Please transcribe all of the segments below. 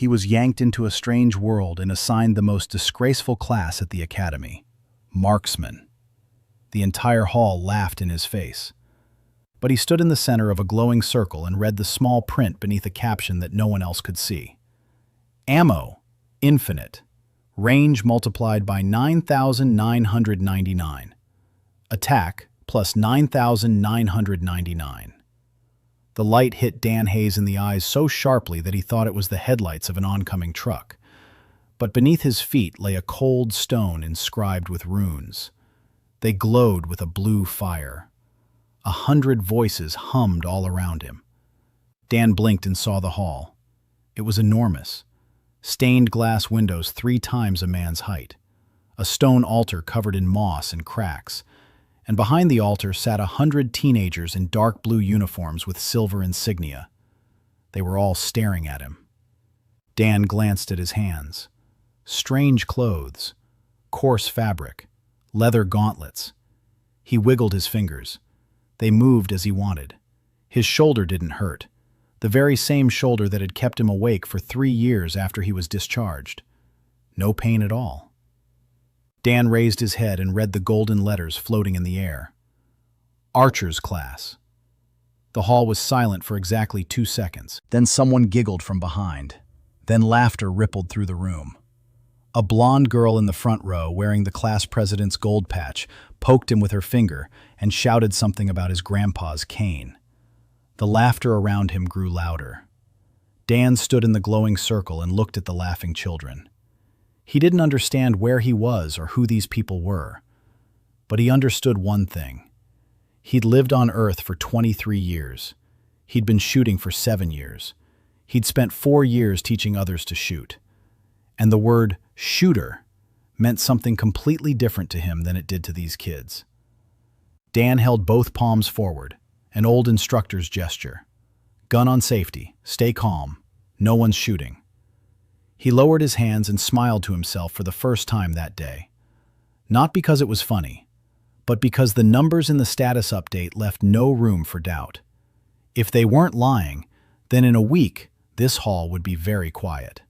he was yanked into a strange world and assigned the most disgraceful class at the academy, marksman. The entire hall laughed in his face. But he stood in the center of a glowing circle and read the small print beneath a caption that no one else could see. Ammo, infinite. Range multiplied by 9,999. Attack plus 9,999. The light hit Dan Hayes in the eyes so sharply that he thought it was the headlights of an oncoming truck. But beneath his feet lay a cold stone inscribed with runes. They glowed with a blue fire. 100 voices hummed all around him. Dan blinked and saw the hall. It was enormous. Stained glass windows 3 times a man's height. A stone altar covered in moss and cracks. And behind the altar sat 100 teenagers in dark blue uniforms with silver insignia. They were all staring at him. Dan glanced at his hands. Strange clothes, coarse fabric, leather gauntlets. He wiggled his fingers. They moved as he wanted. His shoulder didn't hurt, the very same shoulder that had kept him awake for 3 years after he was discharged. No pain at all. Dan raised his head and read the golden letters floating in the air. Archer's class. The hall was silent for exactly 2 seconds. Then someone giggled from behind. Then laughter rippled through the room. A blonde girl in the front row, wearing the class president's gold patch, poked him with her finger and shouted something about his grandpa's cane. The laughter around him grew louder. Dan stood in the glowing circle and looked at the laughing children. He didn't understand where he was or who these people were, but he understood one thing. He'd lived on Earth for 23 years. He'd been shooting for 7 years. He'd spent 4 years teaching others to shoot. And the word shooter meant something completely different to him than it did to these kids. Dan held both palms forward, an old instructor's gesture. Gun on safety, stay calm, no one's shooting. He lowered his hands and smiled to himself for the first time that day. Not because it was funny, but because the numbers in the status update left no room for doubt. If they weren't lying, then in a week, this hall would be very quiet.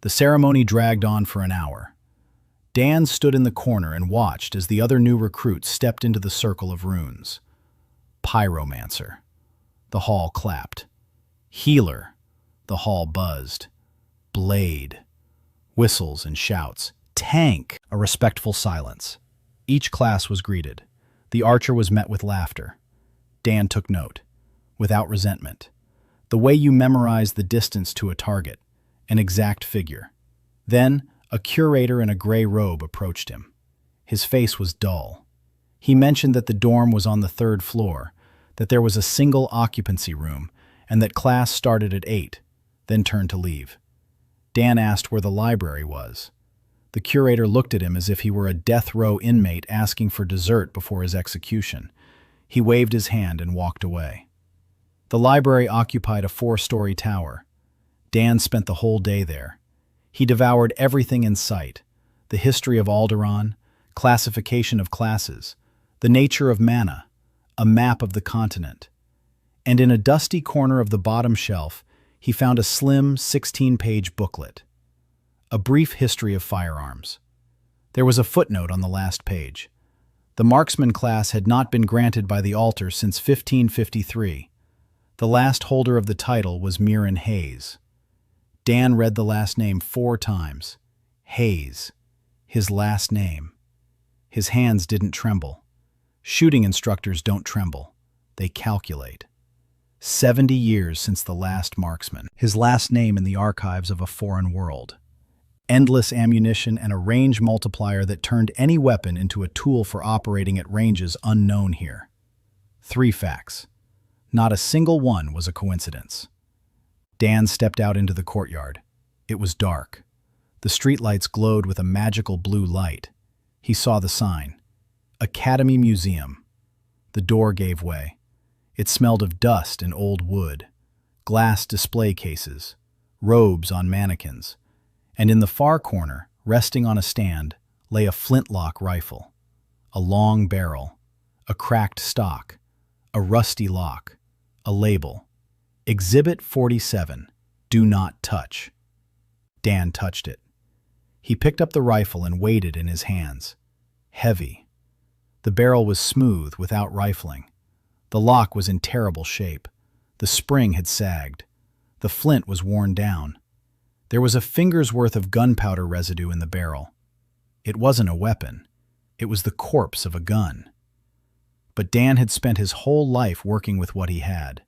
The ceremony dragged on for an hour. Dan stood in the corner and watched as the other new recruits stepped into the circle of runes. Pyromancer. The hall clapped. Healer. The hall buzzed. Blade. Whistles and shouts. Tank. A respectful silence. Each class was greeted. The archer was met with laughter. Dan took note. Without resentment. The way you memorize the distance to a target. An exact figure. Then, a curator in a gray robe approached him. His face was dull. He mentioned that the dorm was on the 3rd floor, that there was a single occupancy room, and that class started at 8, then turned to leave. Dan asked where the library was. The curator looked at him as if he were a death row inmate asking for dessert before his execution. He waved his hand and walked away. The library occupied a 4-story tower. Dan spent the whole day there. He devoured everything in sight: the history of Alderaan, classification of classes, the nature of mana, a map of the continent. And in a dusty corner of the bottom shelf, he found a slim 16-page booklet. A brief history of firearms. There was a footnote on the last page. The marksman class had not been granted by the altar since 1553. The last holder of the title was Maren Hayes. Dan read the last name 4 times. Hayes. His last name. His hands didn't tremble. Shooting instructors don't tremble. They calculate. 70 years since the last marksman. His last name in the archives of a foreign world. Endless ammunition and a range multiplier that turned any weapon into a tool for operating at ranges unknown here. 3 facts. Not a single one was a coincidence. Dan stepped out into the courtyard. It was dark. The streetlights glowed with a magical blue light. He saw the sign. Academy Museum. The door gave way. It smelled of dust and old wood, glass display cases, robes on mannequins, and in the far corner, resting on a stand, lay a flintlock rifle, a long barrel, a cracked stock, a rusty lock, a label. Exhibit 47, Do Not Touch. Dan touched it. He picked up the rifle and weighed it in his hands. Heavy. The barrel was smooth, without rifling. The lock was in terrible shape. The spring had sagged. The flint was worn down. There was a finger's worth of gunpowder residue in the barrel. It wasn't a weapon. It was the corpse of a gun. But Dan had spent his whole life working with what he had.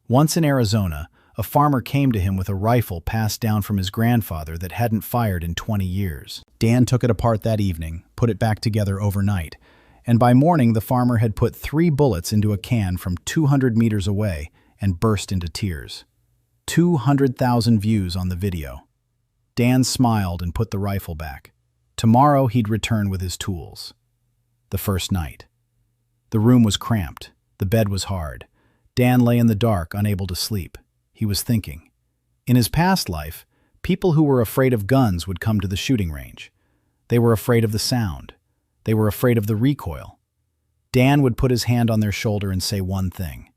Once in Arizona, a farmer came to him with a rifle passed down from his grandfather that hadn't fired in 20 years. Dan took it apart that evening, put it back together overnight, and by morning the farmer had put 3 bullets into a can from 200 meters away and burst into tears. 200,000 views on the video. Dan smiled and put the rifle back. Tomorrow he'd return with his tools. The first night. The room was cramped. The bed was hard. Dan lay in the dark, unable to sleep. He was thinking. In his past life, people who were afraid of guns would come to the shooting range. They were afraid of the sound. They were afraid of the recoil. Dan would put his hand on their shoulder and say one thing.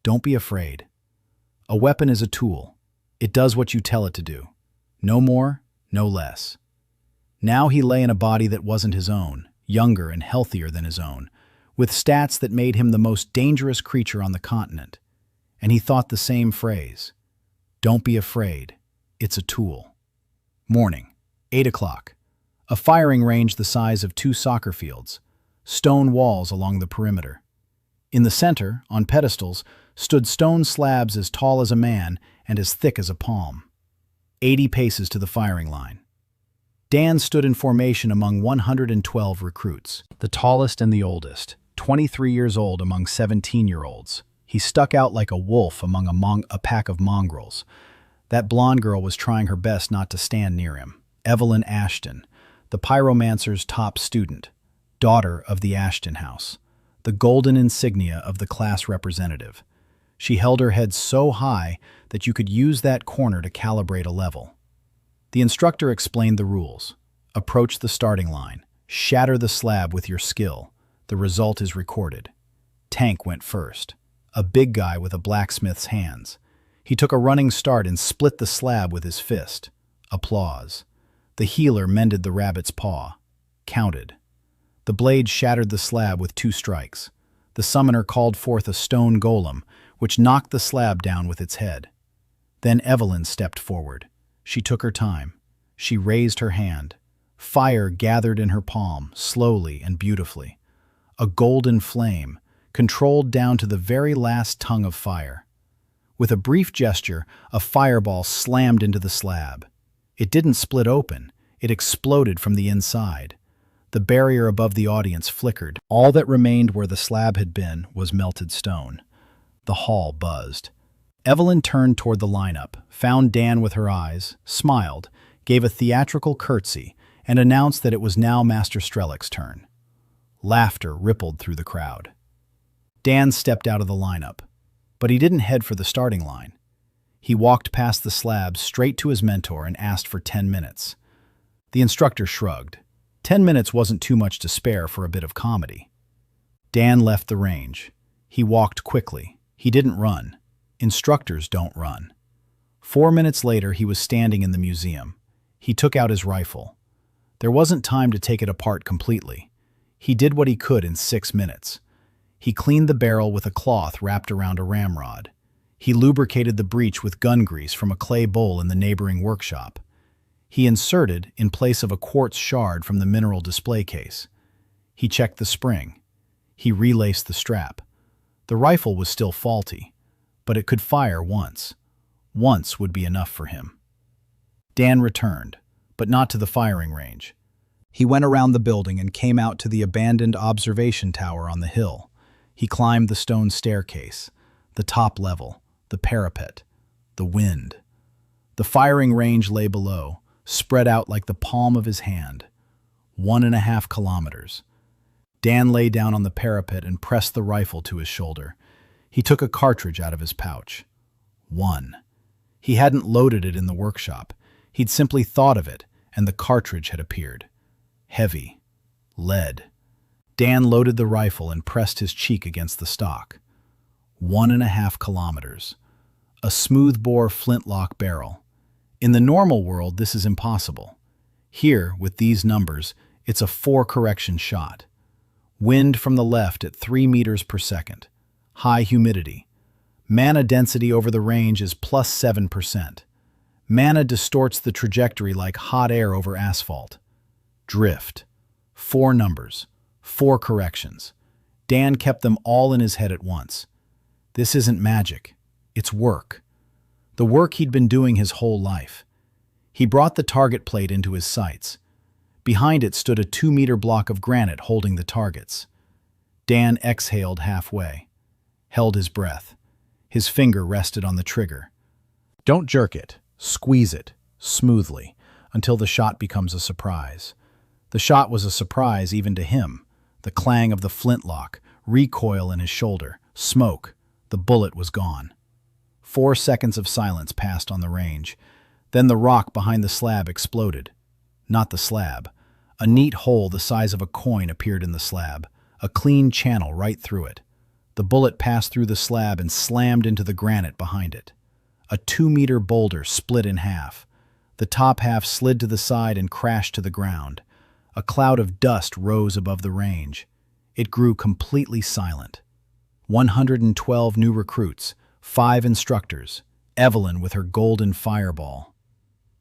Don't be afraid. A weapon is a tool. It does what you tell it to do. No more, no less. Now he lay in a body that wasn't his own, younger and healthier than his own, with stats that made him the most dangerous creature on the continent. And he thought the same phrase. Don't be afraid. It's a tool. Morning, 8 o'clock. A firing range the size of 2 soccer fields. Stone walls along the perimeter. In the center, on pedestals, stood stone slabs as tall as a man and as thick as a palm. 80 paces to the firing line. Dan stood in formation among 112 recruits, the tallest and the oldest, 23 years old among 17-year-olds. He stuck out like a wolf among a pack of mongrels. That blonde girl was trying her best not to stand near him. Evelyn Ashton, the pyromancer's top student, daughter of the Ashton house, the golden insignia of the class representative. She held her head so high that you could use that corner to calibrate a level. The instructor explained the rules. Approach the starting line. Shatter the slab with your skill. The result is recorded. Tank went first. A big guy with a blacksmith's hands. He took a running start and split the slab with his fist. Applause. The healer mended the rabbit's paw. Counted. The blade shattered the slab with 2 strikes. The summoner called forth a stone golem, which knocked the slab down with its head. Then Evelyn stepped forward. She took her time. She raised her hand. Fire gathered in her palm, slowly and beautifully. A golden flame, controlled down to the very last tongue of fire. With a brief gesture, a fireball slammed into the slab. It didn't split open. It exploded from the inside. The barrier above the audience flickered. All that remained where the slab had been was melted stone. The hall buzzed. Evelyn turned toward the lineup, found Dan with her eyes, smiled, gave a theatrical curtsy, and announced that it was now Master Strelick's turn. Laughter rippled through the crowd. Dan stepped out of the lineup, but he didn't head for the starting line. He walked past the slab straight to his mentor and asked for 10 minutes. The instructor shrugged. 10 minutes wasn't too much to spare for a bit of comedy. Dan left the range. He walked quickly. He didn't run. Instructors don't run. 4 minutes later, he was standing in the museum. He took out his rifle. There wasn't time to take it apart completely. He did what he could in 6 minutes. He cleaned the barrel with a cloth wrapped around a ramrod. He lubricated the breech with gun grease from a clay bowl in the neighboring workshop. He inserted, in place of a quartz shard from the mineral display case. He checked the spring. He relaced the strap. The rifle was still faulty, but it could fire once. Once would be enough for him. Dan returned, but not to the firing range. He went around the building and came out to the abandoned observation tower on the hill. He climbed the stone staircase, the top level, the parapet, the wind. The firing range lay below, spread out like the palm of his hand. 1.5 kilometers. Dan lay down on the parapet and pressed the rifle to his shoulder. He took a cartridge out of his pouch. 1. He hadn't loaded it in the workshop. He'd simply thought of it, and the cartridge had appeared. Heavy. Lead. Dan loaded the rifle and pressed his cheek against the stock. 1.5 kilometers. A smooth-bore flintlock barrel. In the normal world, this is impossible. Here, with these numbers, it's a 4-correction shot. Wind from the left at 3 meters per second. High humidity. Mana density over the range is plus 7%. Mana distorts the trajectory like hot air over asphalt. Drift. 4 numbers. 4 corrections. Dan kept them all in his head at once. This isn't magic. It's work. The work he'd been doing his whole life. He brought the target plate into his sights. Behind it stood a 2-meter block of granite holding the targets. Dan exhaled halfway, held his breath. His finger rested on the trigger. Don't jerk it. Squeeze it, smoothly, until the shot becomes a surprise. The shot was a surprise even to him. The clang of the flintlock, recoil in his shoulder, smoke. The bullet was gone. 4 seconds of silence passed on the range. Then the rock behind the slab exploded. Not the slab. A neat hole the size of a coin appeared in the slab, a clean channel right through it. The bullet passed through the slab and slammed into the granite behind it. A 2-meter boulder split in half. The top half slid to the side and crashed to the ground. A cloud of dust rose above the range. It grew completely silent. 112 new recruits, 5 instructors, Evelyn with her golden fireball.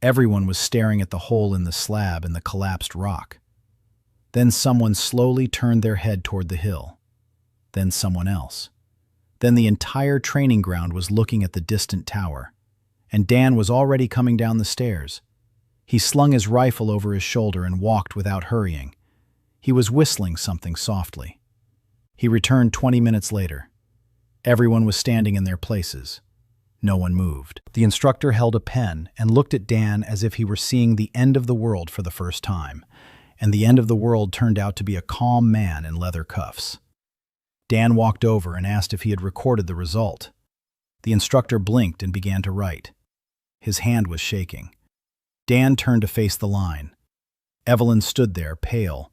Everyone was staring at the hole in the slab and the collapsed rock. Then someone slowly turned their head toward the hill. Then someone else. Then the entire training ground was looking at the distant tower. And Dan was already coming down the stairs. He slung his rifle over his shoulder and walked without hurrying. He was whistling something softly. He returned 20 minutes later. Everyone was standing in their places. No one moved. The instructor held a pen and looked at Dan as if he were seeing the end of the world for the first time. And the end of the world turned out to be a calm man in leather cuffs. Dan walked over and asked if he had recorded the result. The instructor blinked and began to write. His hand was shaking. Dan turned to face the line. Evelyn stood there, pale.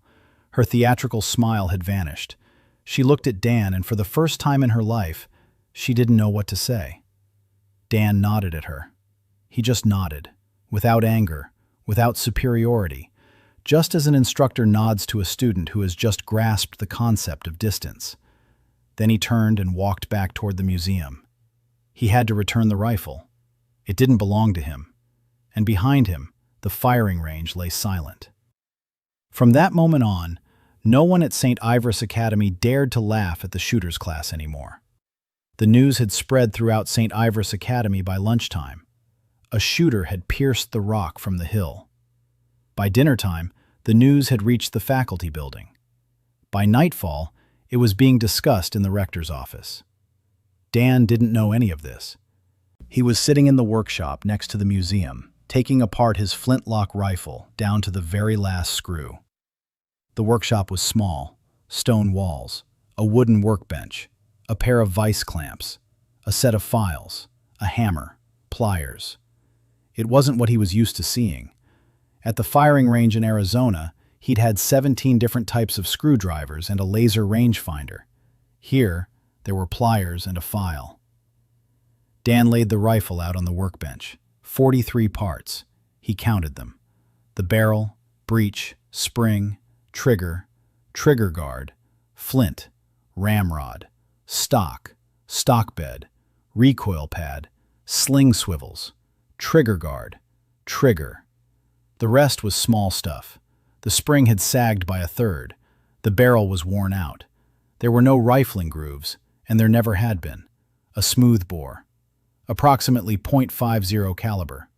Her theatrical smile had vanished. She looked at Dan, and for the first time in her life, she didn't know what to say. Dan nodded at her. He just nodded, without anger, without superiority, just as an instructor nods to a student who has just grasped the concept of distance. Then he turned and walked back toward the museum. He had to return the rifle. It didn't belong to him. And behind him, the firing range lay silent. From that moment on, no one at Saint Ivris Academy dared to laugh at the shooter's class anymore. The news had spread throughout Saint Ivris Academy by lunchtime. A shooter had pierced the rock from the hill. By dinnertime, the news had reached the faculty building. By nightfall, it was being discussed in the rector's office. Dan didn't know any of this. He was sitting in the workshop next to the museum, taking apart his flintlock rifle down to the very last screw. The workshop was small, stone walls, a wooden workbench, a pair of vice clamps, a set of files, a hammer, pliers. It wasn't what he was used to seeing. At the firing range in Arizona, he'd had 17 different types of screwdrivers and a laser rangefinder. Here, there were pliers and a file. Dan laid the rifle out on the workbench. 43 parts. He counted them. The barrel, breech, spring, trigger, trigger guard, flint, ramrod, stock, stock bed, recoil pad, sling swivels, trigger guard, trigger. The rest was small stuff. The spring had sagged by a third. The barrel was worn out. There were no rifling grooves, and there never had been. A smooth bore. Approximately .50 caliber.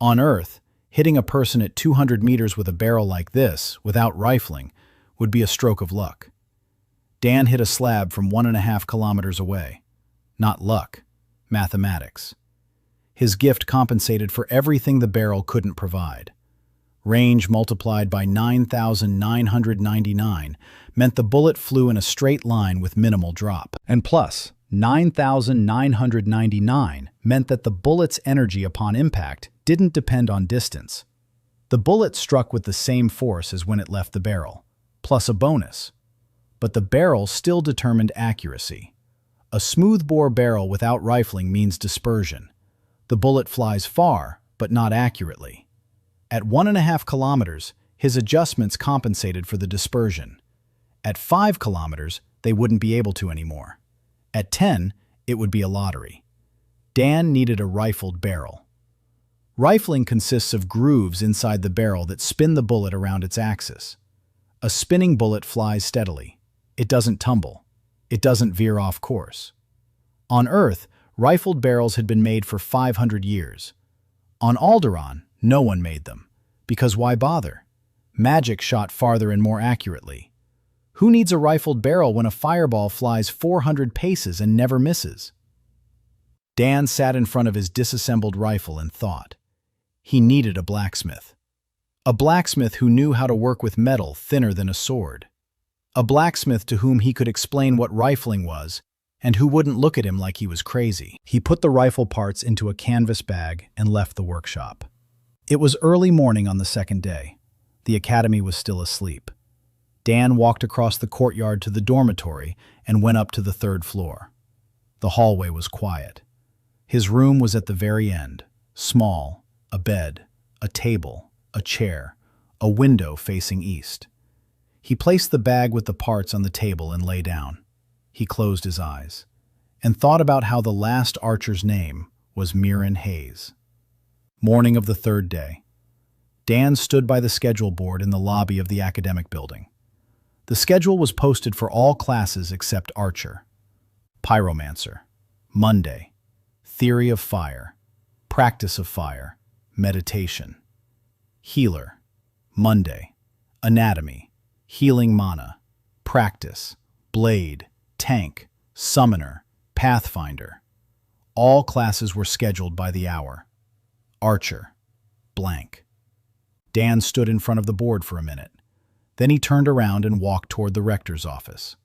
On Earth, hitting a person at 200 meters with a barrel like this, without rifling, would be a stroke of luck. Dan hit a slab from 1.5 kilometers away. Not luck, mathematics. His gift compensated for everything the barrel couldn't provide. Range multiplied by 9,999 meant the bullet flew in a straight line with minimal drop. And plus, 9,999 meant that the bullet's energy upon impact didn't depend on distance. The bullet struck with the same force as when it left the barrel, plus a bonus. But the barrel still determined accuracy. A smoothbore barrel without rifling means dispersion. The bullet flies far, but not accurately. At 1.5 kilometers, his adjustments compensated for the dispersion. At 5 kilometers, they wouldn't be able to anymore. At 10, it would be a lottery. Dan needed a rifled barrel. Rifling consists of grooves inside the barrel that spin the bullet around its axis. A spinning bullet flies steadily. It doesn't tumble. It doesn't veer off course. On Earth, rifled barrels had been made for 500 years. On Alderaan, no one made them. Because why bother? Magic shot farther and more accurately. Who needs a rifled barrel when a fireball flies 400 paces and never misses? Dan sat in front of his disassembled rifle and thought. He needed a blacksmith. A blacksmith who knew how to work with metal thinner than a sword. A blacksmith to whom he could explain what rifling was and who wouldn't look at him like he was crazy. He put the rifle parts into a canvas bag and left the workshop. It was early morning on the second day. The academy was still asleep. Dan walked across the courtyard to the dormitory and went up to the 3rd floor. The hallway was quiet. His room was at the very end, small, a bed, a table, a chair, a window facing east. He placed the bag with the parts on the table and lay down. He closed his eyes and thought about how the last archer's name was Maren Hayes. Morning of the 3rd day. Dan stood by the schedule board in the lobby of the academic building. The schedule was posted for all classes except Archer. Pyromancer. Monday. Theory of fire. Practice of fire. Meditation. Healer. Monday. Anatomy. Healing mana. Practice. Blade. Tank. Summoner. Pathfinder. All classes were scheduled by the hour. Archer. Blank. Dan stood in front of the board for a minute. Then he turned around and walked toward the rector's office.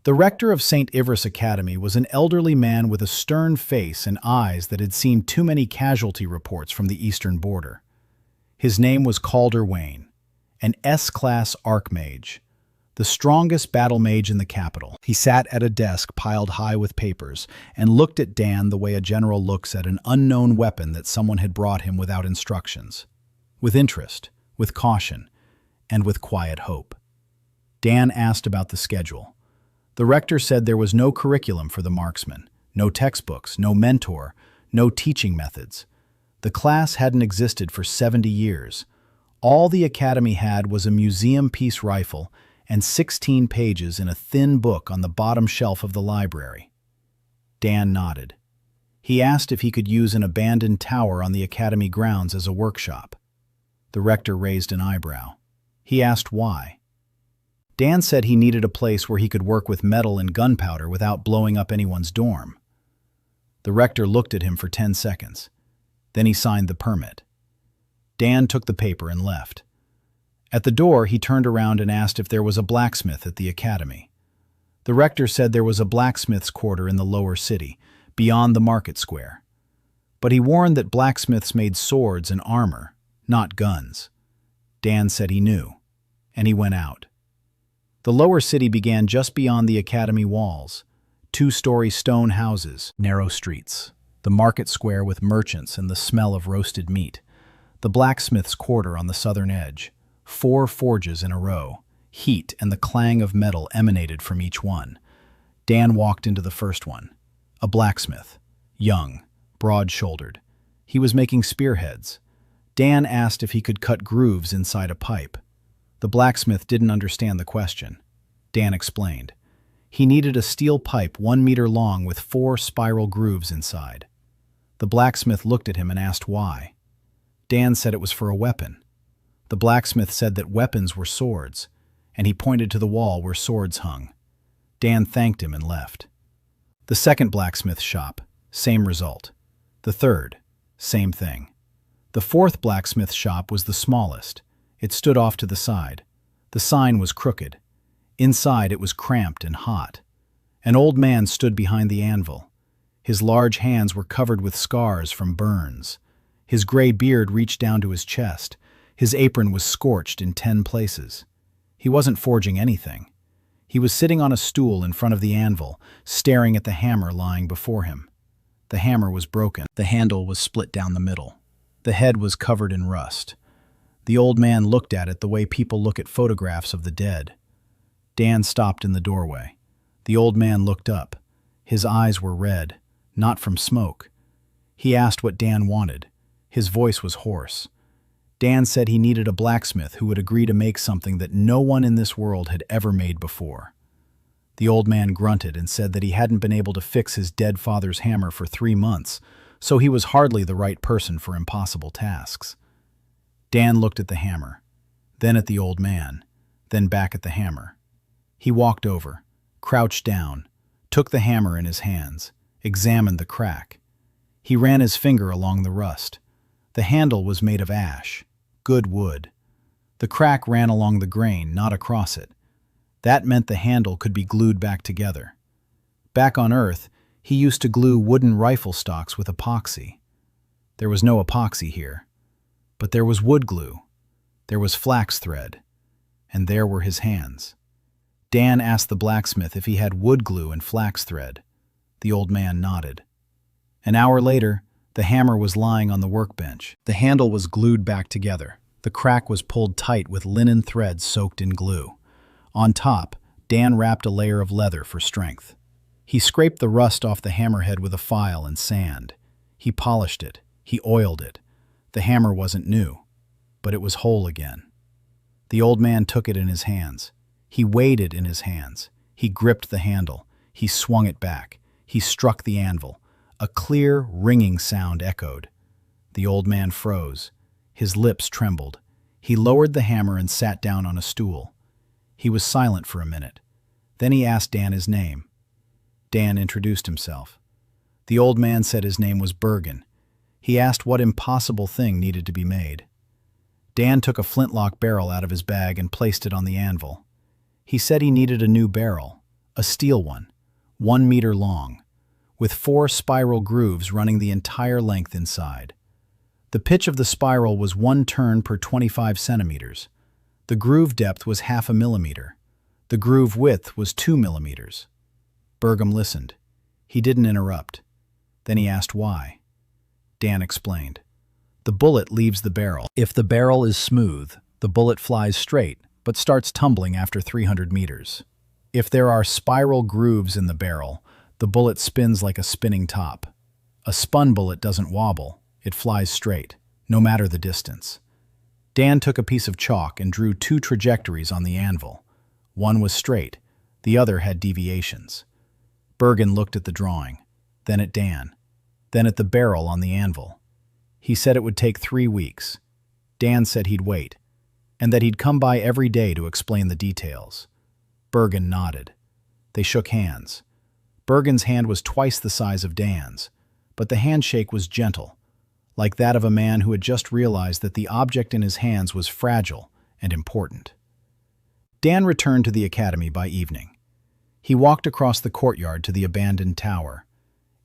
The rector of Saint Ivris Academy was an elderly man with a stern face and eyes that had seen too many casualty reports from the eastern border. His name was Calder, an S-class archmage, the strongest battle mage in the capital. He sat at a desk piled high with papers and looked at Dan the way a general looks at an unknown weapon that someone had brought him without instructions. With interest, with caution, and with quiet hope. Dan asked about the schedule. The rector said there was no curriculum for the marksman, no textbooks, no mentor, no teaching methods. The class hadn't existed for 70 years. All the academy had was a museum-piece rifle and 16 pages in a thin book on the bottom shelf of the library. Dan nodded. He asked if he could use an abandoned tower on the academy grounds as a workshop. The rector raised an eyebrow. He asked why. Dan said he needed a place where he could work with metal and gunpowder without blowing up anyone's dorm. The rector looked at him for 10 seconds. Then he signed the permit. Dan took the paper and left. At the door, he turned around and asked if there was a blacksmith at the academy. The rector said there was a blacksmith's quarter in the lower city, beyond the market square. But he warned that blacksmiths made swords and armor, not guns. Dan said he knew, and he went out. The lower city began just beyond the academy walls. 2-story stone houses, narrow streets, the market square with merchants and the smell of roasted meat, the blacksmith's quarter on the southern edge, 4 forges in a row, heat and the clang of metal emanated from each one. Dan walked into the first one. A blacksmith, young, broad-shouldered. He was making spearheads. Dan asked if he could cut grooves inside a pipe. The blacksmith didn't understand the question. Dan explained. He needed a steel pipe 1 meter long with 4 spiral grooves inside. The blacksmith looked at him and asked why. Dan said it was for a weapon. The blacksmith said that weapons were swords, and he pointed to the wall where swords hung. Dan thanked him and left. The second blacksmith shop, same result. The third, same thing. The fourth blacksmith shop was the smallest. It stood off to the side. The sign was crooked. Inside it was cramped and hot. An old man stood behind the anvil. His large hands were covered with scars from burns. His gray beard reached down to his chest. His apron was scorched in 10 places. He wasn't forging anything. He was sitting on a stool in front of the anvil, staring at the hammer lying before him. The hammer was broken. The handle was split down the middle. The head was covered in rust. The old man looked at it the way people look at photographs of the dead. Dan stopped in the doorway. The old man looked up. His eyes were red, not from smoke. He asked what Dan wanted. His voice was hoarse. Dan said he needed a blacksmith who would agree to make something that no one in this world had ever made before. The old man grunted and said that he hadn't been able to fix his dead father's hammer for 3 months, so he was hardly the right person for impossible tasks. Dan looked at the hammer, then at the old man, then back at the hammer. He walked over, crouched down, took the hammer in his hands, examined the crack. He ran his finger along the rust. The handle was made of ash, good wood. The crack ran along the grain, not across it. That meant the handle could be glued back together. Back on Earth, he used to glue wooden rifle stocks with epoxy. There was no epoxy here, but there was wood glue. There was flax thread, and there were his hands. Dan asked the blacksmith if he had wood glue and flax thread. The old man nodded. An hour later, the hammer was lying on the workbench. The handle was glued back together. The crack was pulled tight with linen threads soaked in glue. On top, Dan wrapped a layer of leather for strength. He scraped the rust off the hammerhead with a file and sand. He polished it. He oiled it. The hammer wasn't new, but it was whole again. The old man took it in his hands. He weighed it in his hands. He gripped the handle. He swung it back. He struck the anvil. A clear, ringing sound echoed. The old man froze. His lips trembled. He lowered the hammer and sat down on a stool. He was silent for a minute. Then he asked Dan his name. Dan introduced himself. The old man said his name was Bergan. He asked what impossible thing needed to be made. Dan took a flintlock barrel out of his bag and placed it on the anvil. He said he needed a new barrel, a steel one, 1 meter long, with 4 spiral grooves running the entire length inside. The pitch of the spiral was 1 turn per 25 centimeters. The groove depth was 0.5 millimeter. The groove width was 2 millimeters. Bergan listened. He didn't interrupt. Then he asked why. Dan explained. The bullet leaves the barrel. If the barrel is smooth, the bullet flies straight, but starts tumbling after 300 meters. If there are spiral grooves in the barrel, the bullet spins like a spinning top. A spun bullet doesn't wobble. It flies straight, no matter the distance. Dan took a piece of chalk and drew 2 trajectories on the anvil. One was straight, the other had deviations. Bergan looked at the drawing, then at Dan, then at the barrel on the anvil. He said it would take 3 weeks. Dan said he'd wait, and that he'd come by every day to explain the details. Bergan nodded. They shook hands. Bergan's hand was twice the size of Dan's, but the handshake was gentle, like that of a man who had just realized that the object in his hands was fragile and important. Dan returned to the academy by evening. He walked across the courtyard to the abandoned tower.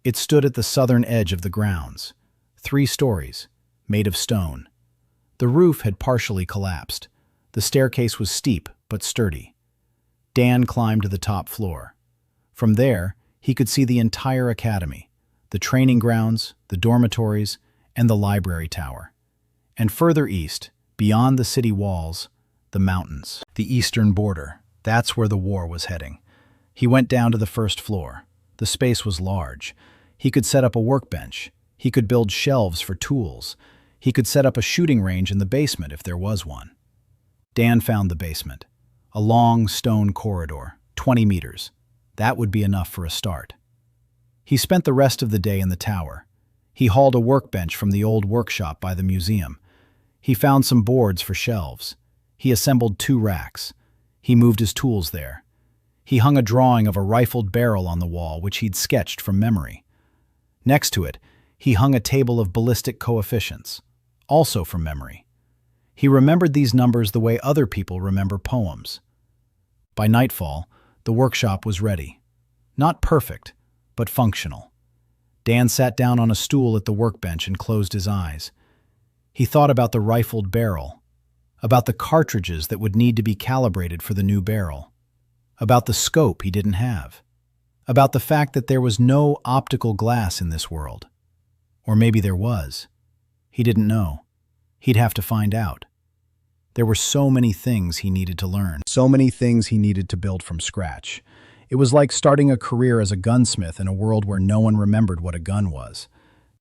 It stood at the southern edge of the grounds, 3 stories, made of stone. The roof had partially collapsed. The staircase was steep but sturdy. Dan climbed to the top floor. From there, he could see the entire academy, the training grounds, the dormitories, and the library tower. And further east, beyond the city walls, the mountains, the eastern border. That's where the war was heading. He went down to the first floor. The space was large. He could set up a workbench. He could build shelves for tools. He could set up a shooting range in the basement if there was one. Dan found the basement. A long stone corridor, 20 meters. That would be enough for a start. He spent the rest of the day in the tower. He hauled a workbench from the old workshop by the museum. He found some boards for shelves. He assembled 2 racks. He moved his tools there. He hung a drawing of a rifled barrel on the wall, which he'd sketched from memory. Next to it, he hung a table of ballistic coefficients, also from memory. He remembered these numbers the way other people remember poems. By nightfall, the workshop was ready. Not perfect, but functional. Dan sat down on a stool at the workbench and closed his eyes. He thought about the rifled barrel, about the cartridges that would need to be calibrated for the new barrel, about the scope he didn't have, about the fact that there was no optical glass in this world. Or maybe there was. He didn't know. He'd have to find out. There were so many things he needed to learn, so many things he needed to build from scratch. It was like starting a career as a gunsmith in a world where no one remembered what a gun was.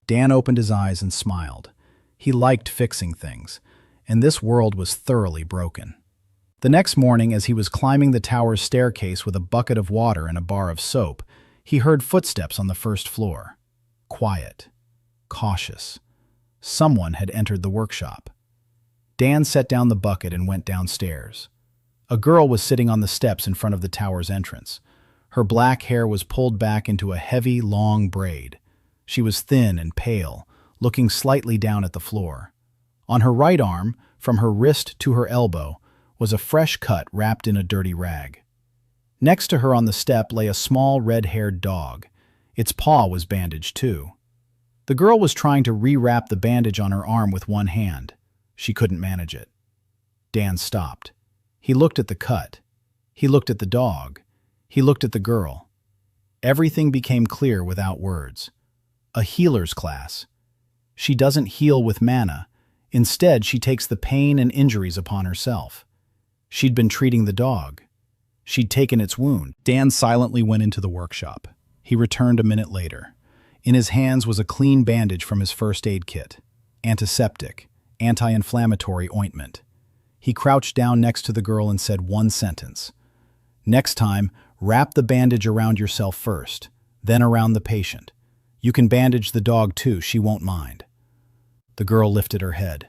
Dan opened his eyes and smiled. He liked fixing things, and this world was thoroughly broken. The next morning, as he was climbing the tower's staircase with a bucket of water and a bar of soap, he heard footsteps on the first floor. Quiet. Cautious. Someone had entered the workshop. Dan set down the bucket and went downstairs. A girl was sitting on the steps in front of the tower's entrance. Her black hair was pulled back into a heavy, long braid. She was thin and pale, looking slightly down at the floor. On her right arm, from her wrist to her elbow, was a fresh cut wrapped in a dirty rag. Next to her on the step lay a small red-haired dog. Its paw was bandaged too. The girl was trying to rewrap the bandage on her arm with one hand. She couldn't manage it. Dan stopped. He looked at the cut. He looked at the dog. He looked at the girl. Everything became clear without words. A healer's class. She doesn't heal with mana. Instead, she takes the pain and injuries upon herself. She'd been treating the dog. She'd taken its wound. Dan silently went into the workshop. He returned a minute later. In his hands was a clean bandage from his first aid kit. Antiseptic, anti-inflammatory ointment. He crouched down next to the girl and said one sentence. Next time, wrap the bandage around yourself first, then around the patient. You can bandage the dog too, she won't mind. The girl lifted her head.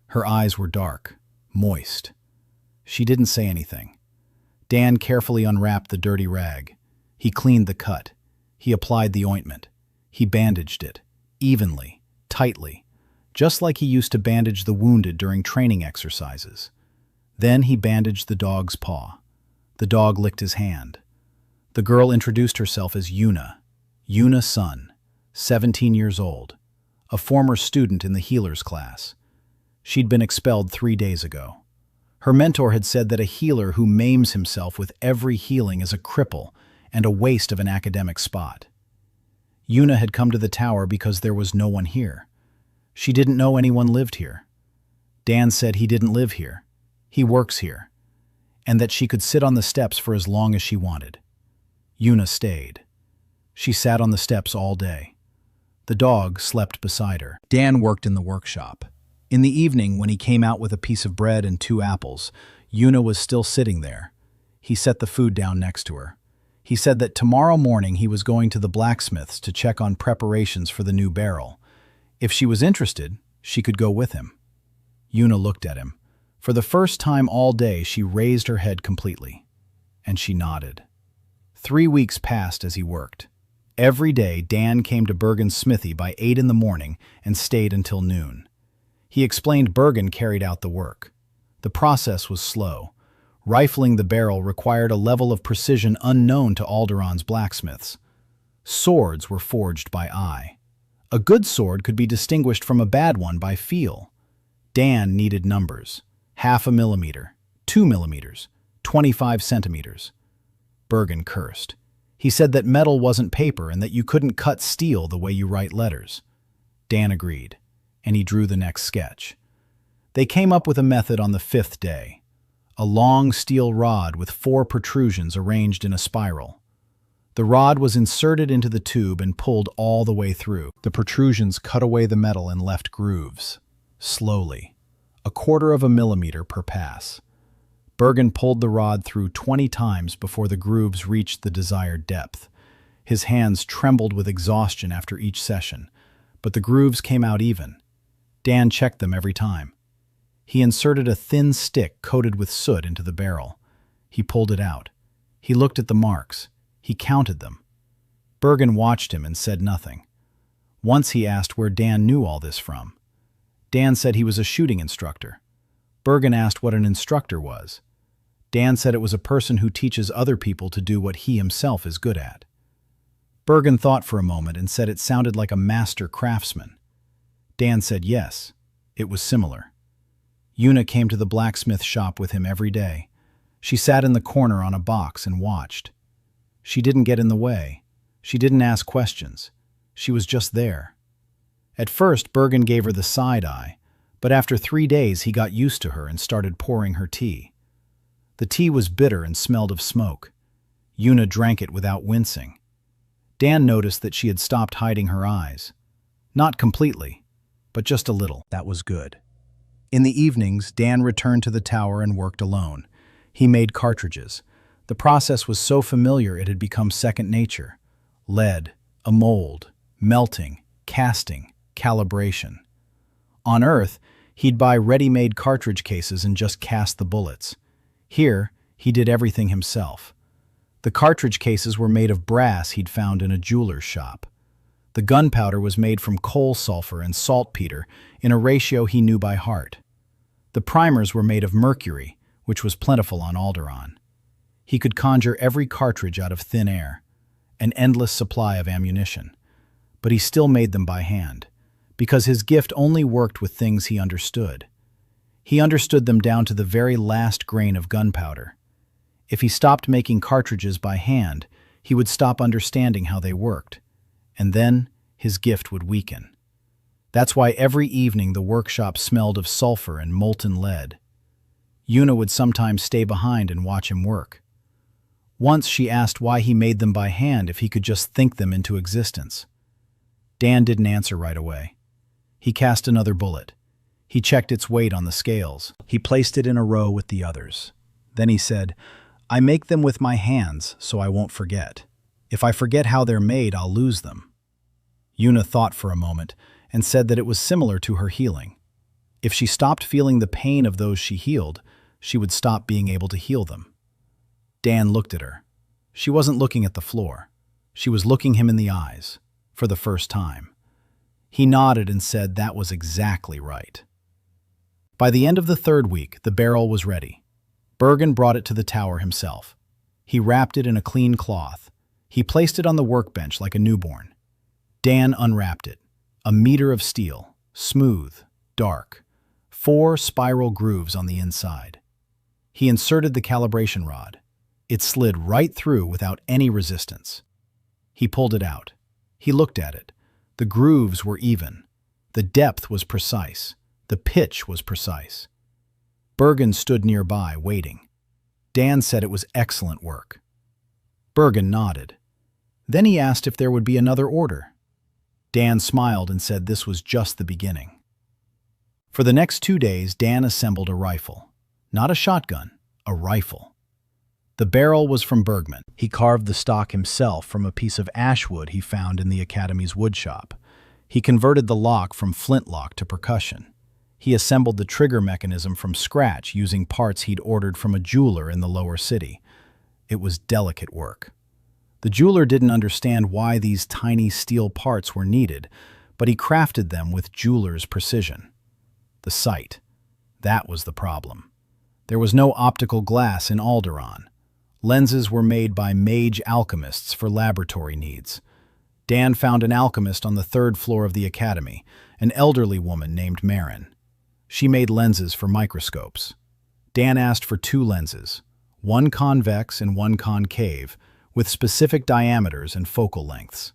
Her eyes were dark, moist. She didn't say anything. Dan carefully unwrapped the dirty rag. He cleaned the cut. He applied the ointment. He bandaged it, evenly, tightly, just like he used to bandage the wounded during training exercises. Then he bandaged the dog's paw. The dog licked his hand. The girl introduced herself as Yuna Son, 17 years old, a former student in the healer's class. She'd been expelled 3 days ago. Her mentor had said that a healer who maims himself with every healing is a cripple and a waste of an academic spot. Yuna had come to the tower because there was no one here. She didn't know anyone lived here. Dan said he didn't live here. He works here. And that she could sit on the steps for as long as she wanted. Yuna stayed. She sat on the steps all day. The dog slept beside her. Dan worked in the workshop. In the evening, when he came out with a piece of bread and 2 apples, Yuna was still sitting there. He set the food down next to her. He said that tomorrow morning he was going to the blacksmith's to check on preparations for the new barrel. If she was interested, she could go with him. Yuna looked at him. For the first time all day, she raised her head completely. And she nodded. 3 weeks passed as he worked. Every day, Dan came to Bergan's smithy by 8 in the morning and stayed until noon. He explained Bergan carried out the work. The process was slow. Rifling the barrel required a level of precision unknown to Alderaan's blacksmiths. Swords were forged by eye. A good sword could be distinguished from a bad one by feel. Dan needed numbers. 0.5 millimeter, 2 millimeters, 25 centimeters. Bergan cursed. He said that metal wasn't paper and that you couldn't cut steel the way you write letters. Dan agreed, and he drew the next sketch. They came up with a method on the 5th day. A long steel rod with 4 protrusions arranged in a spiral. The rod was inserted into the tube and pulled all the way through. The protrusions cut away the metal and left grooves. Slowly. 1/4 millimeter per pass. Bergan pulled the rod through 20 times before the grooves reached the desired depth. His hands trembled with exhaustion after each session, but the grooves came out even. Dan checked them every time. He inserted a thin stick coated with soot into the barrel. He pulled it out. He looked at the marks. He counted them. Bergan watched him and said nothing. Once he asked where Dan knew all this from. Dan said he was a shooting instructor. Bergan asked what an instructor was. Dan said it was a person who teaches other people to do what he himself is good at. Bergan thought for a moment and said it sounded like a master craftsman. Dan said yes, it was similar. Yuna came to the blacksmith shop with him every day. She sat in the corner on a box and watched. She didn't get in the way. She didn't ask questions. She was just there. At first, Bergan gave her the side eye, but after 3 days he got used to her and started pouring her tea. The tea was bitter and smelled of smoke. Yuna drank it without wincing. Dan noticed that she had stopped hiding her eyes. Not completely, but just a little. That was good. In the evenings, Dan returned to the tower and worked alone. He made cartridges. The process was so familiar it had become second nature. Lead, a mold, melting, casting, calibration. On Earth, he'd buy ready-made cartridge cases and just cast the bullets. Here, he did everything himself. The cartridge cases were made of brass he'd found in a jeweler's shop. The gunpowder was made from coal sulfur and saltpeter in a ratio he knew by heart. The primers were made of mercury, which was plentiful on Alderaan. He could conjure every cartridge out of thin air, an endless supply of ammunition. But he still made them by hand, because his gift only worked with things he understood. He understood them down to the very last grain of gunpowder. If he stopped making cartridges by hand, he would stop understanding how they worked, and then his gift would weaken. That's why every evening the workshop smelled of sulfur and molten lead. Yuna would sometimes stay behind and watch him work. Once she asked why he made them by hand if he could just think them into existence. Dan didn't answer right away. He cast another bullet. He checked its weight on the scales. He placed it in a row with the others. Then he said, "I make them with my hands so I won't forget. If I forget how they're made, I'll lose them." Yuna thought for a moment and said that it was similar to her healing. If she stopped feeling the pain of those she healed, she would stop being able to heal them. Dan looked at her. She wasn't looking at the floor. She was looking him in the eyes, for the first time. He nodded and said that was exactly right. By the end of the 3rd week, the barrel was ready. Bergan brought it to the tower himself. He wrapped it in a clean cloth. He placed it on the workbench like a newborn. Dan unwrapped it. A meter of steel, smooth, dark, 4 spiral grooves on the inside. He inserted the calibration rod. It slid right through without any resistance. He pulled it out. He looked at it. The grooves were even. The depth was precise. The pitch was precise. Bergan stood nearby, waiting. Dan said it was excellent work. Bergan nodded. Then he asked if there would be another order. Dan smiled and said this was just the beginning. For the next 2 days, Dan assembled a rifle. Not a shotgun, a rifle. The barrel was from Bergman. He carved the stock himself from a piece of ash wood he found in the Academy's woodshop. He converted the lock from flintlock to percussion. He assembled the trigger mechanism from scratch using parts he'd ordered from a jeweler in the lower city. It was delicate work. The jeweler didn't understand why these tiny steel parts were needed, but he crafted them with jeweler's precision. The sight. That was the problem. There was no optical glass in Alderaan. Lenses were made by mage alchemists for laboratory needs. Dan found an alchemist on the 3rd floor of the Academy, an elderly woman named Maren. She made lenses for microscopes. Dan asked for 2 lenses, one convex and one concave, with specific diameters and focal lengths.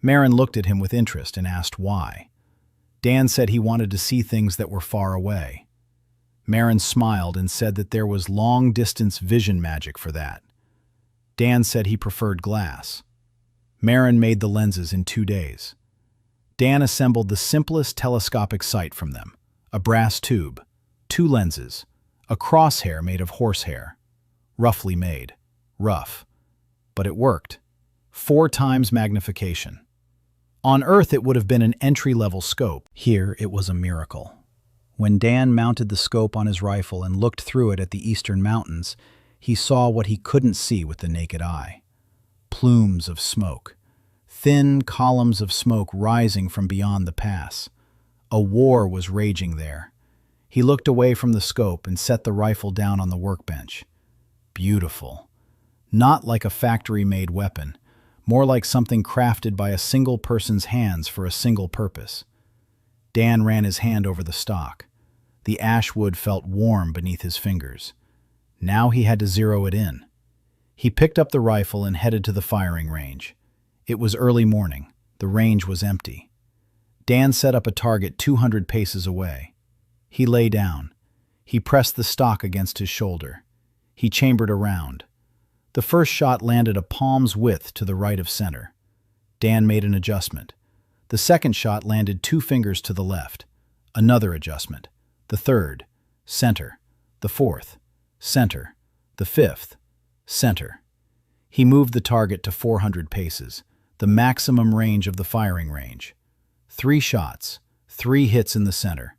Maren looked at him with interest and asked why. Dan said he wanted to see things that were far away. Maren smiled and said that there was long-distance vision magic for that. Dan said he preferred glass. Maren made the lenses in 2 days. Dan assembled the simplest telescopic sight from them, a brass tube, 2 lenses, a crosshair made of horsehair. Roughly made. Rough. But it worked. 4 times magnification. On Earth it would have been an entry-level scope. Here it was a miracle. When Dan mounted the scope on his rifle and looked through it at the eastern mountains, he saw what he couldn't see with the naked eye. Plumes of smoke. Thin columns of smoke rising from beyond the pass. A war was raging there. He looked away from the scope and set the rifle down on the workbench. Beautiful. Not like a factory-made weapon, more like something crafted by a single person's hands for a single purpose. Dan ran his hand over the stock. The ash wood felt warm beneath his fingers. Now he had to zero it in. He picked up the rifle and headed to the firing range. It was early morning. The range was empty. Dan set up a target 200 paces away. He lay down. He pressed the stock against his shoulder. He chambered around. The first shot landed a palm's width to the right of center. Dan made an adjustment. The second shot landed 2 fingers to the left. Another adjustment. The third, center. The fourth, center. The fifth, center. He moved the target to 400 paces, the maximum range of the firing range. 3 shots, 3 hits in the center.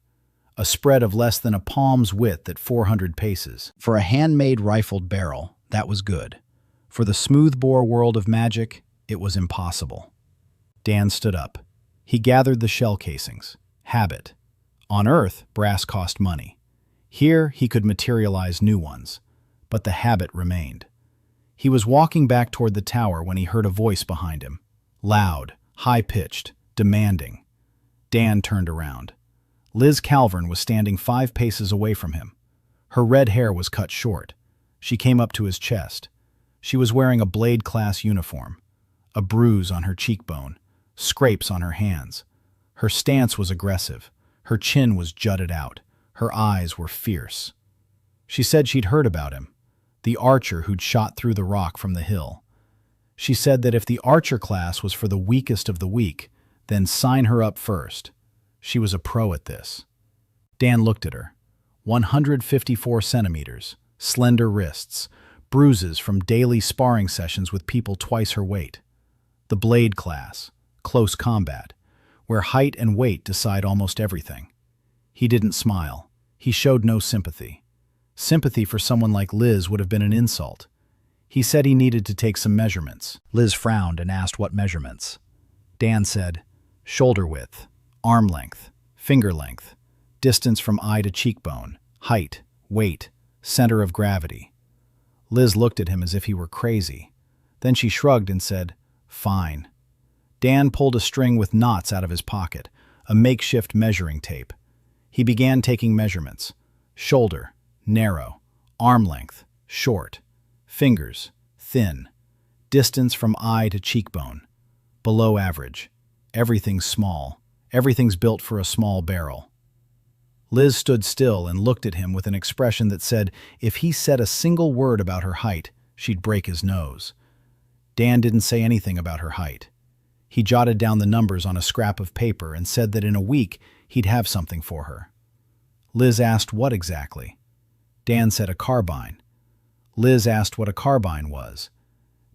A spread of less than a palm's width at 400 paces. For a handmade rifled barrel, that was good. For the smoothbore world of magic, it was impossible. Dan stood up. He gathered the shell casings. Habit. On Earth, brass cost money. Here, he could materialize new ones. But the habit remained. He was walking back toward the tower when he heard a voice behind him. Loud, high-pitched, demanding. Dan turned around. Liz Calvern was standing 5 paces away from him. Her red hair was cut short. She came up to his chest. She was wearing a blade-class uniform. A bruise on her cheekbone. Scrapes on her hands. Her stance was aggressive. Her chin was jutted out. Her eyes were fierce. She said she'd heard about him, the archer who'd shot through the rock from the hill. She said that if the archer class was for the weakest of the weak, then sign her up first. She was a pro at this. Dan looked at her. 154 centimeters, slender wrists, bruises from daily sparring sessions with people twice her weight. The blade class, close combat, where height and weight decide almost everything. He didn't smile. He showed no sympathy. Sympathy for someone like Liz would have been an insult. He said he needed to take some measurements. Liz frowned and asked what measurements. Dan said, shoulder width, arm length, finger length, distance from eye to cheekbone, height, weight, center of gravity. Liz looked at him as if he were crazy. Then she shrugged and said, fine. Dan pulled a string with knots out of his pocket, a makeshift measuring tape. He began taking measurements. Shoulder, narrow. Arm length, short. Fingers, thin. Distance from eye to cheekbone. Below average. Everything's small. Everything's built for a small barrel. Liz stood still and looked at him with an expression that said if he said a single word about her height, she'd break his nose. Dan didn't say anything about her height. He jotted down the numbers on a scrap of paper and said that in a week he'd have something for her. Liz asked what exactly. Dan said a carbine. Liz asked what a carbine was.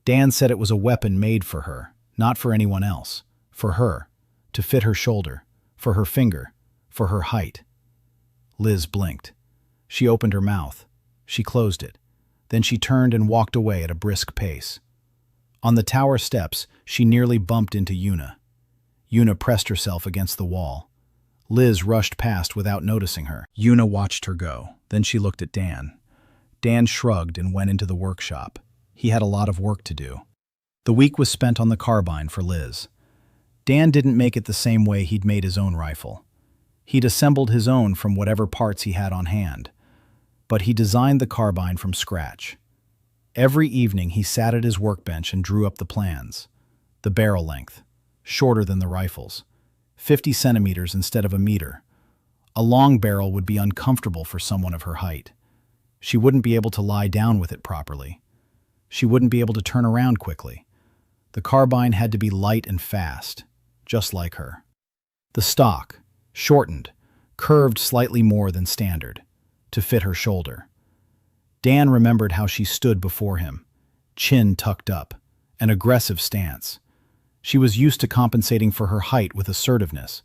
Dan said it was a weapon made for her, not for anyone else. For her, to fit her shoulder, for her finger, for her height. Liz blinked. She opened her mouth. She closed it. Then she turned and walked away at a brisk pace. On the tower steps, she nearly bumped into Yuna. Yuna pressed herself against the wall. Liz rushed past without noticing her. Yuna watched her go. Then she looked at Dan. Dan shrugged and went into the workshop. He had a lot of work to do. The week was spent on the carbine for Liz. Dan didn't make it the same way he'd made his own rifle. He'd assembled his own from whatever parts he had on hand. But he designed the carbine from scratch. Every evening he sat at his workbench and drew up the plans. The barrel length, shorter than the rifles, 50 centimeters instead of a meter. A long barrel would be uncomfortable for someone of her height. She wouldn't be able to lie down with it properly. She wouldn't be able to turn around quickly. The carbine had to be light and fast, just like her. The stock, shortened, curved slightly more than standard, to fit her shoulder. Dan remembered how she stood before him, chin tucked up, an aggressive stance. She was used to compensating for her height with assertiveness,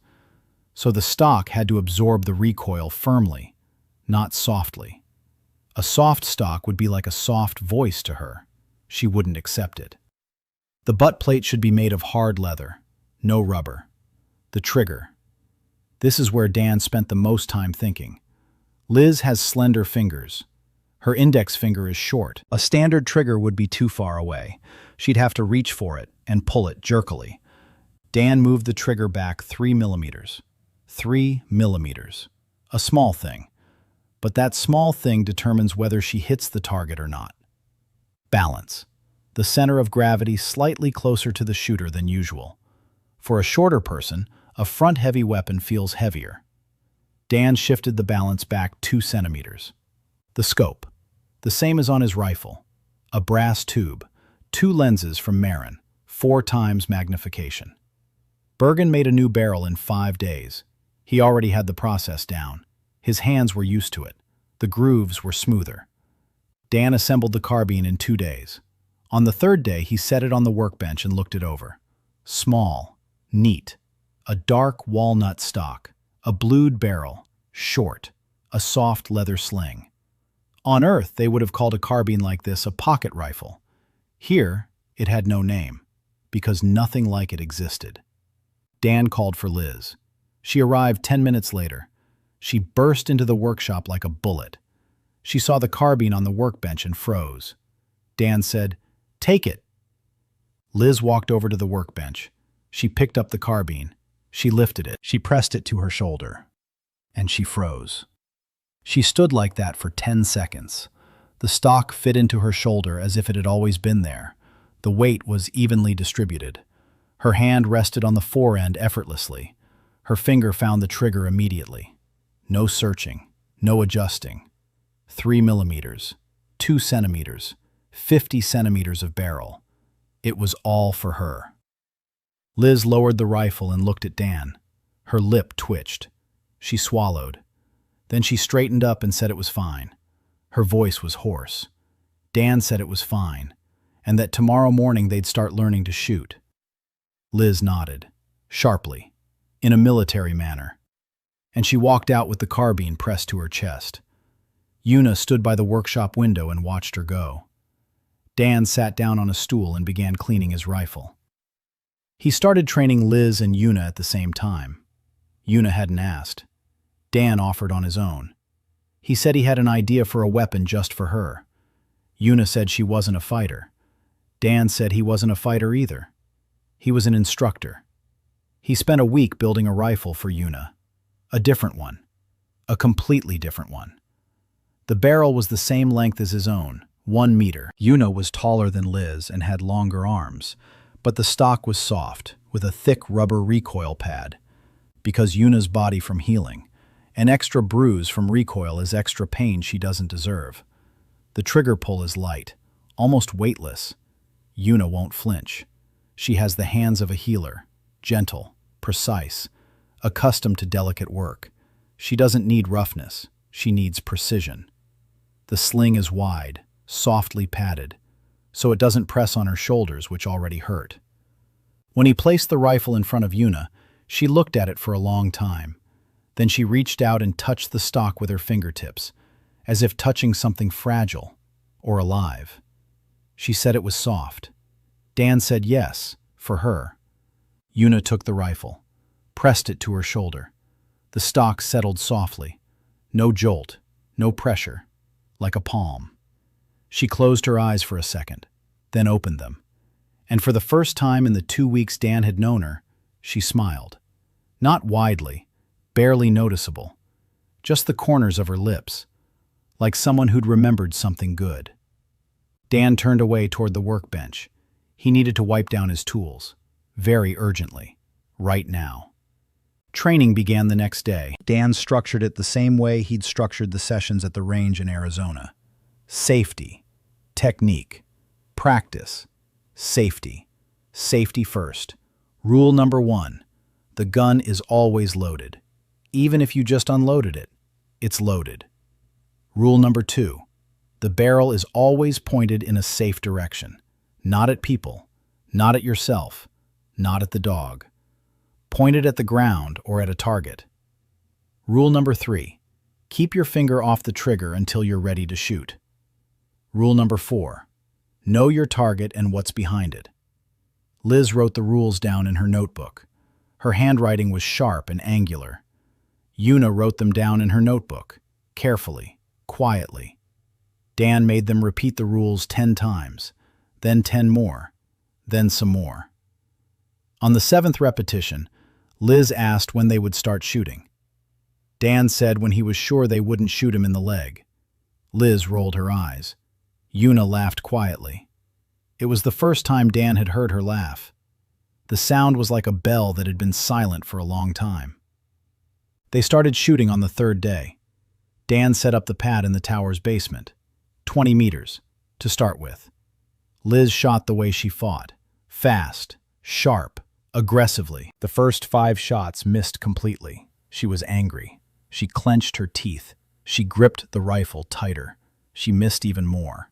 so the stock had to absorb the recoil firmly, not softly. A soft stock would be like a soft voice to her. She wouldn't accept it. The butt plate should be made of hard leather, no rubber. The trigger. This is where Dan spent the most time thinking. Liz has slender fingers. Her index finger is short. A standard trigger would be too far away. She'd have to reach for it and pull it jerkily. Dan moved the trigger back 3 millimeters. 3 millimeters. A small thing. But that small thing determines whether she hits the target or not. Balance. The center of gravity slightly closer to the shooter than usual. For a shorter person, A front-heavy weapon feels heavier. Dan shifted the balance back 2 centimeters. The scope, the same as on his rifle. A brass tube, 2 lenses from Maren, 4 times magnification. Bergan made a new barrel in 5 days. He already had the process down. His hands were used to it. The grooves were smoother. Dan assembled the carbine in 2 days. On the 3rd day, he set it on the workbench and looked it over. Small, neat, a dark walnut stock, a blued barrel, short, a soft leather sling. On Earth, they would have called a carbine like this a pocket rifle. Here, it had no name, because nothing like it existed. Dan called for Liz. She arrived 10 minutes later. She burst into the workshop like a bullet. She saw the carbine on the workbench and froze. Dan said, "Take it." Liz walked over to the workbench. She picked up the carbine. She lifted it. She pressed it to her shoulder. And she froze. She stood like that for 10 seconds. The stock fit into her shoulder as if it had always been there. The weight was evenly distributed. Her hand rested on the forend effortlessly. Her finger found the trigger immediately. No searching, no adjusting. 3 millimeters, 2 centimeters, 50 centimeters of barrel. It was all for her. Liz lowered the rifle and looked at Dan. Her lip twitched. She swallowed. Then she straightened up and said it was fine. Her voice was hoarse. Dan said it was fine, and that tomorrow morning they'd start learning to shoot. Liz nodded, sharply, in a military manner, and she walked out with the carbine pressed to her chest. Yuna stood by the workshop window and watched her go. Dan sat down on a stool and began cleaning his rifle. He started training Liz and Yuna at the same time. Yuna hadn't asked. Dan offered on his own. He said he had an idea for a weapon just for her. Yuna said she wasn't a fighter. Dan said he wasn't a fighter either. He was an instructor. He spent a week building a rifle for Yuna. A different one. A completely different one. The barrel was the same length as his own, 1 meter. Yuna was taller than Liz and had longer arms, but the stock was soft, with a thick rubber recoil pad. Because Yuna's body from healing, an extra bruise from recoil is extra pain she doesn't deserve. The trigger pull is light, almost weightless. Yuna won't flinch. She has the hands of a healer, gentle, precise, accustomed to delicate work. She doesn't need roughness, she needs precision. The sling is wide, softly padded, so it doesn't press on her shoulders, which already hurt. When he placed the rifle in front of Yuna, she looked at it for a long time. Then she reached out and touched the stock with her fingertips, as if touching something fragile or alive. She said it was soft. Dan said yes, for her. Yuna took the rifle, pressed it to her shoulder. The stock settled softly. No jolt, no pressure, like a palm. She closed her eyes for a second, then opened them. And for the first time in the 2 weeks Dan had known her, she smiled. Not widely, barely noticeable, just the corners of her lips, like someone who'd remembered something good. Dan turned away toward the workbench. He needed to wipe down his tools, very urgently, right now. Training began the next day. Dan structured it the same way he'd structured the sessions at the range in Arizona. Safety, technique, practice, safety. Safety first. Rule number 1, the gun is always loaded. Even if you just unloaded it, it's loaded. Rule number 2, the barrel is always pointed in a safe direction. Not at people, not at yourself, not at the dog. Pointed at the ground or at a target. Rule number 3, keep your finger off the trigger until you're ready to shoot. Rule number 4, know your target and what's behind it. Liz wrote the rules down in her notebook. Her handwriting was sharp and angular. Yuna wrote them down in her notebook, carefully, quietly. Dan made them repeat the rules 10 times, then 10 more, then some more. On the 7th repetition, Liz asked when they would start shooting. Dan said when he was sure they wouldn't shoot him in the leg. Liz rolled her eyes. Yuna laughed quietly. It was the first time Dan had heard her laugh. The sound was like a bell that had been silent for a long time. They started shooting on the third day. Dan set up the pad in the tower's basement, 20 meters, to start with. Liz shot the way she fought, fast, sharp, aggressively. The first 5 shots missed completely. She was angry. She clenched her teeth. She gripped the rifle tighter. She missed even more.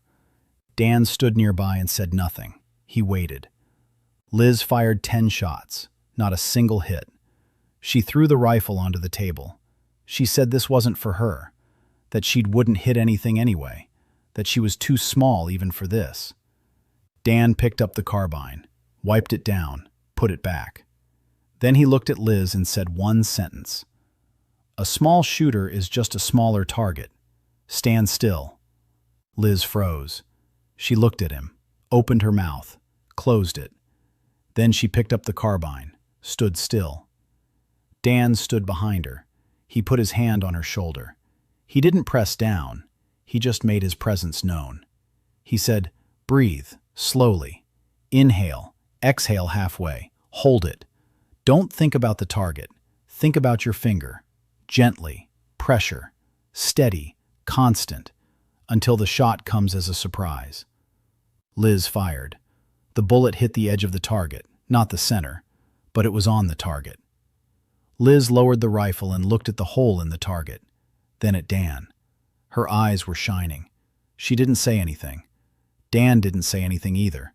Dan stood nearby and said nothing. He waited. Liz fired 10 shots, not a single hit. She threw the rifle onto the table. She said this wasn't for her, that she wouldn't hit anything anyway, that she was too small even for this. Dan picked up the carbine, wiped it down, put it back. Then he looked at Liz and said one sentence. "A small shooter is just a smaller target. Stand still." Liz froze. She looked at him, opened her mouth, closed it. Then she picked up the carbine, stood still. Dan stood behind her. He put his hand on her shoulder. He didn't press down. He just made his presence known. He said, "Breathe, slowly. Inhale, exhale halfway. Hold it. Don't think about the target. Think about your finger. Gently, pressure, steady, constant, until the shot comes as a surprise." Liz fired. The bullet hit the edge of the target, not the center, but it was on the target. Liz lowered the rifle and looked at the hole in the target, then at Dan. Her eyes were shining. She didn't say anything. Dan didn't say anything either.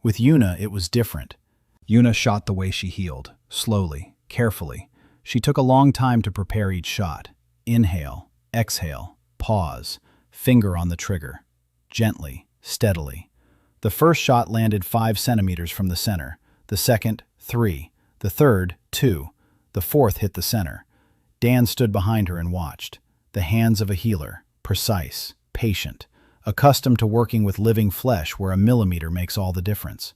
With Yuna, it was different. Yuna shot the way she healed, slowly, carefully. She took a long time to prepare each shot. Inhale, exhale, pause, finger on the trigger. Gently, steadily. The first shot landed 5 centimeters from the center. The second, 3. The third, 2. The fourth hit the center. Dan stood behind her and watched. The hands of a healer, precise, patient, accustomed to working with living flesh where a millimeter makes all the difference.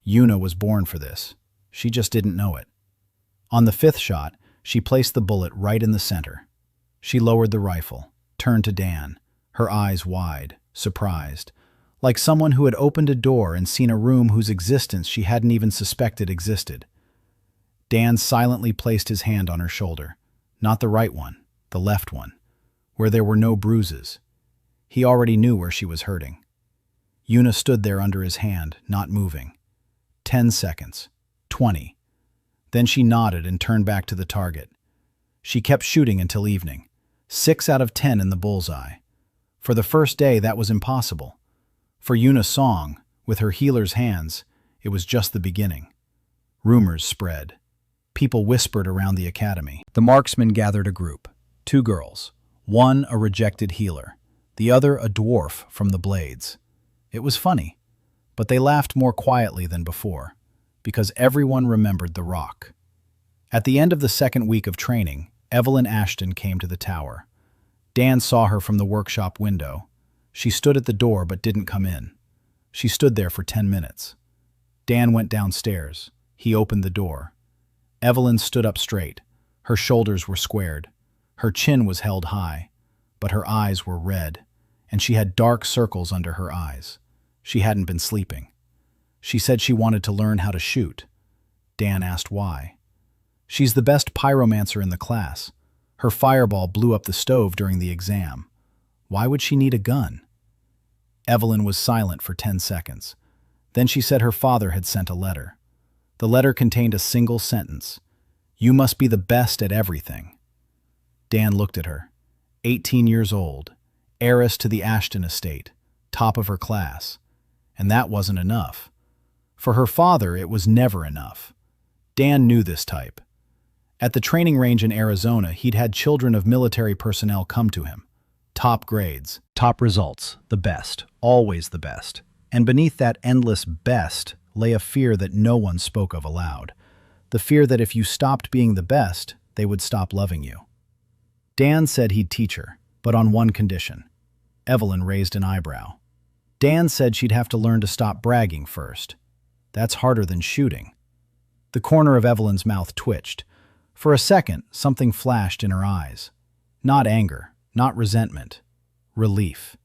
Yuna was born for this. She just didn't know it. On the 5th shot, she placed the bullet right in the center. She lowered the rifle, turned to Dan, her eyes wide, surprised, like someone who had opened a door and seen a room whose existence she hadn't even suspected existed. Dan silently placed his hand on her shoulder, not the right one, the left one, where there were no bruises. He already knew where she was hurting. Yuna stood there under his hand, not moving. 10 seconds. 20. Then she nodded and turned back to the target. She kept shooting until evening. 6 out of 10 in the bullseye. For the first day, that was impossible. For Yuna Son, with her healer's hands, it was just the beginning. Rumors spread. People whispered around the academy. The marksmen gathered a group. 2 girls. One a rejected healer. The other a dwarf from the Blades. It was funny, but they laughed more quietly than before, because everyone remembered the rock. At the end of the 2nd week of training, Evelyn Ashton came to the tower. Dan saw her from the workshop window. She stood at the door but didn't come in. She stood there for 10 minutes. Dan went downstairs. He opened the door. Evelyn stood up straight. Her shoulders were squared. Her chin was held high, but her eyes were red, and she had dark circles under her eyes. She hadn't been sleeping. She said she wanted to learn how to shoot. Dan asked why. "She's the best pyromancer in the class. Her fireball blew up the stove during the exam. Why would she need a gun?" Evelyn was silent for 10 seconds. Then she said her father had sent a letter. The letter contained a single sentence. "You must be the best at everything." Dan looked at her. 18 years old, heiress to the Ashton estate, top of her class. And that wasn't enough. For her father, it was never enough. Dan knew this type. At the training range in Arizona, he'd had children of military personnel come to him. Top grades, top results, the best, always the best. And beneath that endless best lay a fear that no one spoke of aloud. The fear that if you stopped being the best, they would stop loving you. Dan said he'd teach her, but on one condition. Evelyn raised an eyebrow. Dan said she'd have to learn to stop bragging first. That's harder than shooting. The corner of Evelyn's mouth twitched. For a second, something flashed in her eyes. Not anger, not resentment. Relief.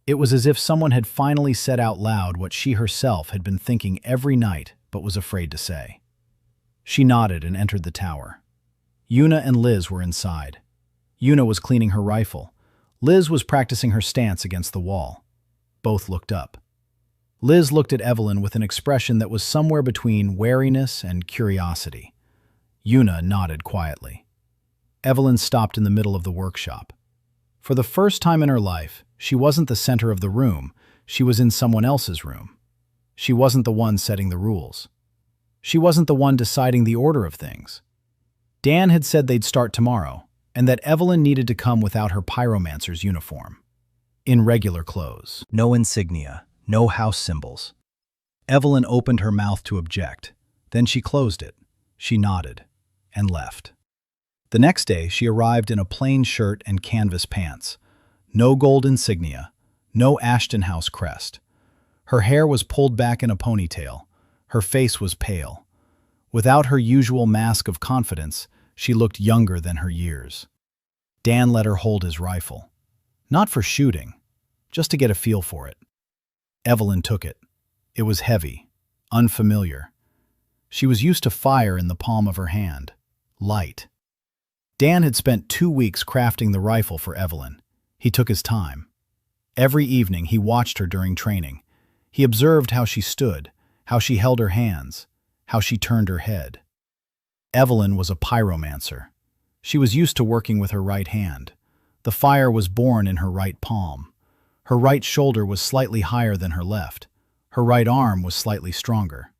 It was as if someone had finally said out loud what she herself had been thinking every night but was afraid to say. She nodded and entered the tower. Yuna and Liz were inside. Yuna was cleaning her rifle. Liz was practicing her stance against the wall. Both looked up. Liz looked at Evelyn with an expression that was somewhere between wariness and curiosity. Yuna nodded quietly. Evelyn stopped in the middle of the workshop. For the first time in her life, she wasn't the center of the room, she was in someone else's room. She wasn't the one setting the rules. She wasn't the one deciding the order of things. Dan had said they'd start tomorrow, and that Evelyn needed to come without her pyromancer's uniform. In regular clothes. No insignia, no house symbols. Evelyn opened her mouth to object. Then she closed it. She nodded and left. The next day, she arrived in a plain shirt and canvas pants. No gold insignia, no Ashton House crest. Her hair was pulled back in a ponytail. Her face was pale. Without her usual mask of confidence, she looked younger than her years. Dan let her hold his rifle. Not for shooting, just to get a feel for it. Evelyn took it. It was heavy, unfamiliar. She was used to fire in the palm of her hand, light. Dan had spent 2 weeks crafting the rifle for Evelyn. He took his time. Every evening he watched her during training. He observed how she stood, how she held her hands, how she turned her head. Evelyn was a pyromancer. She was used to working with her right hand. The fire was born in her right palm. Her right shoulder was slightly higher than her left. Her right arm was slightly stronger.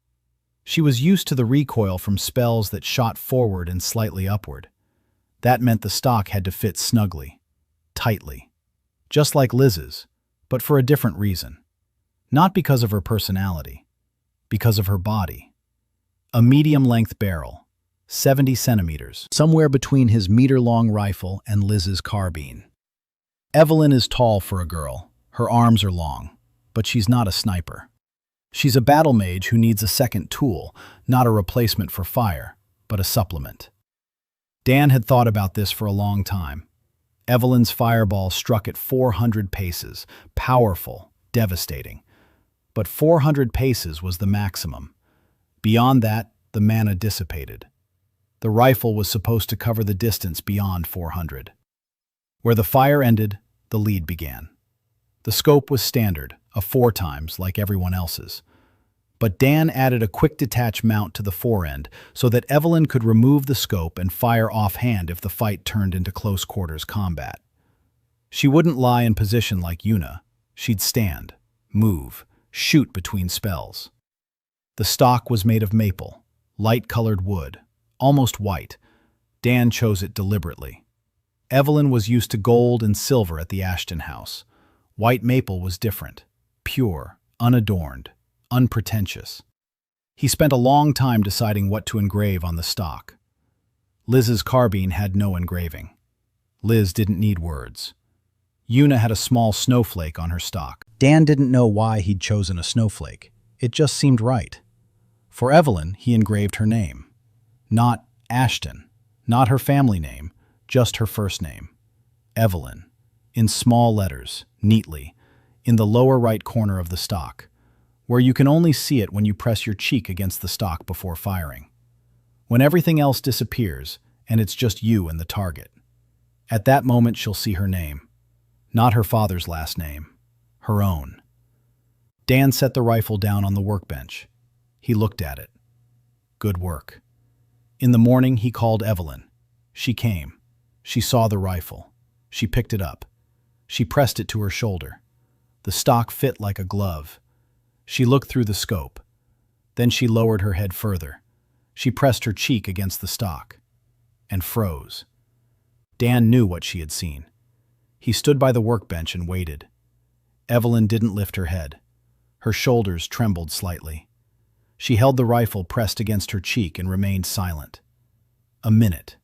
She was used to the recoil from spells that shot forward and slightly upward. That meant the stock had to fit snugly, tightly, just like Liz's, but for a different reason. Not because of her personality, because of her body. A medium-length barrel, 70 centimeters, somewhere between his meter-long rifle and Liz's carbine. Evelyn is tall for a girl. Her arms are long, but she's not a sniper. She's a battle mage who needs a second tool, not a replacement for fire, but a supplement. Dan had thought about this for a long time. Evelyn's fireball struck at 400 paces, powerful, devastating. But 400 paces was the maximum. Beyond that, the mana dissipated. The rifle was supposed to cover the distance beyond 400. Where the fire ended, the lead began. The scope was standard, a 4x like everyone else's. But Dan added a quick-detach mount to the forend so that Evelyn could remove the scope and fire offhand if the fight turned into close-quarters combat. She wouldn't lie in position like Yuna. She'd stand, move, shoot between spells. The stock was made of maple, light-colored wood, almost white. Dan chose it deliberately. Evelyn was used to gold and silver at the Ashton house. White maple was different, pure, unadorned, unpretentious. He spent a long time deciding what to engrave on the stock. Liz's carbine had no engraving. Liz didn't need words. Yuna had a small snowflake on her stock. Dan didn't know why he'd chosen a snowflake. It just seemed right. For Evelyn, he engraved her name. Not Ashton, not her family name, just her first name. Evelyn, in small letters, neatly, in the lower right corner of the stock, where you can only see it when you press your cheek against the stock before firing. When everything else disappears, and it's just you and the target. At that moment she'll see her name. Not her father's last name. Her own. Dan set the rifle down on the workbench. He looked at it. Good work. In the morning he called Evelyn. She came. She saw the rifle. She picked it up. She pressed it to her shoulder. The stock fit like a glove. She looked through the scope. Then she lowered her head further. She pressed her cheek against the stock. And froze. Dan knew what she had seen. He stood by the workbench and waited. Evelyn didn't lift her head. Her shoulders trembled slightly. She held the rifle pressed against her cheek and remained silent. A minute.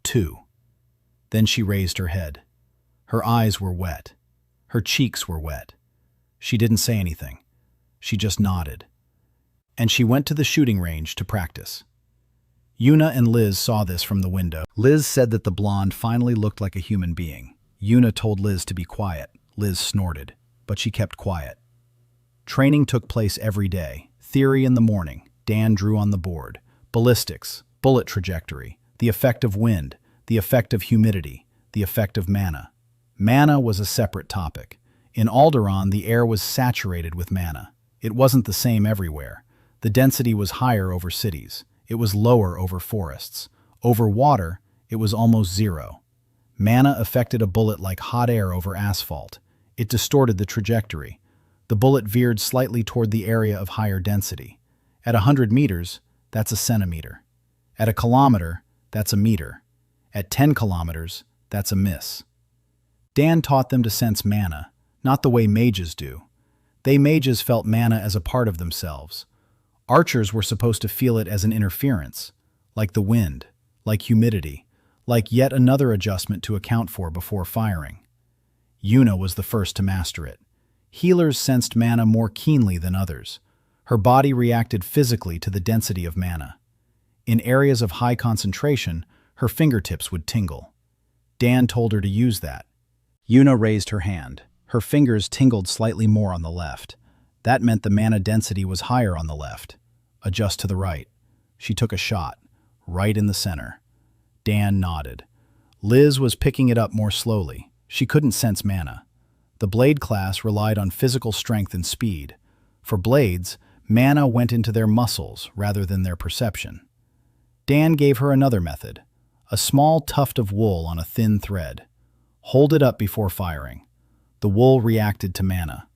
2. Then she raised her head. Her eyes were wet. Her cheeks were wet. She didn't say anything. She just nodded. And she went to the shooting range to practice. Yuna and Liz saw this from the window. Liz said that the blonde finally looked like a human being. Yuna told Liz to be quiet. Liz snorted, but she kept quiet. Training took place every day. Theory in the morning, Dan drew on the board. Ballistics, bullet trajectory, the effect of wind, the effect of humidity, the effect of mana. Mana was a separate topic. In Alderaan, the air was saturated with mana. It wasn't the same everywhere. The density was higher over cities. It was lower over forests. Over water, it was almost zero. Mana affected a bullet like hot air over asphalt. It distorted the trajectory. The bullet veered slightly toward the area of higher density. At 100 meters, that's a centimeter. At a kilometer, that's a meter. At 10 kilometers, that's a miss. Dan taught them to sense mana, not the way mages do. Mages felt mana as a part of themselves. Archers were supposed to feel it as an interference, like the wind, like humidity, like yet another adjustment to account for before firing. Yuna was the first to master it. Healers sensed mana more keenly than others. Her body reacted physically to the density of mana. In areas of high concentration, her fingertips would tingle. Dan told her to use that. Yuna raised her hand. Her fingers tingled slightly more on the left. That meant the mana density was higher on the left. Adjust to the right. She took a shot, right in the center. Dan nodded. Liz was picking it up more slowly. She couldn't sense mana. The blade class relied on physical strength and speed. For blades, mana went into their muscles rather than their perception. Dan gave her another method. A small tuft of wool on a thin thread. Hold it up before firing. The wool reacted to mana.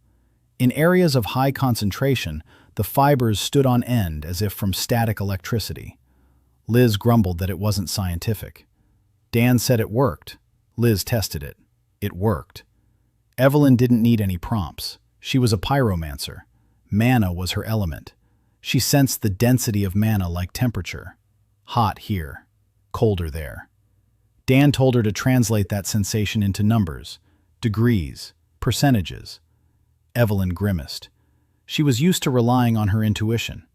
In areas of high concentration, the fibers stood on end as if from static electricity. Liz grumbled that it wasn't scientific. Dan said it worked. Liz tested it. It worked. Evelyn didn't need any prompts. She was a pyromancer. Mana was her element. She sensed the density of mana like temperature. Hot here, colder there. Dan told her to translate that sensation into numbers, degrees, percentages. Evelyn grimaced. She was used to relying on her intuition.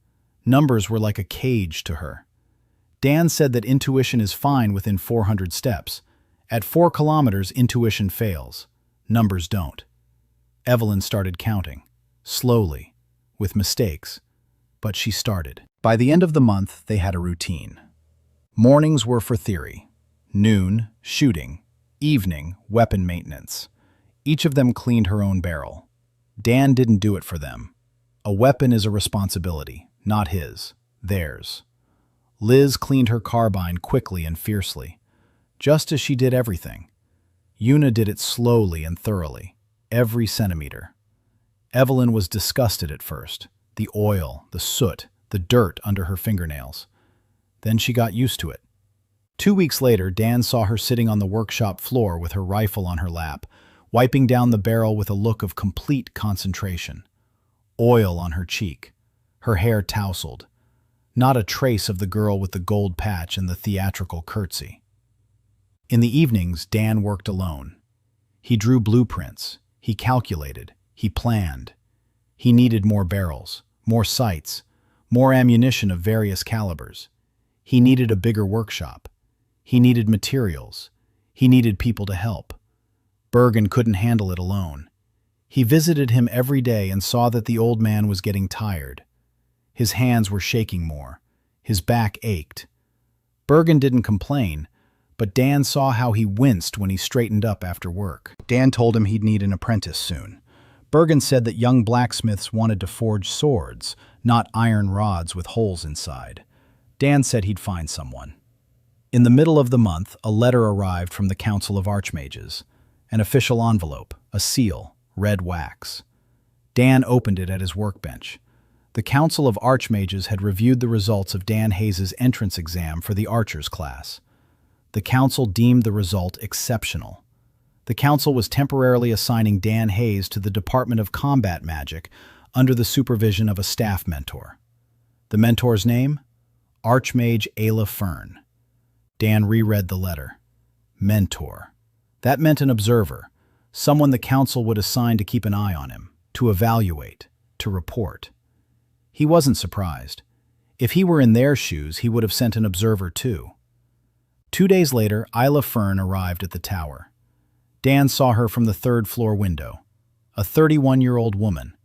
Numbers were like a cage to her. Dan said that intuition is fine within 400 steps. At 4 kilometers, intuition fails. Numbers don't. Evelyn started counting, slowly, with mistakes, but she started. By the end of the month, they had a routine. Mornings were for theory. Noon, shooting. Evening, weapon maintenance. Each of them cleaned her own barrel. Dan didn't do it for them. A weapon is a responsibility, not his, theirs. Liz cleaned her carbine quickly and fiercely, just as she did everything. Yuna did it slowly and thoroughly, every centimeter. Evelyn was disgusted at first, the oil, the soot, the dirt under her fingernails. Then she got used to it. 2 weeks later, Dan saw her sitting on the workshop floor with her rifle on her lap, wiping down the barrel with a look of complete concentration. Oil on her cheek, her hair tousled. Not a trace of the girl with the gold patch and the theatrical curtsy. In the evenings, Dan worked alone. He drew blueprints, he calculated, he planned. He needed more barrels, more sights, more ammunition of various calibers. He needed a bigger workshop. He needed materials. He needed people to help. Bergan couldn't handle it alone. He visited him every day and saw that the old man was getting tired. His hands were shaking more. His back ached. Bergan didn't complain, but Dan saw how he winced when he straightened up after work. Dan told him he'd need an apprentice soon. Bergan said that young blacksmiths wanted to forge swords, not iron rods with holes inside. Dan said he'd find someone. In the middle of the month, a letter arrived from the Council of Archmages. An official envelope, a seal, red wax. Dan opened it at his workbench. The Council of Archmages had reviewed the results of Dan Hayes' entrance exam for the Archers class. The Council deemed the result exceptional. The Council was temporarily assigning Dan Hayes to the Department of Combat Magic under the supervision of a staff mentor. The mentor's name? Archmage Isla Fern. Dan reread the letter. Mentor. That meant an observer, someone the Council would assign to keep an eye on him, to evaluate, to report. He wasn't surprised. If he were in their shoes, he would have sent an observer too. 2 days later, Isla Fern arrived at the tower. Dan saw her from the third-floor window. A 31-year-old woman,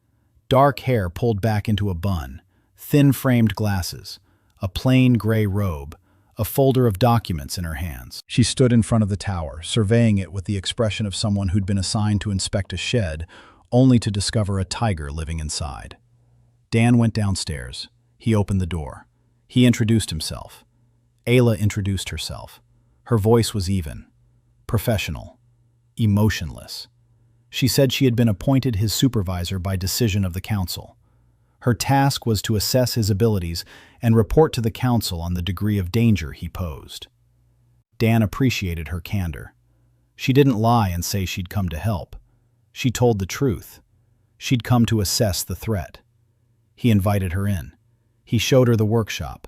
dark hair pulled back into a bun, thin-framed glasses, a plain gray robe, a folder of documents in her hands. She stood in front of the tower, surveying it with the expression of someone who'd been assigned to inspect a shed, only to discover a tiger living inside. Dan went downstairs. He opened the door. He introduced himself. Ayla introduced herself. Her voice was even, professional, emotionless. She said she had been appointed his supervisor by decision of the council. Her task was to assess his abilities and report to the council on the degree of danger he posed. Dan appreciated her candor. She didn't lie and say she'd come to help. She told the truth. She'd come to assess the threat. He invited her in. He showed her the workshop,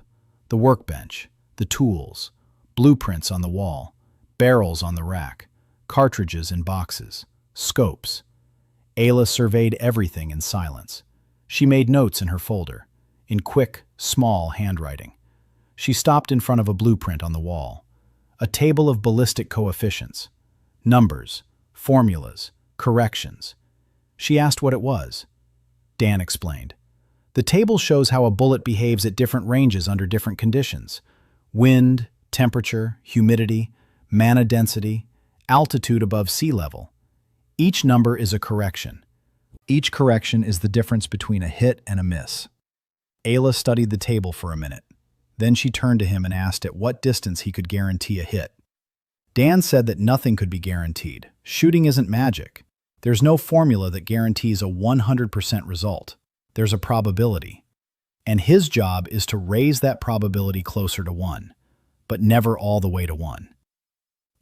the workbench, the tools, blueprints on the wall, barrels on the rack, cartridges in boxes, scopes. Ayla surveyed everything in silence. She made notes in her folder, in quick, small handwriting. She stopped in front of a blueprint on the wall, a table of ballistic coefficients, numbers, formulas, corrections. She asked what it was. Dan explained. The table shows how a bullet behaves at different ranges under different conditions: wind, temperature, humidity, mana density, altitude above sea level. Each number is a correction. Each correction is the difference between a hit and a miss. Ayla studied the table for a minute. Then she turned to him and asked at what distance he could guarantee a hit. Dan said that nothing could be guaranteed. Shooting isn't magic. There's no formula that guarantees a 100% result. There's a probability. And his job is to raise that probability closer to 1, but never all the way to 1.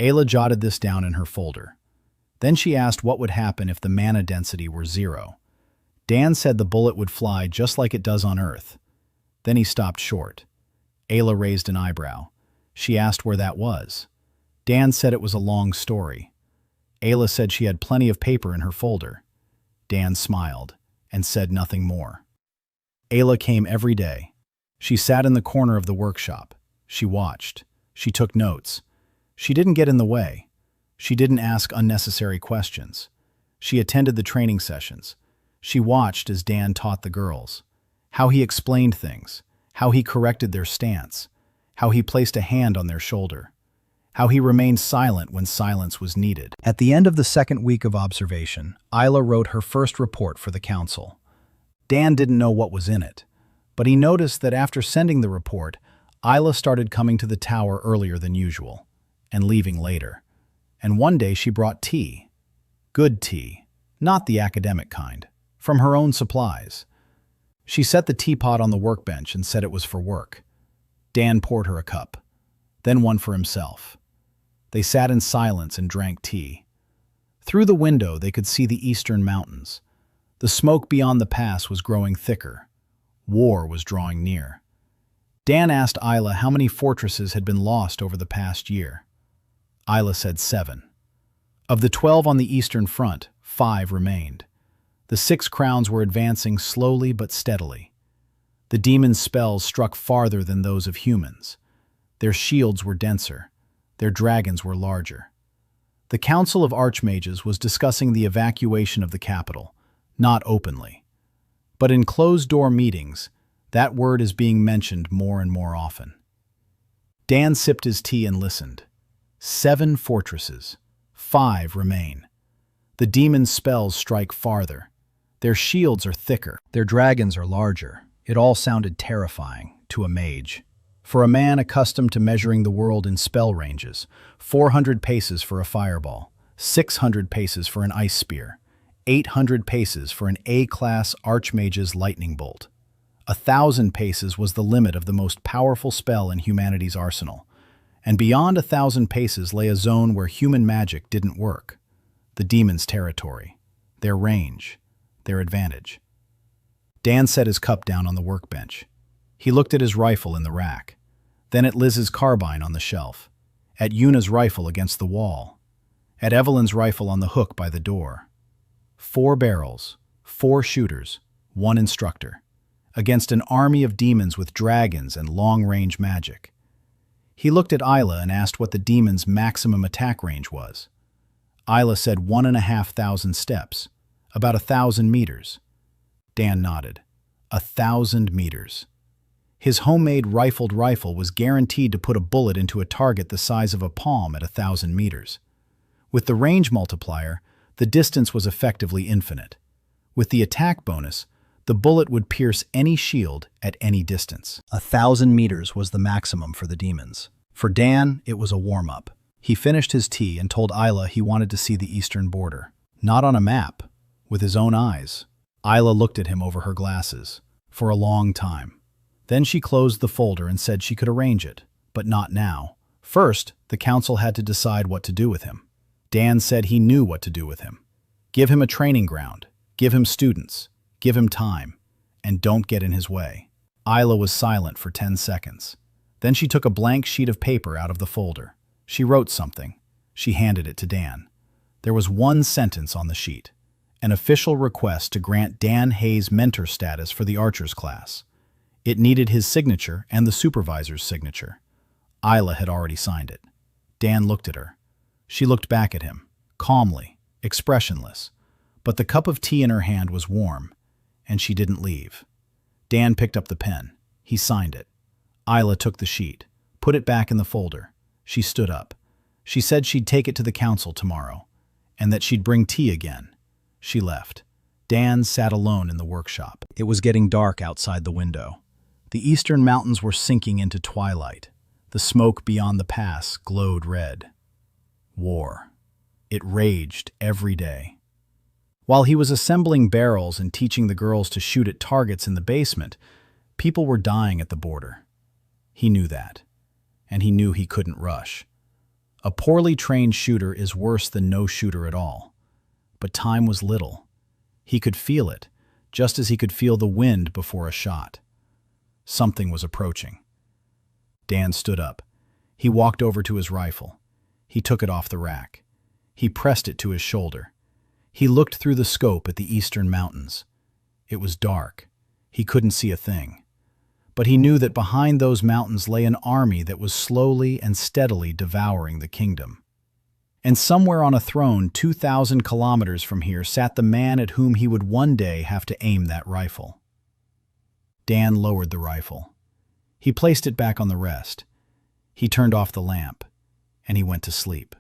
Ayla jotted this down in her folder. Then she asked what would happen if the mana density were 0. Dan said the bullet would fly just like it does on Earth. Then he stopped short. Ayla raised an eyebrow. She asked where that was. Dan said it was a long story. Ayla said she had plenty of paper in her folder. Dan smiled and said nothing more. Ayla came every day. She sat in the corner of the workshop. She watched. She took notes. She didn't get in the way. She didn't ask unnecessary questions. She attended the training sessions. She watched as Dan taught the girls, how he explained things, how he corrected their stance, how he placed a hand on their shoulder, how he remained silent when silence was needed. At the end of the second week of observation, Ayla wrote her first report for the council. Dan didn't know what was in it, but he noticed that after sending the report, Ayla started coming to the tower earlier than usual and leaving later. And one day she brought tea. Good tea, not the academic kind, from her own supplies. She set the teapot on the workbench and said it was for work. Dan poured her a cup, then one for himself. They sat in silence and drank tea. Through the window they could see the eastern mountains. The smoke beyond the pass was growing thicker. War was drawing near. Dan asked Ayla how many fortresses had been lost over the past year. Ayla said 7. Of the 12 on the eastern front, 5 remained. The 6 crowns were advancing slowly but steadily. The demons' spells struck farther than those of humans. Their shields were denser. Their dragons were larger. The Council of Archmages was discussing the evacuation of the capital, not openly. But in closed-door meetings, that word is being mentioned more and more often. Dan sipped his tea and listened. 7 fortresses. 5 remain. The demons' spells strike farther. Their shields are thicker. Their dragons are larger. It all sounded terrifying to a mage. For a man accustomed to measuring the world in spell ranges, 400 paces for a fireball, 600 paces for an ice spear, 800 paces for an A-class archmage's lightning bolt. 1,000 paces was the limit of the most powerful spell in humanity's arsenal. And beyond 1,000 paces lay a zone where human magic didn't work. The demons' territory, their range, their advantage. Dan set his cup down on the workbench. He looked at his rifle in the rack, then at Liz's carbine on the shelf, at Yuna's rifle against the wall, at Evelyn's rifle on the hook by the door. 4 barrels, 4 shooters, 1 instructor, against an army of demons with dragons and long-range magic. He looked at Ayla and asked what the demon's maximum attack range was. Ayla said 1,500 steps, about 1,000 meters. Dan nodded. 1,000 meters. His homemade rifled rifle was guaranteed to put a bullet into a target the size of a palm at 1,000 meters. With the range multiplier, the distance was effectively infinite. With the attack bonus, the bullet would pierce any shield at any distance. 1,000 meters was the maximum for the demons. For Dan, it was a warm-up. He finished his tea and told Isla he wanted to see the eastern border. Not on a map, with his own eyes. Isla looked at him over her glasses, for a long time. Then she closed the folder and said she could arrange it, but not now. First, the council had to decide what to do with him. Dan said he knew what to do with him. Give him a training ground, give him students, give him time, and don't get in his way. Isla was silent for 10 seconds. Then she took a blank sheet of paper out of the folder. She wrote something. She handed it to Dan. There was one sentence on the sheet. An official request to grant Dan Hayes mentor status for the archers class. It needed his signature and the supervisor's signature. Isla had already signed it. Dan looked at her. She looked back at him, calmly, expressionless. But the cup of tea in her hand was warm, and she didn't leave. Dan picked up the pen. He signed it. Isla took the sheet, put it back in the folder. She stood up. She said she'd take it to the council tomorrow, and that she'd bring tea again. She left. Dan sat alone in the workshop. It was getting dark outside the window. The eastern mountains were sinking into twilight. The smoke beyond the pass glowed red. War. It raged every day. While he was assembling barrels and teaching the girls to shoot at targets in the basement, people were dying at the border. He knew that, and he knew he couldn't rush. A poorly trained shooter is worse than no shooter at all. But time was little. He could feel it, just as he could feel the wind before a shot. Something was approaching. Dan stood up. He walked over to his rifle. He took it off the rack. He pressed it to his shoulder. He looked through the scope at the eastern mountains. It was dark. He couldn't see a thing. But he knew that behind those mountains lay an army that was slowly and steadily devouring the kingdom. And somewhere on a throne 2,000 kilometers from here sat the man at whom he would one day have to aim that rifle. Dan lowered the rifle. He placed it back on the rest. He turned off the lamp, and he went to sleep.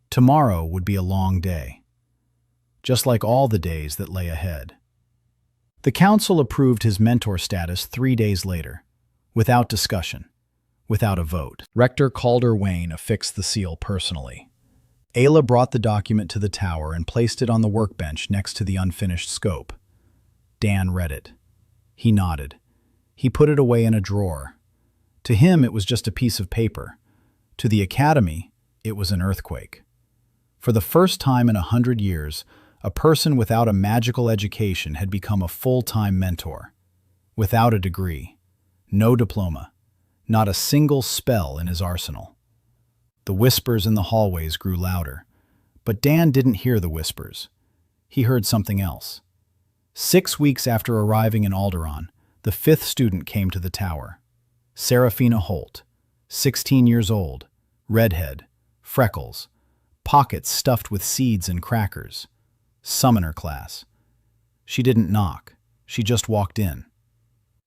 Tomorrow would be a long day, just like all the days that lay ahead. The council approved his mentor status 3 days later, without discussion, without a vote. Rector Calder affixed the seal personally. Ayla brought the document to the tower and placed it on the workbench next to the unfinished scope. Dan read it. He nodded. He put it away in a drawer. To him, it was just a piece of paper. To the academy, it was an earthquake. For the first time in 100 years, a person without a magical education had become a full-time mentor. Without a degree, no diploma, not a single spell in his arsenal. The whispers in the hallways grew louder, but Dan didn't hear the whispers. He heard something else. 6 weeks after arriving in Alderaan, the 5th student came to the tower. Seraphina Holt, 16 years old, redhead, freckles, pockets stuffed with seeds and crackers. Summoner class. She didn't knock. She just walked in.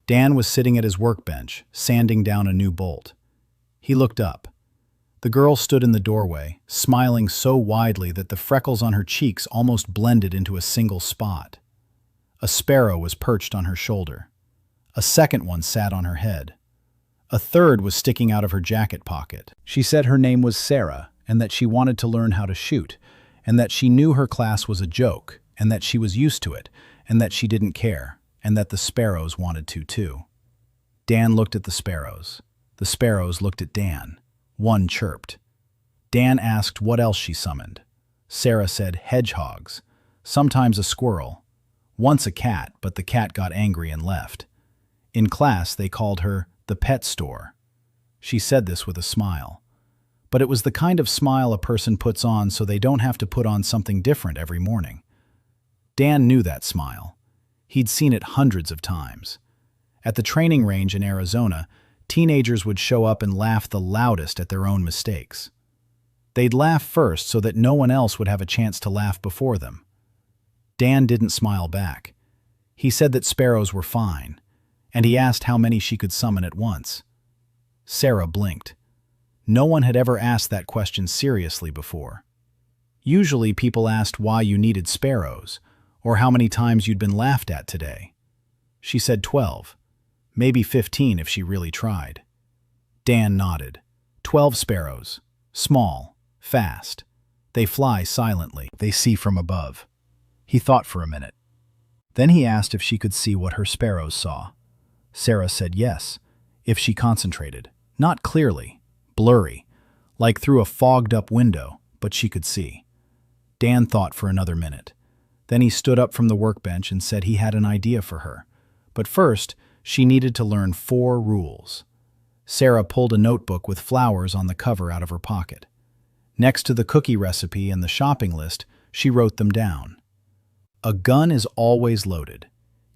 Dan was sitting at his workbench, sanding down a new bolt. He looked up. The girl stood in the doorway, smiling so widely that the freckles on her cheeks almost blended into a single spot. A sparrow was perched on her shoulder. A second one sat on her head. A third was sticking out of her jacket pocket. She said her name was Sarah, and that she wanted to learn how to shoot, and that she knew her class was a joke, and that she was used to it, and that she didn't care, and that the sparrows wanted to too. Dan looked at the sparrows. The sparrows looked at Dan. One chirped. Dan asked what else she summoned. Sarah said hedgehogs, sometimes a squirrel, once a cat, but the cat got angry and left. In class, they called her the pet store. She said this with a smile. But it was the kind of smile a person puts on so they don't have to put on something different every morning. Dan knew that smile. He'd seen it hundreds of times. At the training range in Arizona, teenagers would show up and laugh the loudest at their own mistakes. They'd laugh first so that no one else would have a chance to laugh before them. Dan didn't smile back. He said that sparrows were fine, and he asked how many she could summon at once. Sarah blinked. No one had ever asked that question seriously before. Usually people asked why you needed sparrows, or how many times you'd been laughed at today. She said 12, maybe 15 if she really tried. Dan nodded. 12 sparrows. Small, fast. They fly silently. They see from above. He thought for a minute. Then he asked if she could see what her sparrows saw. Sarah said yes, if she concentrated. Not clearly, blurry, like through a fogged-up window, but she could see. Dan thought for another minute. Then he stood up from the workbench and said he had an idea for her. But first, she needed to learn 4 rules. Sarah pulled a notebook with flowers on the cover out of her pocket. Next to the cookie recipe and the shopping list, she wrote them down. A gun is always loaded.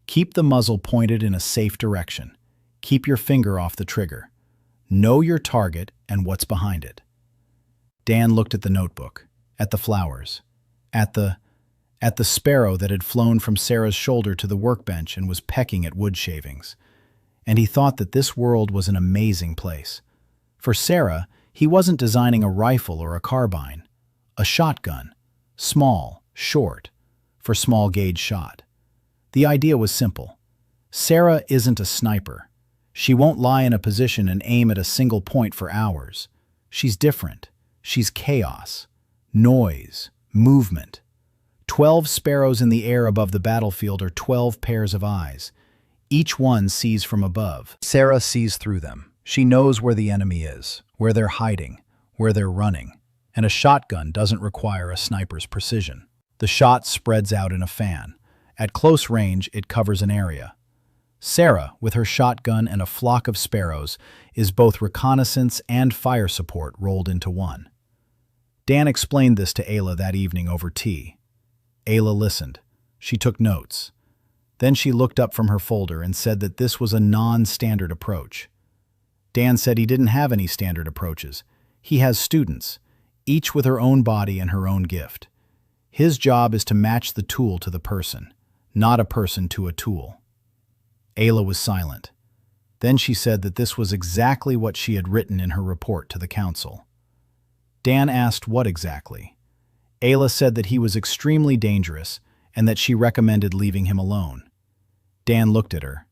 Keep the muzzle pointed in a safe direction. Keep your finger off the trigger. Know your target and what's behind it. Dan looked at the notebook, at the flowers, at the sparrow that had flown from Sarah's shoulder to the workbench and was pecking at wood shavings. And he thought that this world was an amazing place. For Sarah, he wasn't designing a rifle or a carbine. A shotgun, small, short, for small-gauge shot. The idea was simple. Sarah isn't a sniper. She won't lie in a position and aim at a single point for hours. She's different. She's chaos, noise, movement. 12 sparrows in the air above the battlefield are 12 pairs of eyes. Each one sees from above. Sarah sees through them. She knows where the enemy is, where they're hiding, where they're running. And a shotgun doesn't require a sniper's precision. The shot spreads out in a fan. At close range, it covers an area. Sarah, with her shotgun and a flock of sparrows, is both reconnaissance and fire support rolled into one. Dan explained this to Ayla that evening over tea. Ayla listened. She took notes. Then she looked up from her folder and said that this was a non-standard approach. Dan said he didn't have any standard approaches. He has students, each with her own body and her own gift. His job is to match the tool to the person, not a person to a tool. Ayla was silent. Then she said that this was exactly what she had written in her report to the council. Dan asked what exactly. Ayla said that he was extremely dangerous and that she recommended leaving him alone. Dan looked at her.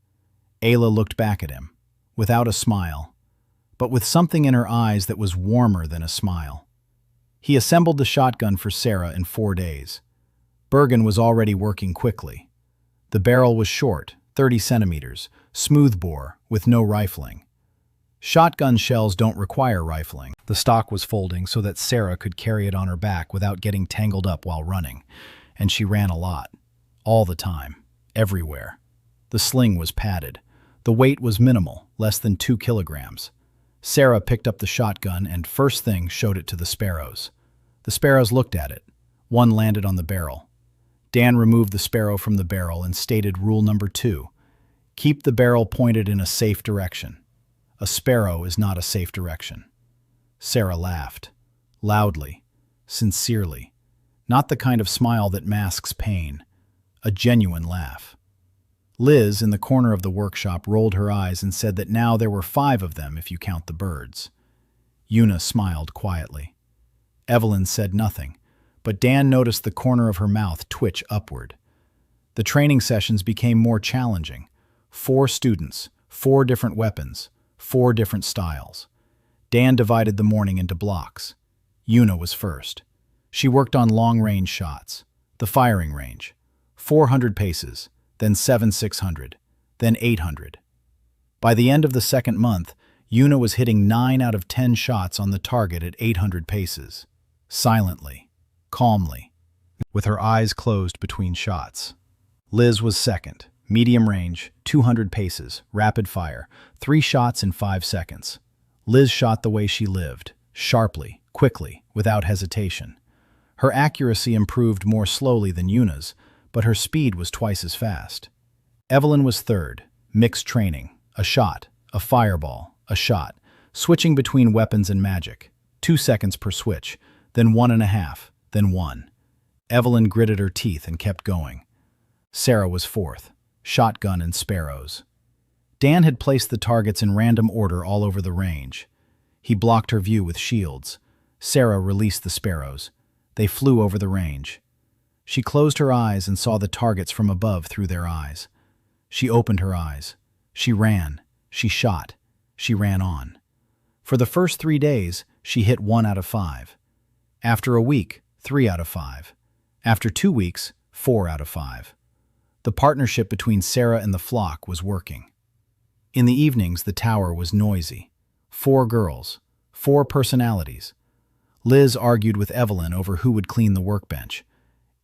Ayla looked back at him, without a smile, but with something in her eyes that was warmer than a smile. He assembled the shotgun for Sarah in 4 days. Bergan was already working quickly. The barrel was short, 30 centimeters, smooth bore, with no rifling. Shotgun shells don't require rifling. The stock was folding so that Sarah could carry it on her back without getting tangled up while running, and she ran a lot, all the time, everywhere. The sling was padded. The weight was minimal, less than 2 kilograms. Sarah picked up the shotgun and first thing showed it to the sparrows. The sparrows looked at it. One landed on the barrel. Dan removed the sparrow from the barrel and stated rule number 2. Keep the barrel pointed in a safe direction. A sparrow is not a safe direction. Sarah laughed. Loudly. Sincerely. Not the kind of smile that masks pain. A genuine laugh. Liz, in the corner of the workshop, rolled her eyes and said that now there were 5 of them if you count the birds. Yuna smiled quietly. Evelyn said nothing, but Dan noticed the corner of her mouth twitch upward. The training sessions became more challenging. 4 students, 4 different weapons, 4 different styles. Dan divided the morning into blocks. Yuna was first. She worked on long-range shots, the firing range, 400 paces, then 600, then 800. By the end of the second month, Yuna was hitting 9 out of 10 shots on the target at 800 paces, silently, calmly, with her eyes closed between shots. Liz was second, medium range, 200 paces, rapid fire, 3 shots in 5 seconds. Liz shot the way she lived, sharply, quickly, without hesitation. Her accuracy improved more slowly than Yuna's, but her speed was twice as fast. Evelyn was third, mixed training, a shot, a fireball, a shot, switching between weapons and magic, 2 seconds per switch, then 1.5, then 1. Evelyn gritted her teeth and kept going. Sarah was fourth, shotgun, and sparrows. Dan had placed the targets in random order all over the range. He blocked her view with shields. Sarah released the sparrows. They flew over the range. She closed her eyes and saw the targets from above through their eyes. She opened her eyes. She ran. She shot. She ran on. For the first 3 days, she hit 1 out of 5. After a week, 3 out of 5. After 2 weeks, 4 out of 5. The partnership between Sarah and the flock was working. In the evenings, the tower was noisy. 4 girls, 4 personalities. Liz argued with Evelyn over who would clean the workbench.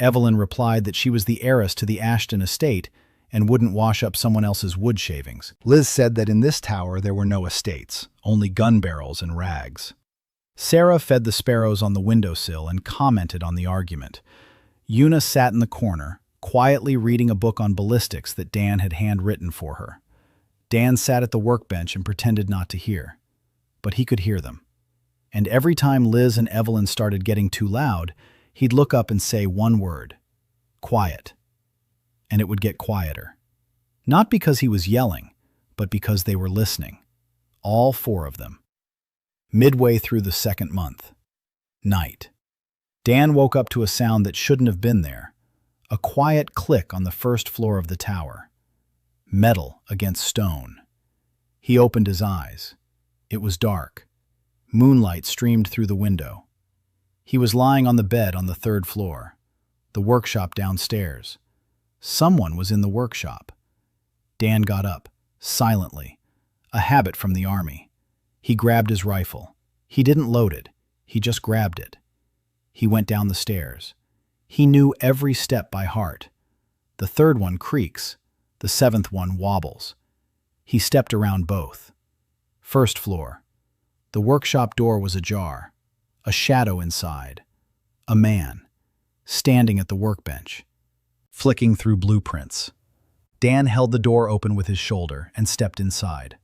Evelyn replied that she was the heiress to the Ashton estate and wouldn't wash up someone else's wood shavings. Liz said that in this tower there were no estates, only gun barrels and rags. Sarah fed the sparrows on the windowsill and commented on the argument. Yuna sat in the corner, quietly reading a book on ballistics that Dan had handwritten for her. Dan sat at the workbench and pretended not to hear. But he could hear them. And every time Liz and Evelyn started getting too loud, he'd look up and say one word, "Quiet." And it would get quieter. Not because he was yelling, but because they were listening. All 4 of them. Midway through the 2nd month. Night. Dan woke up to a sound that shouldn't have been there. A quiet click on the 1st floor of the tower. Metal against stone. He opened his eyes. It was dark. Moonlight streamed through the window. He was lying on the bed on the 3rd floor, the workshop downstairs. Someone was in the workshop. Dan got up, silently, a habit from the army. He grabbed his rifle. He didn't load it. He just grabbed it. He went down the stairs. He knew every step by heart. The 3rd one creaks. The 7th one wobbles. He stepped around both. 1st floor. The workshop door was ajar. A shadow inside. A man, standing at the workbench, flicking through blueprints. Dan held the door open with his shoulder and stepped inside.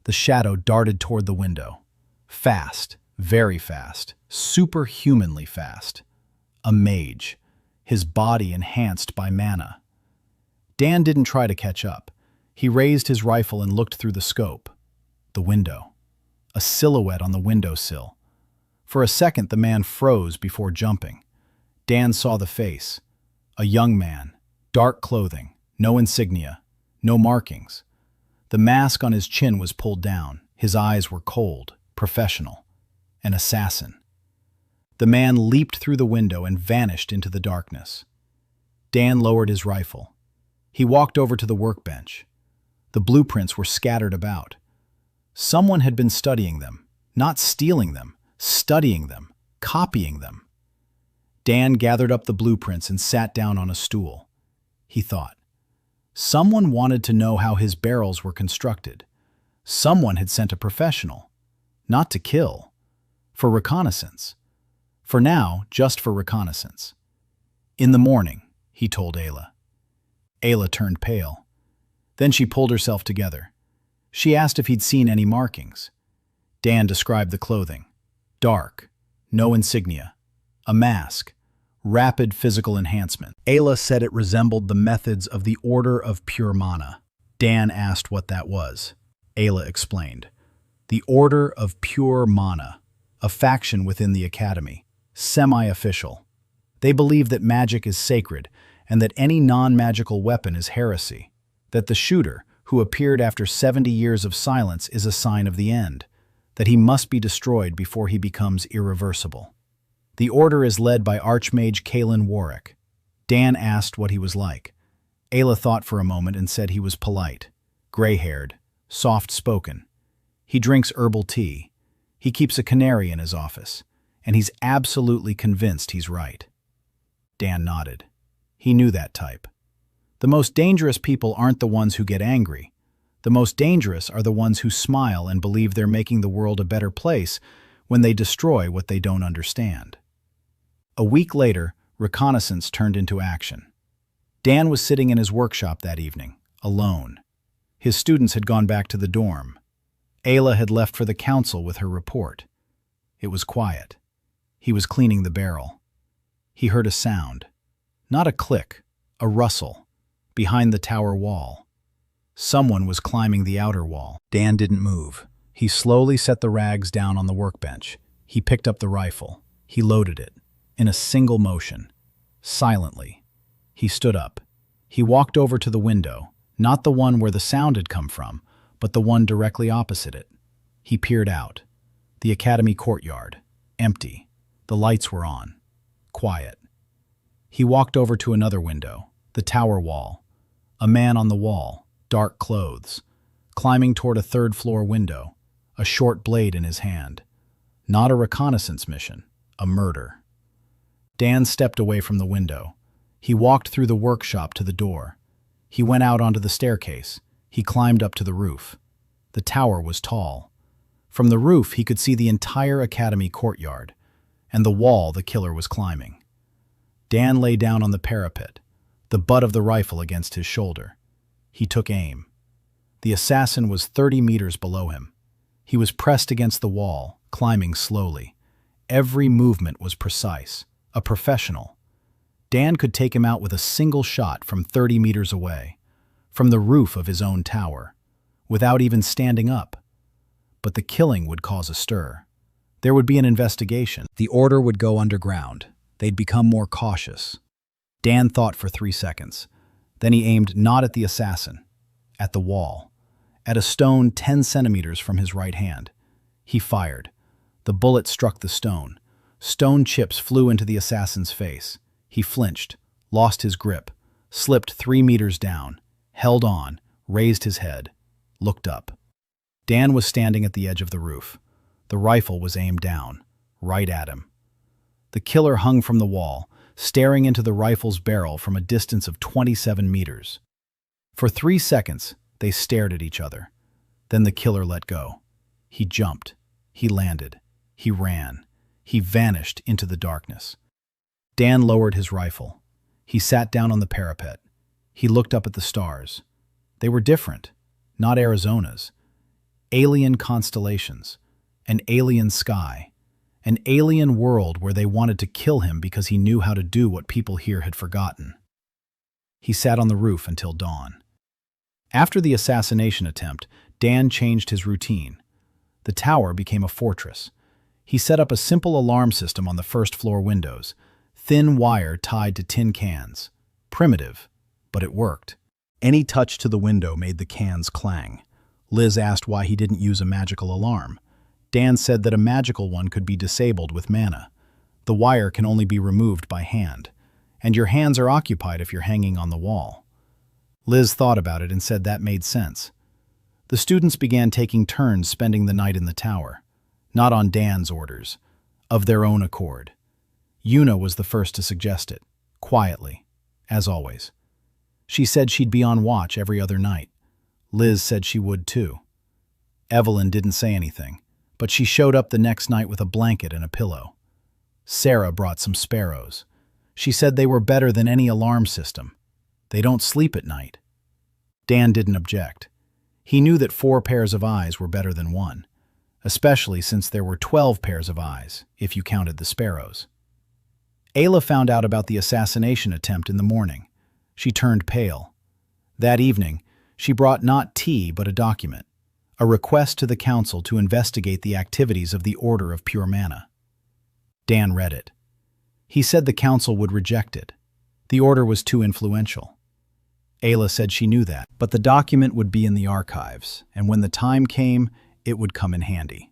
The shadow darted toward the window. Fast, very fast, superhumanly fast. A mage, his body enhanced by mana. Dan didn't try to catch up. He raised his rifle and looked through the scope. The window. A silhouette on the windowsill. For a second, the man froze before jumping. Dan saw the face. A young man, dark clothing, no insignia, no markings. The mask on his chin was pulled down. His eyes were cold, professional. An assassin. The man leaped through the window and vanished into the darkness. Dan lowered his rifle. He walked over to the workbench. The blueprints were scattered about. Someone had been studying them, not stealing them, studying them, copying them. Dan gathered up the blueprints and sat down on a stool. He thought. Someone wanted to know how his barrels were constructed. Someone had sent a professional. Not to kill. For reconnaissance. For now, just for reconnaissance. In the morning, he told Ayla. Ayla turned pale. Then she pulled herself together. She asked if he'd seen any markings. Dan described the clothing. Dark, no insignia, a mask, rapid physical enhancement. Ayla said it resembled the methods of the Order of Pure Mana. Dan asked what that was. Ayla explained. The Order of Pure Mana, a faction within the Academy, semi-official. They believe that magic is sacred and that any non-magical weapon is heresy, that the shooter, who appeared after 70 years of silence, is a sign of the end, that he must be destroyed before he becomes irreversible. The order is led by archmage Calvern Warwick. Dan asked what he was like. Ayla thought for a moment and said he was polite, gray-haired, soft-spoken. He drinks herbal tea. He keeps a canary in his office, and he's absolutely convinced he's right. Dan nodded. He knew that type. The most dangerous people aren't the ones who get angry. The most dangerous are the ones who smile and believe they're making the world a better place when they destroy what they don't understand. A week later, reconnaissance turned into action. Dan was sitting in his workshop that evening, alone. His students had gone back to the dorm. Ayla had left for the council with her report. It was quiet. He was cleaning the barrel. He heard a sound. Not a click, a rustle. behind the tower wall. Someone was climbing the outer wall. Dan didn't move. He slowly set the rags down on the workbench. He picked up the rifle. He loaded it. In a single motion. Silently. He stood up. He walked over to the window, not the one where the sound had come from, but the one directly opposite it. He peered out. The academy courtyard. Empty. The lights were on. Quiet. He walked over to another window. The tower wall. A man on the wall. Dark clothes. Climbing toward a third-floor window. A short blade in his hand. Not a reconnaissance mission. A murder. Dan stepped away from the window. He walked through the workshop to the door. He went out onto the staircase. He climbed up to the roof. The tower was tall. From the roof, he could see the entire academy courtyard, and the wall the killer was climbing. Dan lay down on the parapet, the butt of the rifle against his shoulder. He took aim. The assassin was 30 meters below him. He was pressed against the wall, climbing slowly. Every movement was precise, a professional. Dan could take him out with a single shot from 30 meters away, from the roof of his own tower, without even standing up. But the killing would cause a stir. There would be an investigation. The order would go underground. They'd become more cautious. Dan thought for 3 seconds. Then he aimed not at the assassin, at the wall, at a stone 10 centimeters from his right hand. He fired. The bullet struck the stone. Stone chips flew into the assassin's face. He flinched, lost his grip, slipped 3 meters down, held on, raised his head, looked up. Dan was standing at the edge of the roof. The rifle was aimed down, right at him. The killer hung from the wall, staring into the rifle's barrel from a distance of 27 meters. For 3 seconds, they stared at each other. Then the killer let go. He jumped. He landed. He ran. He vanished into the darkness. Dan lowered his rifle. He sat down on the parapet. He looked up at the stars. They were different, not Arizona's. Alien constellations, an alien sky, an alien world where they wanted to kill him because he knew how to do what people here had forgotten. He sat on the roof until dawn. After the assassination attempt, Dan changed his routine. The tower became a fortress. He set up a simple alarm system on the first-floor windows, thin wire tied to tin cans. Primitive, but it worked. Any touch to the window made the cans clang. Liz asked why he didn't use a magical alarm. Dan said that a magical one could be disabled with mana. The wire can only be removed by hand, and your hands are occupied if you're hanging on the wall. Liz thought about it and said that made sense. The students began taking turns spending the night in the tower, not on Dan's orders, of their own accord. Yuna was the first to suggest it, quietly, as always. She said she'd be on watch every other night. Liz said she would too. Evelyn didn't say anything, but she showed up the next night with a blanket and a pillow. Sarah brought some sparrows. She said they were better than any alarm system. They don't sleep at night. Dan didn't object. He knew that 4 pairs of eyes were better than 1, especially since there were 12 pairs of eyes, if you counted the sparrows. Ayla found out about the assassination attempt in the morning. She turned pale. That evening, she brought not tea but a document, a request to the council to investigate the activities of the Order of Pure Mana. Dan read it. He said the council would reject it. The order was too influential. Ayla said she knew that, but the document would be in the archives, and when the time came, it would come in handy.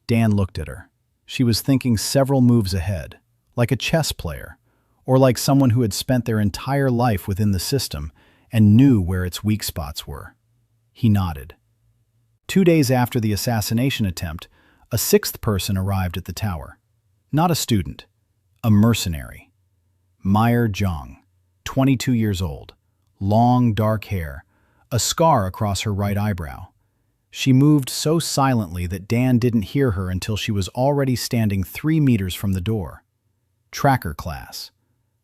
Dan looked at her. She was thinking several moves ahead, like a chess player, or like someone who had spent their entire life within the system and knew where its weak spots were. He nodded. 2 days after the assassination attempt, a 6th person arrived at the tower. Not a student, a mercenary. Mirae Jeong, 22 years old, long dark hair, a scar across her right eyebrow. She moved so silently that Dan didn't hear her until she was already standing 3 meters from the door. Tracker class,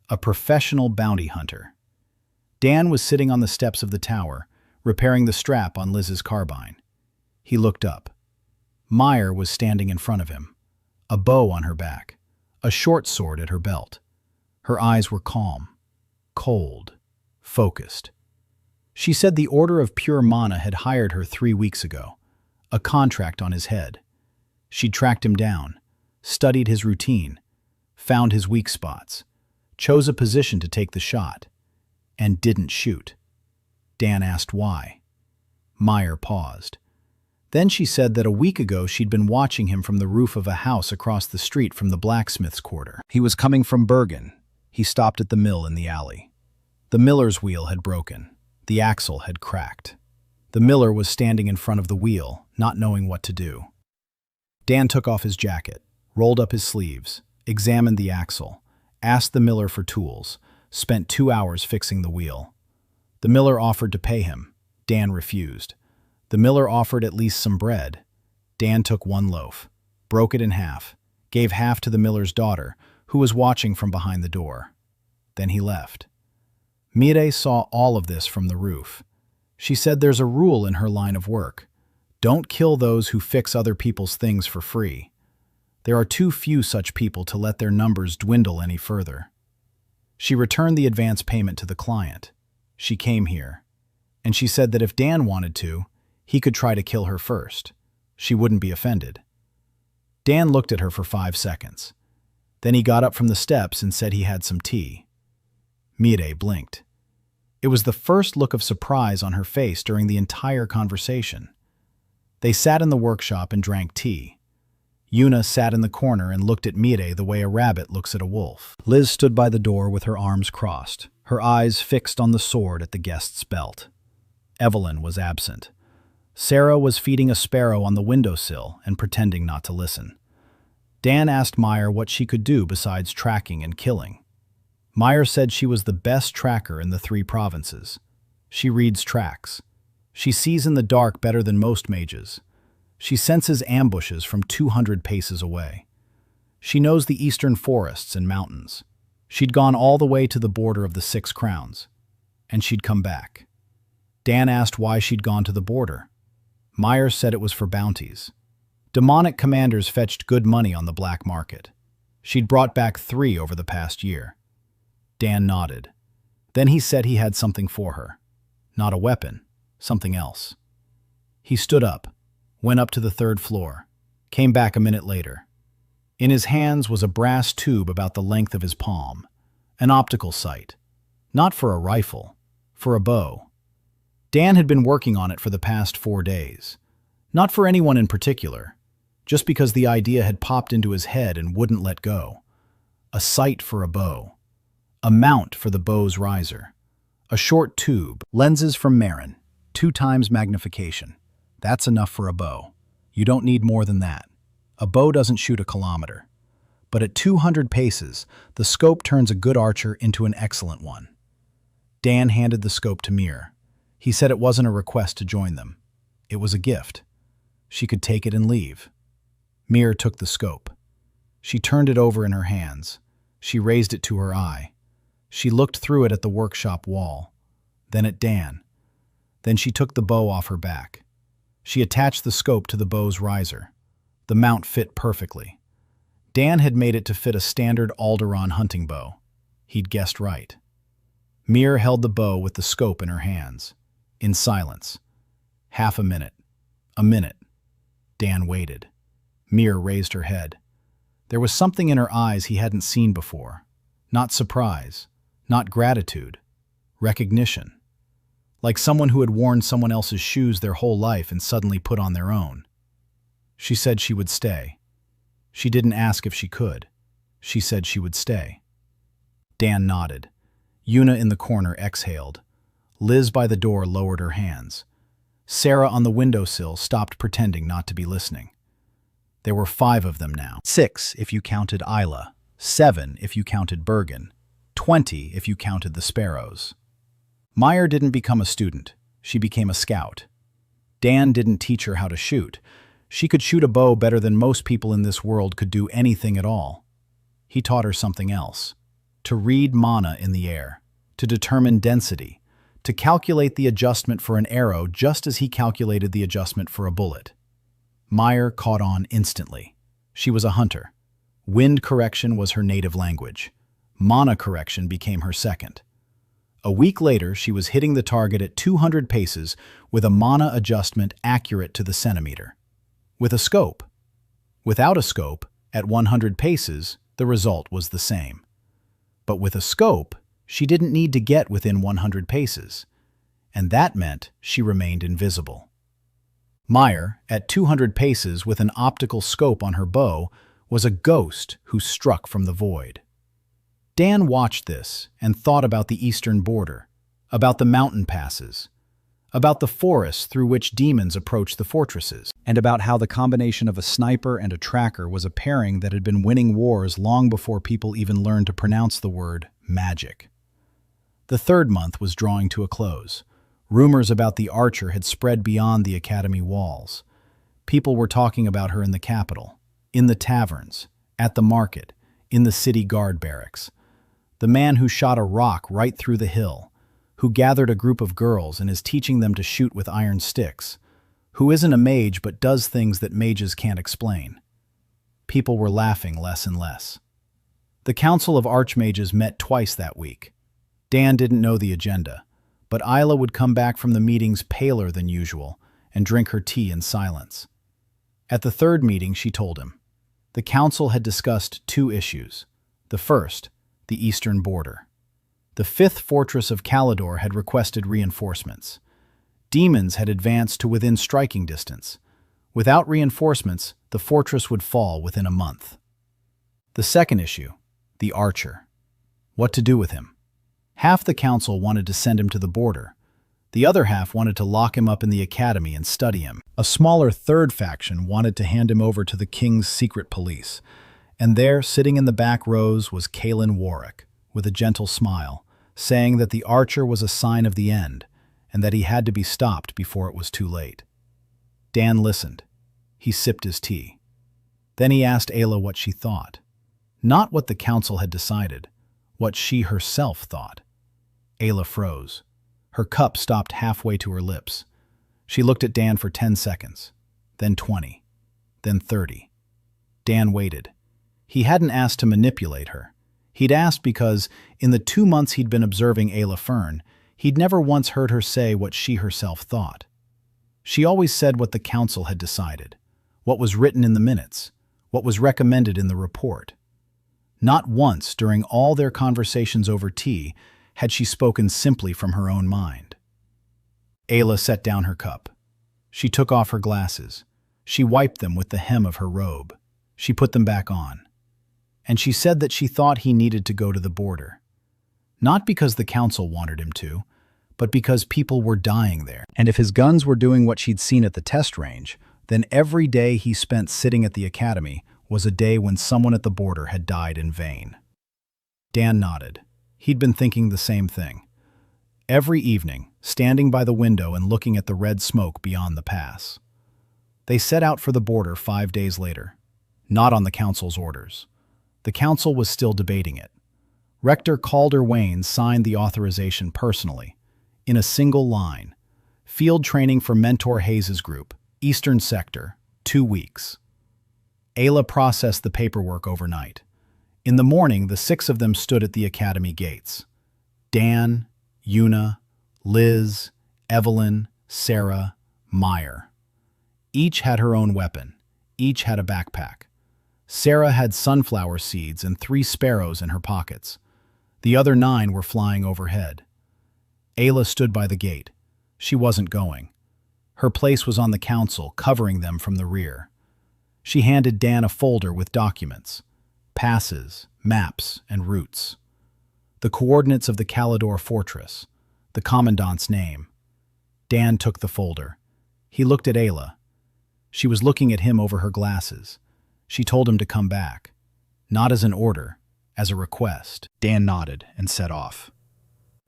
a professional bounty hunter. Dan was sitting on the steps of the tower, repairing the strap on Liz's carbine. He looked up. Mire was standing in front of him, a bow on her back, a short sword at her belt. Her eyes were calm, cold, focused. She said the Order of Pure Mana had hired her 3 weeks ago, a contract on his head. She'd tracked him down, studied his routine, found his weak spots, chose a position to take the shot, and didn't shoot. Dan asked why. Meyer paused. Then she said that a week ago she'd been watching him from the roof of a house across the street from the blacksmith's quarter. He was coming from Bergan. He stopped at the mill in the alley. The miller's wheel had broken. The axle had cracked. The miller was standing in front of the wheel, not knowing what to do. Dan took off his jacket, rolled up his sleeves, examined the axle, asked the miller for tools, spent 2 hours fixing the wheel. The miller offered to pay him. Dan refused. The miller offered at least some bread. Dan took 1 loaf, broke it in half, gave half to the miller's daughter, who was watching from behind the door. Then he left. Mirae saw all of this from the roof. She said there's a rule in her line of work. Don't kill those who fix other people's things for free. There are too few such people to let their numbers dwindle any further. She returned the advance payment to the client. She came here, and she said that if Dan wanted to, he could try to kill her first. She wouldn't be offended. Dan looked at her for 5 seconds. Then he got up from the steps and said he had some tea. Mirae blinked. It was the first look of surprise on her face during the entire conversation. They sat in the workshop and drank tea. Yuna sat in the corner and looked at Mirae the way a rabbit looks at a wolf. Liz stood by the door with her arms crossed, her eyes fixed on the sword at the guest's belt. Evelyn was absent. Sarah was feeding a sparrow on the windowsill and pretending not to listen. Dan asked Meyer what she could do besides tracking and killing. Meyer said she was the best tracker in the 3 provinces. She reads tracks. She sees in the dark better than most mages. She senses ambushes from 200 paces away. She knows the eastern forests and mountains. She'd gone all the way to the border of the 6 Crowns, and she'd come back. Dan asked why she'd gone to the border. Meyer said it was for bounties. Demonic commanders fetched good money on the black market. She'd brought back 3 over the past year. Dan nodded. Then he said he had something for her. Not a weapon, something else. He stood up, went up to the 3rd floor, came back a minute later. In his hands was a brass tube about the length of his palm, an optical sight. Not for a rifle, for a bow. Dan had been working on it for the past 4 days. Not for anyone in particular, just because the idea had popped into his head and wouldn't let go. A sight for a bow. A mount for the bow's riser. A short tube, lenses from Maren, 2 times magnification. That's enough for a bow. You don't need more than that. A bow doesn't shoot a kilometer. But at 200 paces, the scope turns a good archer into an excellent one. Dan handed the scope to Mir. He said it wasn't a request to join them. It was a gift. She could take it and leave. Mir took the scope. She turned it over in her hands. She raised it to her eye. She looked through it at the workshop wall, then at Dan. Then she took the bow off her back. She attached the scope to the bow's riser. The mount fit perfectly. Dan had made it to fit a standard Alderaan hunting bow. He'd guessed right. Mir held the bow with the scope in her hands, in silence. Half a minute. A minute. Dan waited. Mir raised her head. There was something in her eyes he hadn't seen before. Not surprise, not gratitude, recognition. Like someone who had worn someone else's shoes their whole life and suddenly put on their own. She said she would stay. She didn't ask if she could. She said she would stay. Dan nodded. Yuna in the corner exhaled. Liz by the door lowered her hands. Sarah on the windowsill stopped pretending not to be listening. There were 5 of them now. 6 if you counted Isla, 7 if you counted Bergan, 20 if you counted the sparrows. Meyer didn't become a student. She became a scout. Dan didn't teach her how to shoot. She could shoot a bow better than most people in this world could do anything at all. He taught her something else. To read mana in the air, to determine density, to calculate the adjustment for an arrow just as he calculated the adjustment for a bullet. Meyer caught on instantly. She was a hunter. Wind correction was her native language. Mana correction became her second. A week later, she was hitting the target at 200 paces with a mana adjustment accurate to the centimeter. With a scope. Without a scope, at 100 paces, the result was the same. But with a scope, she didn't need to get within 100 paces, and that meant she remained invisible. Mire, at 200 paces with an optical scope on her bow, was a ghost who struck from the void. Dan watched this and thought about the eastern border, about the mountain passes, about the forests through which demons approached the fortresses, and about how the combination of a sniper and a tracker was a pairing that had been winning wars long before people even learned to pronounce the word magic. The third month was drawing to a close. Rumors about the archer had spread beyond the academy walls. People were talking about her in the capital, in the taverns, at the market, in the city guard barracks. The man who shot a rock right through the hill, who gathered a group of girls and is teaching them to shoot with iron sticks, who isn't a mage but does things that mages can't explain. People were laughing less and less. The Council of Archmages met twice that week. Dan didn't know the agenda, but Isla would come back from the meetings paler than usual and drink her tea in silence. At the third meeting, she told him. The council had discussed two issues. The first, the eastern border. The fifth fortress of Caledor had requested reinforcements. Demons had advanced to within striking distance. Without reinforcements, the fortress would fall within a month. The second issue, the archer. What to do with him? Half the council wanted to send him to the border. The other half wanted to lock him up in the academy and study him. A smaller third faction wanted to hand him over to the king's secret police. And there, sitting in the back rows, was Kaelin Warwick, with a gentle smile, saying that the archer was a sign of the end, and that he had to be stopped before it was too late. Dan listened. He sipped his tea. Then he asked Ayla what she thought. Not what the council had decided, what she herself thought. Ayla froze. Her cup stopped halfway to her lips. She looked at Dan for 10 seconds, then 20, then 30. Dan waited. He hadn't asked to manipulate her. He'd asked because, in the 2 months he'd been observing Isla Fern, he'd never once heard her say what she herself thought. She always said what the council had decided, what was written in the minutes, what was recommended in the report. Not once during all their conversations over tea had she spoken simply from her own mind. Ayla set down her cup. She took off her glasses. She wiped them with the hem of her robe. She put them back on. And she said that she thought he needed to go to the border. Not because the council wanted him to, but because people were dying there. And if his guns were doing what she'd seen at the test range, then every day he spent sitting at the academy was a day when someone at the border had died in vain. Dan nodded. He'd been thinking the same thing. Every evening, standing by the window and looking at the red smoke beyond the pass. They set out for the border 5 days later. Not on the council's orders. The council was still debating it. Rector Calder Wayne signed the authorization personally, in a single line. Field training for Mentor Hayes's group, Eastern Sector, 2 weeks. Ayla processed the paperwork overnight. In the morning, the 6 of them stood at the academy gates. Dan, Yuna, Liz, Evelyn, Sarah, Mire. Each had her own weapon. Each had a backpack. Sarah had sunflower seeds and 3 sparrows in her pockets. The other 9 were flying overhead. Ayla stood by the gate. She wasn't going. Her place was on the council, covering them from the rear. She handed Dan a folder with documents. Passes, maps, and routes. The coordinates of the Caledor fortress, the commandant's name. Dan took the folder. He looked at Ayla. She was looking at him over her glasses. She told him to come back. Not as an order, as a request. Dan nodded and set off.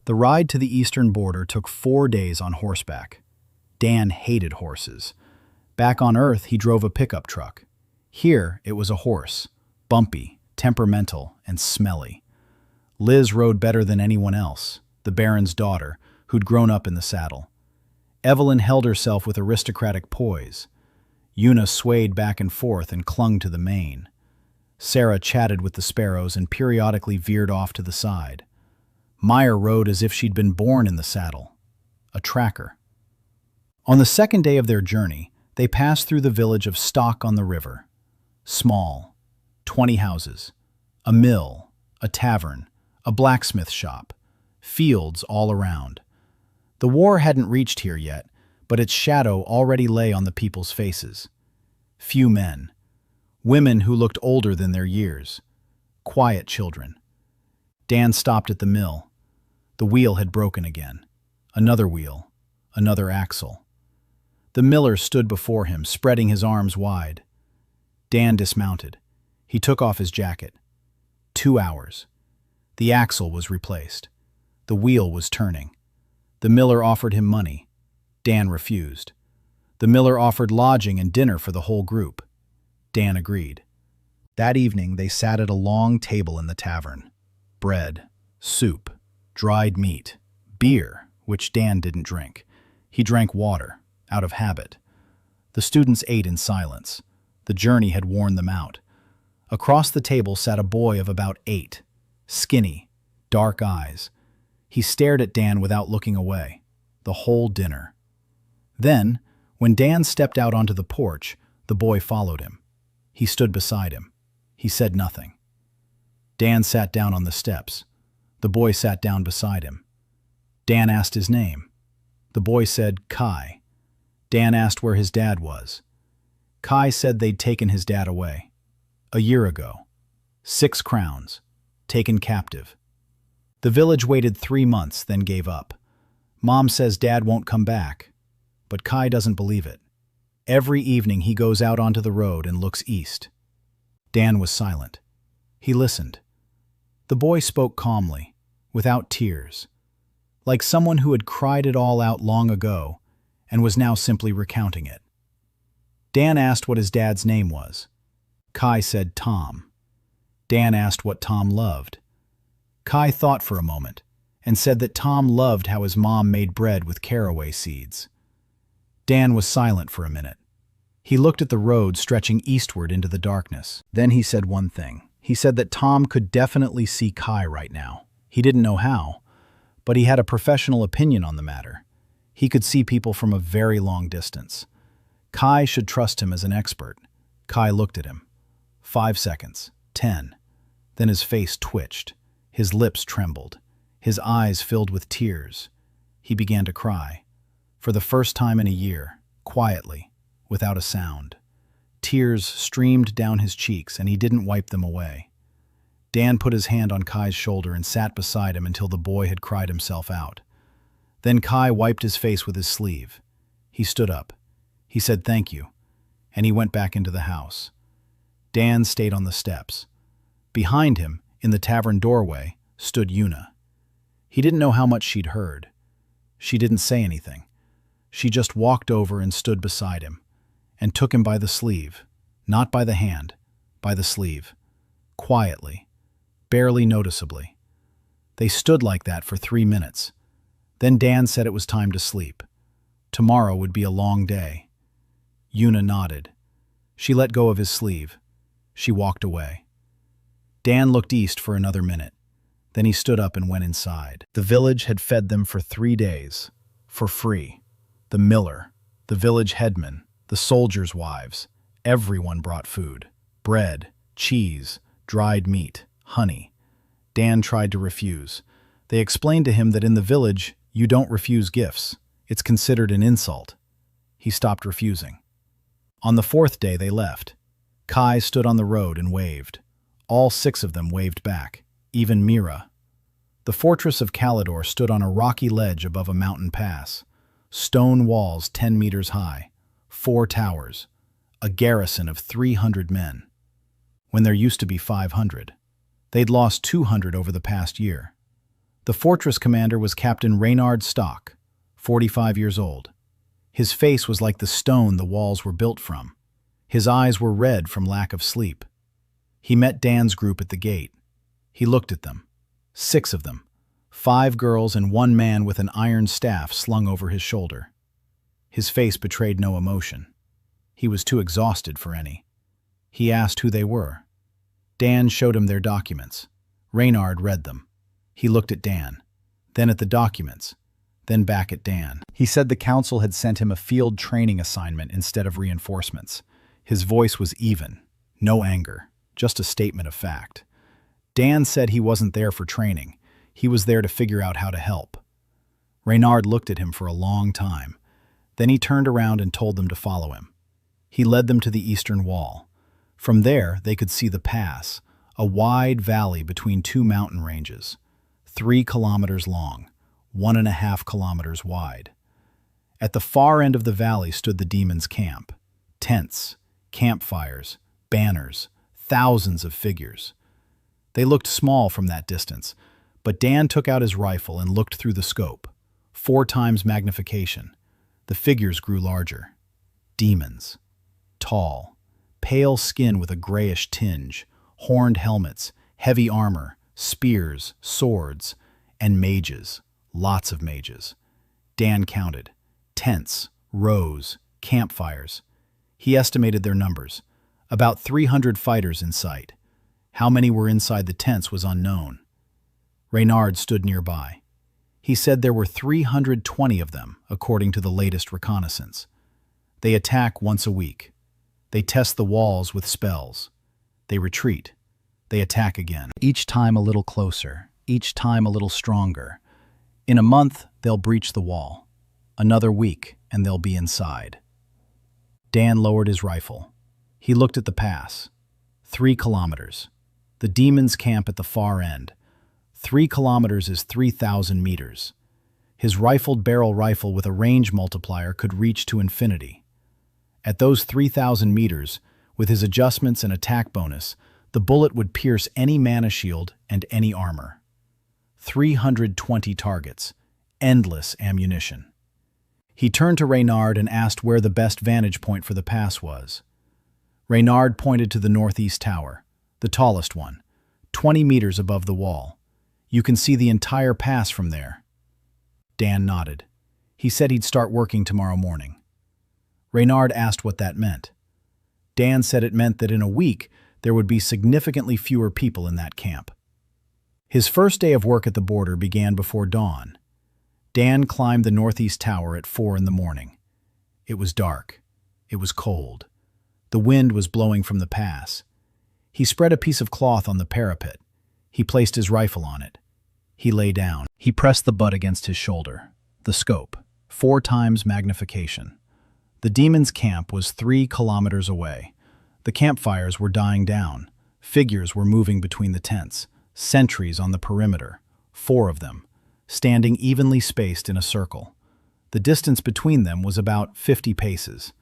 The ride to the eastern border took 4 days on horseback. Dan hated horses. Back on Earth, he drove a pickup truck. Here, it was a horse, bumpy, temperamental, and smelly. Liz rode better than anyone else, the Baron's daughter, who'd grown up in the saddle. Evelyn held herself with aristocratic poise. Yuna swayed back and forth and clung to the mane. Sarah chatted with the sparrows and periodically veered off to the side. Meyer rode as if she'd been born in the saddle. A tracker. On the second day of their journey, they passed through the village of Stock on the River. Small, 20 houses, a mill, a tavern, a blacksmith shop, fields all around. The war hadn't reached here yet, but its shadow already lay on the people's faces. Few men. Women who looked older than their years. Quiet children. Dan stopped at the mill. The wheel had broken again. Another wheel. Another axle. The miller stood before him, spreading his arms wide. Dan dismounted. He took off his jacket. 2 hours. The axle was replaced. The wheel was turning. The miller offered him money. Dan refused. The miller offered lodging and dinner for the whole group. Dan agreed. That evening they sat at a long table in the tavern. Bread, soup, dried meat, beer, which Dan didn't drink. He drank water, out of habit. The students ate in silence. The journey had worn them out. Across the table sat a boy of about 8, skinny, dark eyes. He stared at Dan without looking away, the whole dinner. Then, when Dan stepped out onto the porch, the boy followed him. He stood beside him. He said nothing. Dan sat down on the steps. The boy sat down beside him. Dan asked his name. The boy said, Kai. Dan asked where his dad was. Kai said they'd taken his dad away. A year ago. 6 crowns. Taken captive. The village waited 3 months, then gave up. Mom says Dad won't come back. But Kai doesn't believe it. Every evening he goes out onto the road and looks east. Dan was silent. He listened. The boy spoke calmly, without tears, like someone who had cried it all out long ago and was now simply recounting it. Dan asked what his dad's name was. Kai said Tom. Dan asked what Tom loved. Kai thought for a moment and said that Tom loved how his mom made bread with caraway seeds. Dan was silent for a minute. He looked at the road stretching eastward into the darkness. Then he said one thing. He said that Tom could definitely see Kai right now. He didn't know how, but he had a professional opinion on the matter. He could see people from a very long distance. Kai should trust him as an expert. Kai looked at him. 5 seconds. 10. Then his face twitched. His lips trembled. His eyes filled with tears. He began to cry. For the first time in a year, quietly, without a sound. Tears streamed down his cheeks, and he didn't wipe them away. Dan put his hand on Kai's shoulder and sat beside him until the boy had cried himself out. Then Kai wiped his face with his sleeve. He stood up. He said thank you, and he went back into the house. Dan stayed on the steps. Behind him, in the tavern doorway, stood Yuna. He didn't know how much she'd heard. She didn't say anything. She just walked over and stood beside him, and took him by the sleeve, not by the hand, by the sleeve, quietly, barely noticeably. They stood like that for 3 minutes. Then Dan said it was time to sleep. Tomorrow would be a long day. Yuna nodded. She let go of his sleeve. She walked away. Dan looked east for another minute. Then he stood up and went inside. The village had fed them for 3 days, for free. The miller, the village headman, the soldiers' wives, everyone brought food. Bread, cheese, dried meat, honey. Dan tried to refuse. They explained to him that in the village, you don't refuse gifts. It's considered an insult. He stopped refusing. On the 4th day, they left. Kai stood on the road and waved. All 6 of them waved back, even Mirae. The fortress of Caledor stood on a rocky ledge above a mountain pass. Stone walls 10 meters high, 4 towers, a garrison of 300 men, when there used to be 500. They'd lost 200 over the past year. The fortress commander was Captain Reynard Stock, 45 years old. His face was like the stone the walls were built from. His eyes were red from lack of sleep. He met Dan's group at the gate. He looked at them. 6 of them. 5 girls and 1 man with an iron staff slung over his shoulder. His face betrayed no emotion. He was too exhausted for any. He asked who they were. Dan showed him their documents. Reynard read them. He looked at Dan. then at the documents, then back at Dan. He said the council had sent him a field training assignment instead of reinforcements. His voice was even, no anger, just a statement of fact. Dan said he wasn't there for training. He was there to figure out how to help. Reynard looked at him for a long time. Then he turned around and told them to follow him. He led them to the eastern wall. From there, they could see the pass, a wide valley between two mountain ranges, 3 kilometers long, 1.5 kilometers wide. At the far end of the valley stood the demons' camp. Tents, campfires, banners, thousands of figures. They looked small from that distance, but Dan took out his rifle and looked through the scope. 4 times magnification. The figures grew larger. Demons. Tall. Pale skin with a grayish tinge. Horned helmets. Heavy armor. Spears. Swords. And mages. Lots of mages. Dan counted. Tents. Rows. Campfires. He estimated their numbers. About 300 fighters in sight. How many were inside the tents was unknown. Reynard stood nearby. He said there were 320 of them, according to the latest reconnaissance. They attack once a week. They test the walls with spells. They retreat. They attack again. Each time a little closer. Each time a little stronger. In a month, they'll breach the wall. Another week, and they'll be inside. Dan lowered his rifle. He looked at the pass. 3 kilometers. The demons camp at the far end. 3 kilometers is 3,000 meters. His rifled barrel rifle with a range multiplier could reach to infinity. At those 3,000 meters, with his adjustments and attack bonus, the bullet would pierce any mana shield and any armor. 320 targets. Endless ammunition. He turned to Reynard and asked where the best vantage point for the pass was. Reynard pointed to the northeast tower, the tallest one, 20 meters above the wall. You can see the entire pass from there. Dan nodded. He said he'd start working tomorrow morning. Reynard asked what that meant. Dan said it meant that in a week there would be significantly fewer people in that camp. His first day of work at the border began before dawn. Dan climbed the northeast tower at 4 in the morning. It was dark. It was cold. The wind was blowing from the pass. He spread a piece of cloth on the parapet. He placed his rifle on it. He lay down. He pressed the butt against his shoulder. The scope. 4 times magnification. The demons' camp was 3 kilometers away. The campfires were dying down. Figures were moving between the tents. Sentries on the perimeter. 4 of them, standing evenly spaced in a circle. The distance between them was about 50 paces.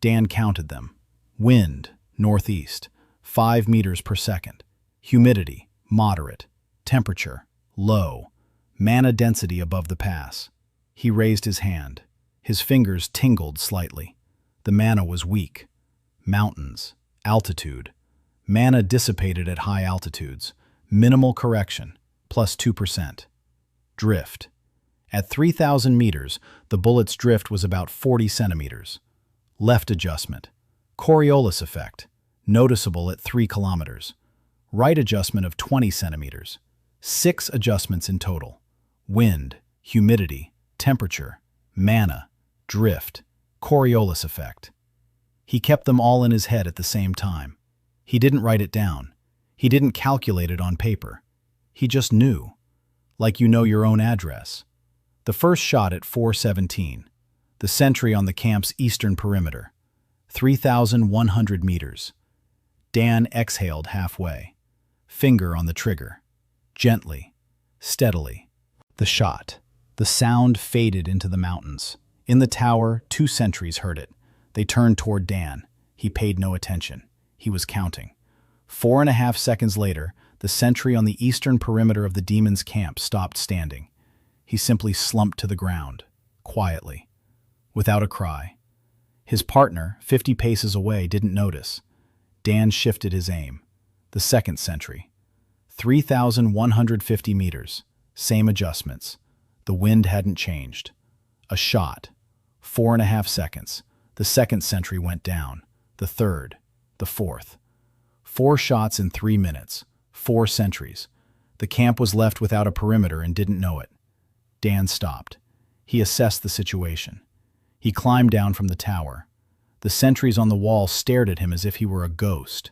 Dan counted them. Wind, northeast, 5 meters per second. Humidity, moderate. Temperature, low. Mana density above the pass. He raised his hand. His fingers tingled slightly. The mana was weak. Mountains, altitude. Mana dissipated at high altitudes. Minimal correction, plus 2%. Drift. At 3,000 meters, the bullet's drift was about 40 centimeters. Left adjustment. Coriolis effect, noticeable at 3 kilometers. Right adjustment of 20 centimeters. 6 adjustments in total. Wind, humidity, temperature, mana, drift, Coriolis effect. He kept them all in his head at the same time. He didn't write it down. He didn't calculate it on paper. He just knew. Like you know your own address. The first shot at 4:17. The sentry on the camp's eastern perimeter. 3,100 meters. Dan exhaled halfway. Finger on the trigger. Gently. Steadily. The shot. The sound faded into the mountains. In the tower, 2 sentries heard it. They turned toward Dan. He paid no attention. He was counting. 4.5 seconds later, the sentry on the eastern perimeter of the demons' camp stopped standing. He simply slumped to the ground, quietly, without a cry. His partner, 50 paces away, didn't notice. Dan shifted his aim. The second sentry. 3,150 meters. Same adjustments. The wind hadn't changed. A shot. 4.5 seconds. The second sentry went down. The third. The fourth. 4 shots in 3 minutes. 4 sentries. The camp was left without a perimeter and didn't know it. Dan stopped. He assessed the situation. He climbed down from the tower. The sentries on the wall stared at him as if he were a ghost.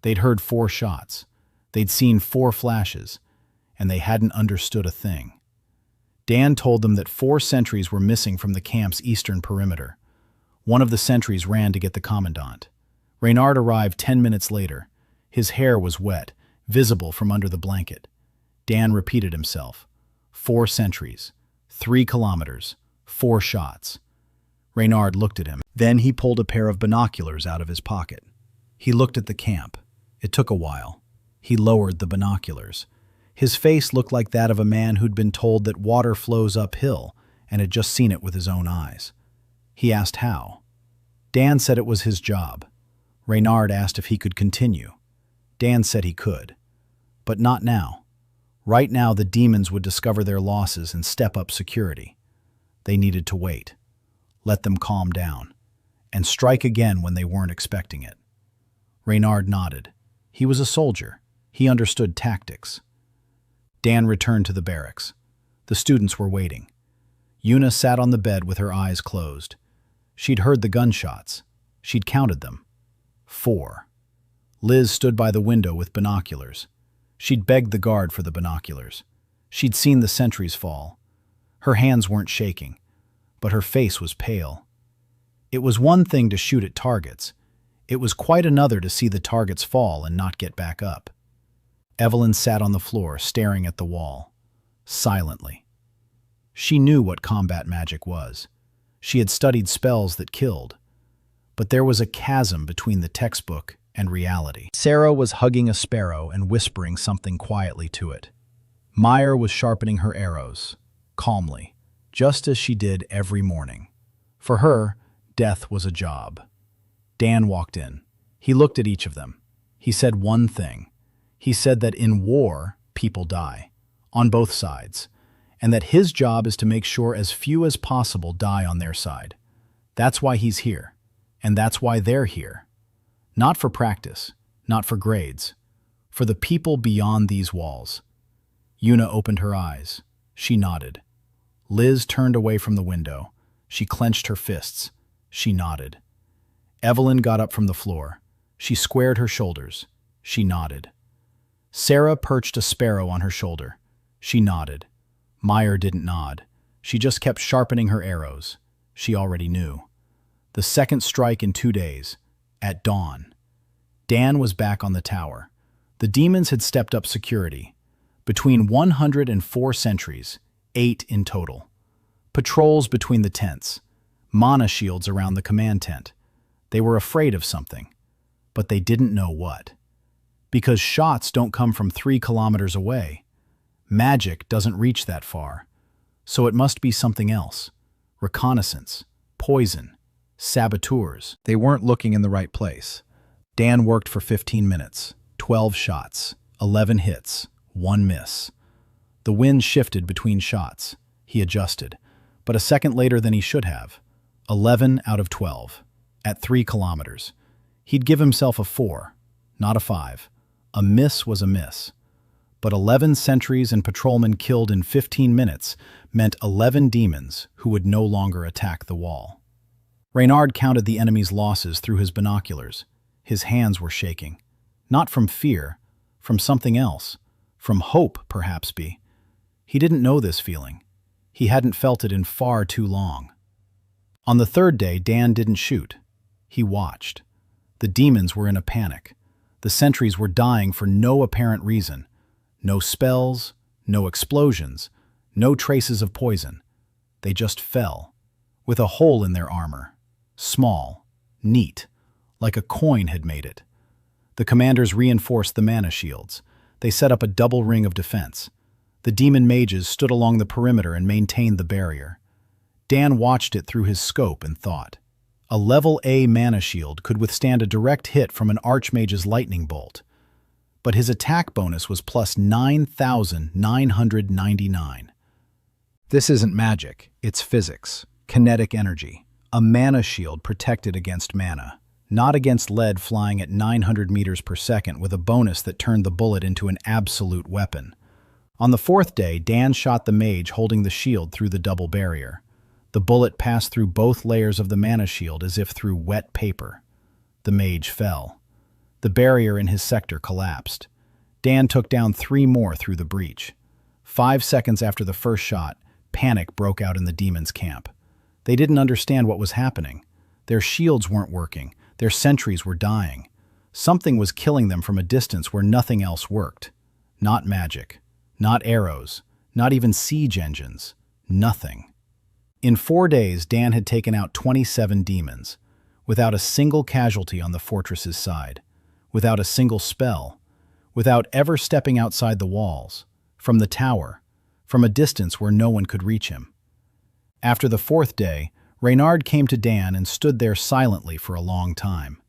They'd heard 4 shots. They'd seen 4 flashes, and they hadn't understood a thing. Dan told them that 4 sentries were missing from the camp's eastern perimeter. One of the sentries ran to get the commandant. Reynard arrived 10 minutes later. His hair was wet, visible from under the blanket. Dan repeated himself. 4 sentries, 3 kilometers, 4 shots. Reynard looked at him. Then he pulled a pair of binoculars out of his pocket. He looked at the camp. It took a while. He lowered the binoculars. His face looked like that of a man who'd been told that water flows uphill and had just seen it with his own eyes. He asked how. Dan said it was his job. Reynard asked if he could continue. Dan said he could. But not now. Right now the demons would discover their losses and step up security. They needed to wait. Let them calm down. And strike again when they weren't expecting it. Reynard nodded. He was a soldier. He understood tactics. Dan returned to the barracks. The students were waiting. Yuna sat on the bed with her eyes closed. She'd heard the gunshots. She'd counted them. 4. Liz stood by the window with binoculars. She'd begged the guard for the binoculars. She'd seen the sentries fall. Her hands weren't shaking, but her face was pale. It was one thing to shoot at targets. It was quite another to see the targets fall and not get back up. Evelyn sat on the floor, staring at the wall, silently. She knew what combat magic was. She had studied spells that killed. But there was a chasm between the textbook and reality. Sarah was hugging a sparrow and whispering something quietly to it. Mire was sharpening her arrows, calmly, just as she did every morning. For her, death was a job. Dan walked in. He looked at each of them. He said one thing. He said that in war, people die, on both sides, and that his job is to make sure as few as possible die on their side. That's why he's here, and that's why they're here. Not for practice, not for grades, for the people beyond these walls. Yuna opened her eyes. She nodded. Liz turned away from the window. She clenched her fists. She nodded. Evelyn got up from the floor. She squared her shoulders. She nodded. Sarah perched a sparrow on her shoulder. She nodded. Mire didn't nod. She just kept sharpening her arrows. She already knew. The second strike in 2 days, at dawn. Dan was back on the tower. The demons had stepped up security. Between 104 sentries, 8 in total. Patrols between the tents. Mana shields around the command tent. They were afraid of something, but they didn't know what. Because shots don't come from 3 kilometers away. Magic doesn't reach that far. So it must be something else. Reconnaissance, poison, saboteurs. They weren't looking in the right place. Dan worked for 15 minutes, 12 shots, 11 hits, 1 miss. The wind shifted between shots. He adjusted, but a second later than he should have. 11 out of 12, at 3 kilometers. He'd give himself a 4, not a 5. A miss was a miss. But 11 sentries and patrolmen killed in 15 minutes meant 11 demons who would no longer attack the wall. Reynard counted the enemy's losses through his binoculars. His hands were shaking. Not from fear, from something else. From hope, perhaps be. He didn't know this feeling. He hadn't felt it in far too long. On the 3rd day, Dan didn't shoot. He watched. The demons were in a panic. The sentries were dying for no apparent reason. No spells, no explosions, no traces of poison. They just fell, with a hole in their armor. Small, neat, like a coin had made it. The commanders reinforced the mana shields. They set up a double ring of defense. The demon mages stood along the perimeter and maintained the barrier. Dan watched it through his scope and thought. A level A mana shield could withstand a direct hit from an archmage's lightning bolt. But his attack bonus was plus 9,999. This isn't magic, it's physics, kinetic energy. A mana shield protected against mana, not against lead flying at 900 meters per second with a bonus that turned the bullet into an absolute weapon. On the fourth day, Dan shot the mage holding the shield through the double barrier. The bullet passed through both layers of the mana shield as if through wet paper. The mage fell. The barrier in his sector collapsed. Dan took down 3 more through the breach. 5 seconds after the first shot, panic broke out in the demons' camp. They didn't understand what was happening. Their shields weren't working. Their sentries were dying. Something was killing them from a distance where nothing else worked. Not magic. Not arrows. Not even siege engines. Nothing. In 4 days, Dan had taken out 27 demons, without a single casualty on the fortress's side, without a single spell, without ever stepping outside the walls, from the tower, from a distance where no one could reach him. After the 4th day, Reynard came to Dan and stood there silently for a long time.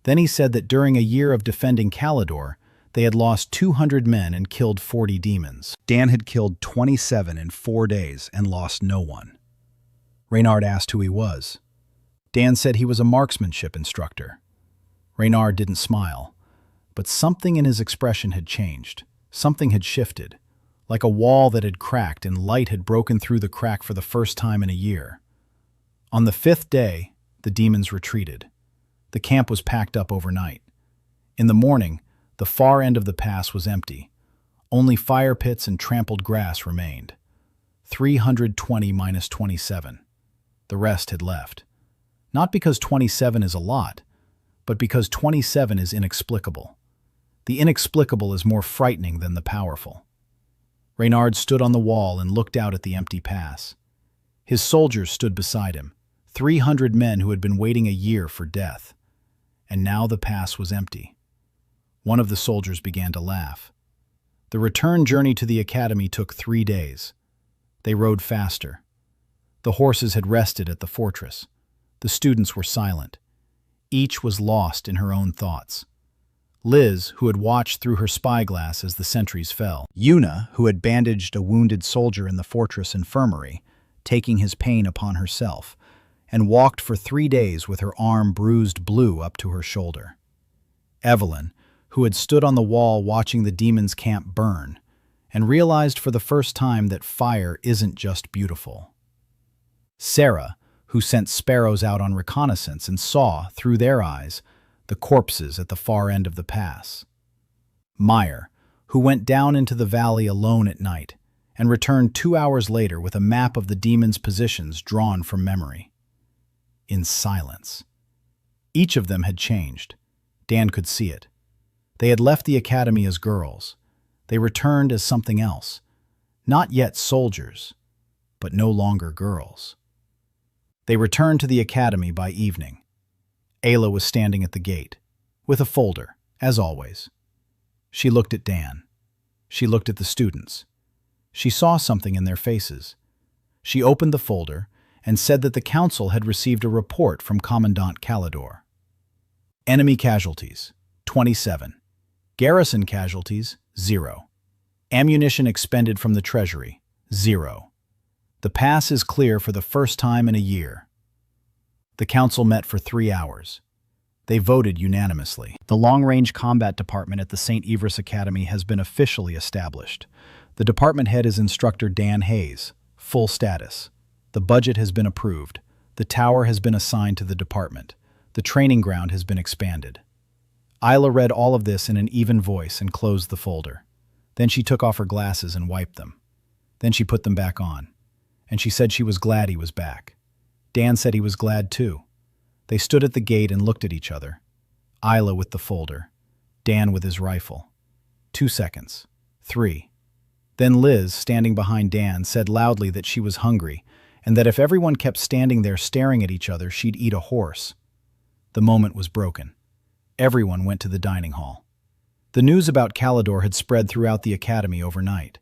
Then he said that during a year of defending Caledor, they had lost 200 men and killed 40 demons. Dan had killed 27 in 4 days and lost no one. Reynard asked who he was. Dan said he was a marksmanship instructor. Reynard didn't smile, but something in his expression had changed. Something had shifted, like a wall that had cracked and light had broken through the crack for the first time in a year. On the 5th day, the demons retreated. The camp was packed up overnight. In the morning, the far end of the pass was empty. Only fire pits and trampled grass remained. 320 minus 27. The rest had left. Not because 27 is a lot, but because 27 is inexplicable. The inexplicable is more frightening than the powerful. Reynard stood on the wall and looked out at the empty pass. His soldiers stood beside him, 300 men who had been waiting a year for death. And now the pass was empty. One of the soldiers began to laugh. The return journey to the academy took 3 days. They rode faster. The horses had rested at the fortress. The students were silent. Each was lost in her own thoughts. Liz, who had watched through her spyglass as the sentries fell. Yuna, who had bandaged a wounded soldier in the fortress infirmary, taking his pain upon herself, and walked for 3 days with her arm bruised blue up to her shoulder. Evelyn, who had stood on the wall watching the demons' camp burn, and realized for the first time that fire isn't just beautiful. Sarah, who sent sparrows out on reconnaissance and saw, through their eyes, the corpses at the far end of the pass. Meyer, who went down into the valley alone at night and returned 2 hours later with a map of the demons' positions drawn from memory. In silence. Each of them had changed. Dan could see it. They had left the academy as girls. They returned as something else. Not yet soldiers, but no longer girls. They returned to the academy by evening. Ayla was standing at the gate, with a folder, as always. She looked at Dan. She looked at the students. She saw something in their faces. She opened the folder and said that the council had received a report from Commandant Caledor. Enemy casualties, 27. Garrison casualties, 0. Ammunition expended from the treasury, 0. The pass is clear for the first time in a year. The council met for 3 hours. They voted unanimously. The long-range combat department at the Saint Ivris Academy has been officially established. The department head is Instructor Dan Hayes, full status. The budget has been approved. The tower has been assigned to the department. The training ground has been expanded. Isla read all of this in an even voice and closed the folder. Then she took off her glasses and wiped them. Then she put them back on. And she said she was glad he was back. Dan said he was glad too. They stood at the gate and looked at each other. Isla with the folder. Dan with his rifle. 2 seconds. 3. Then Liz, standing behind Dan, said loudly that she was hungry and that if everyone kept standing there staring at each other, she'd eat a horse. The moment was broken. Everyone went to the dining hall. The news about Caledor had spread throughout the academy overnight.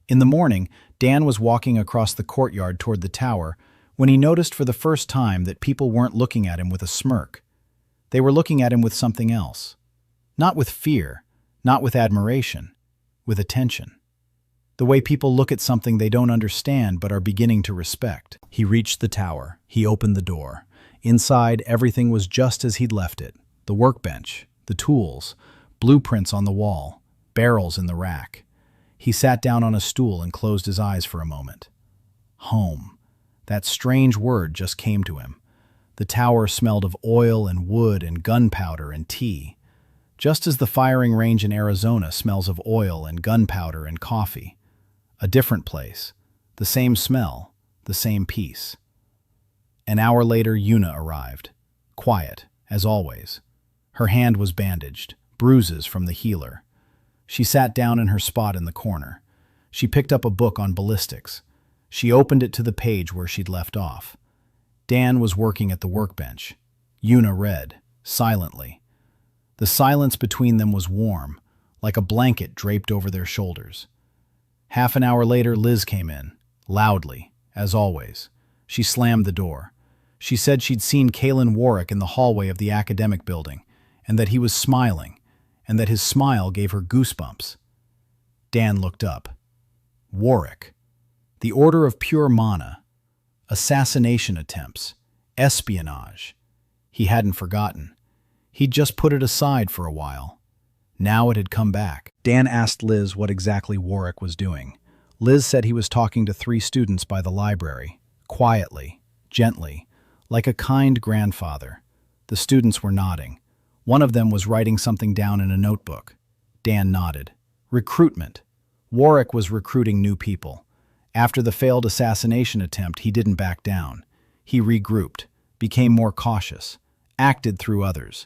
In the morning, Dan was walking across the courtyard toward the tower when he noticed for the first time that people weren't looking at him with a smirk. They were looking at him with something else. Not with fear, not with admiration, with attention. The way people look at something they don't understand but are beginning to respect. He reached the tower. He opened the door. Inside, everything was just as he'd left it. The workbench, the tools, blueprints on the wall, barrels in the rack. He sat down on a stool and closed his eyes for a moment. Home. That strange word just came to him. The tower smelled of oil and wood and gunpowder and tea, just as the firing range in Arizona smells of oil and gunpowder and coffee. A different place. The same smell, the same peace. An hour later, Yuna arrived. Quiet, as always. Her hand was bandaged, bruises from the healer. She sat down in her spot in the corner. She picked up a book on ballistics. She opened it to the page where she'd left off. Dan was working at the workbench. Yuna read, silently. The silence between them was warm, like a blanket draped over their shoulders. Half an hour later, Liz came in, loudly, as always. She slammed the door. She said she'd seen Kaelin Warwick in the hallway of the academic building, and that he was smiling, and that his smile gave her goosebumps. Dan looked up. Warwick. The Order of Pure Mana. Assassination attempts. Espionage. He hadn't forgotten. He'd just put it aside for a while. Now it had come back. Dan asked Liz what exactly Warwick was doing. Liz said he was talking to 3 students by the library, quietly, gently, like a kind grandfather. The students were nodding. One of them was writing something down in a notebook. Dan nodded. Recruitment. Warwick was recruiting new people. After the failed assassination attempt, he didn't back down. He regrouped, became more cautious, acted through others.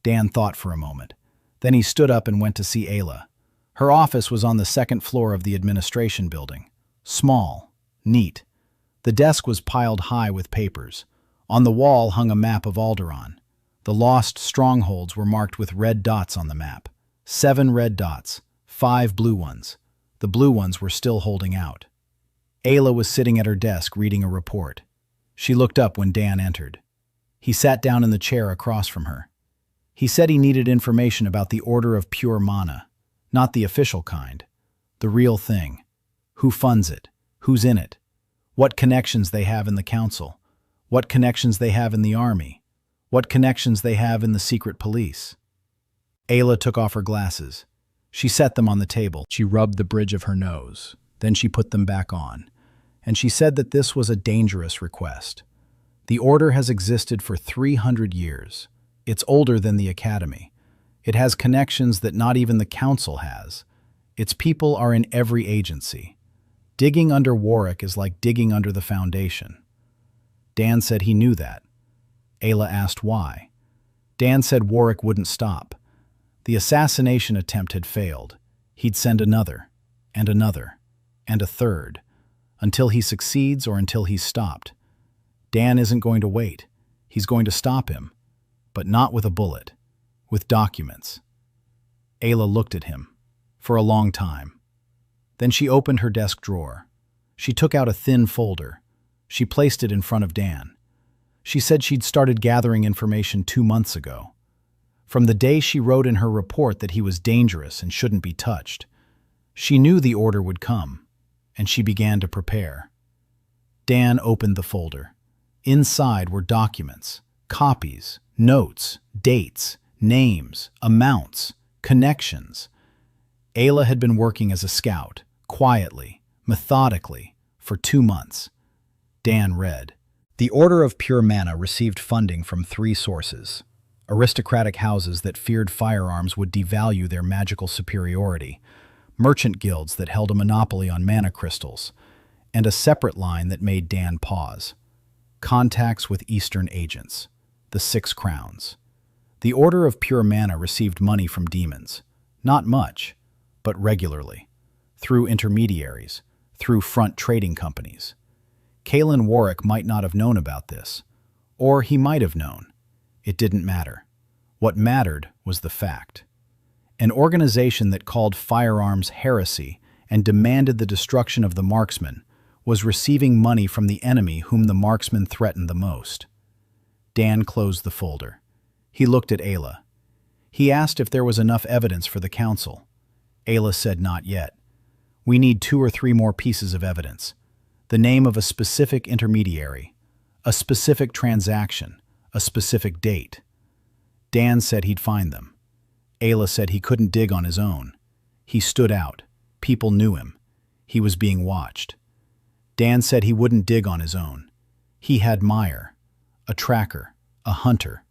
Dan thought for a moment. Then he stood up and went to see Ayla. Her office was on the 2nd floor of the administration building. Small, neat. The desk was piled high with papers. On the wall hung a map of Alderaan. The lost strongholds were marked with red dots on the map. 7 red dots, 5 blue ones. The blue ones were still holding out. Ayla was sitting at her desk reading a report. She looked up when Dan entered. He sat down in the chair across from her. He said he needed information about the Order of Pure Mana, not the official kind, the real thing. Who funds it? Who's in it? What connections they have in the council? What connections they have in the army? What connections they have in the secret police? Ayla took off her glasses. She set them on the table. She rubbed the bridge of her nose. Then she put them back on. And she said that this was a dangerous request. The order has existed for 300 years. It's older than the Academy. It has connections that not even the council has. Its people are in every agency. Digging under Warwick is like digging under the foundation. Dan said he knew that. Ayla asked why. Dan said Warwick wouldn't stop. The assassination attempt had failed. He'd send another, and another, and a third, until he succeeds or until he's stopped. Dan isn't going to wait. He's going to stop him, but not with a bullet, with documents. Ayla looked at him for a long time. Then she opened her desk drawer. She took out a thin folder. She placed it in front of Dan. She said she'd started gathering information 2 months ago. From the day she wrote in her report that he was dangerous and shouldn't be touched. She knew the order would come, and she began to prepare. Dan opened the folder. Inside were documents, copies, notes, dates, names, amounts, connections. Ayla had been working as a scout, quietly, methodically, for 2 months. Dan read. The Order of Pure Mana received funding from 3 sources. Aristocratic houses that feared firearms would devalue their magical superiority, merchant guilds that held a monopoly on mana crystals, and a separate line that made Dan pause. Contacts with Eastern agents, the 6 Crowns. The Order of Pure Mana received money from demons. Not much, but regularly. Through intermediaries, through front trading companies. Kaelin Warwick might not have known about this, or he might have known. It didn't matter. What mattered was the fact. An organization that called firearms heresy and demanded the destruction of the marksman was receiving money from the enemy whom the marksman threatened the most. Dan closed the folder. He looked at Ayla. He asked if there was enough evidence for the council. Ayla said not yet. We need 2 or 3 more pieces of evidence. The name of a specific intermediary, a specific transaction, a specific date. Dan said he'd find them. Ayla said he couldn't dig on his own. He stood out. People knew him. He was being watched. Dan said he wouldn't dig on his own. He had Mire, a tracker, a hunter,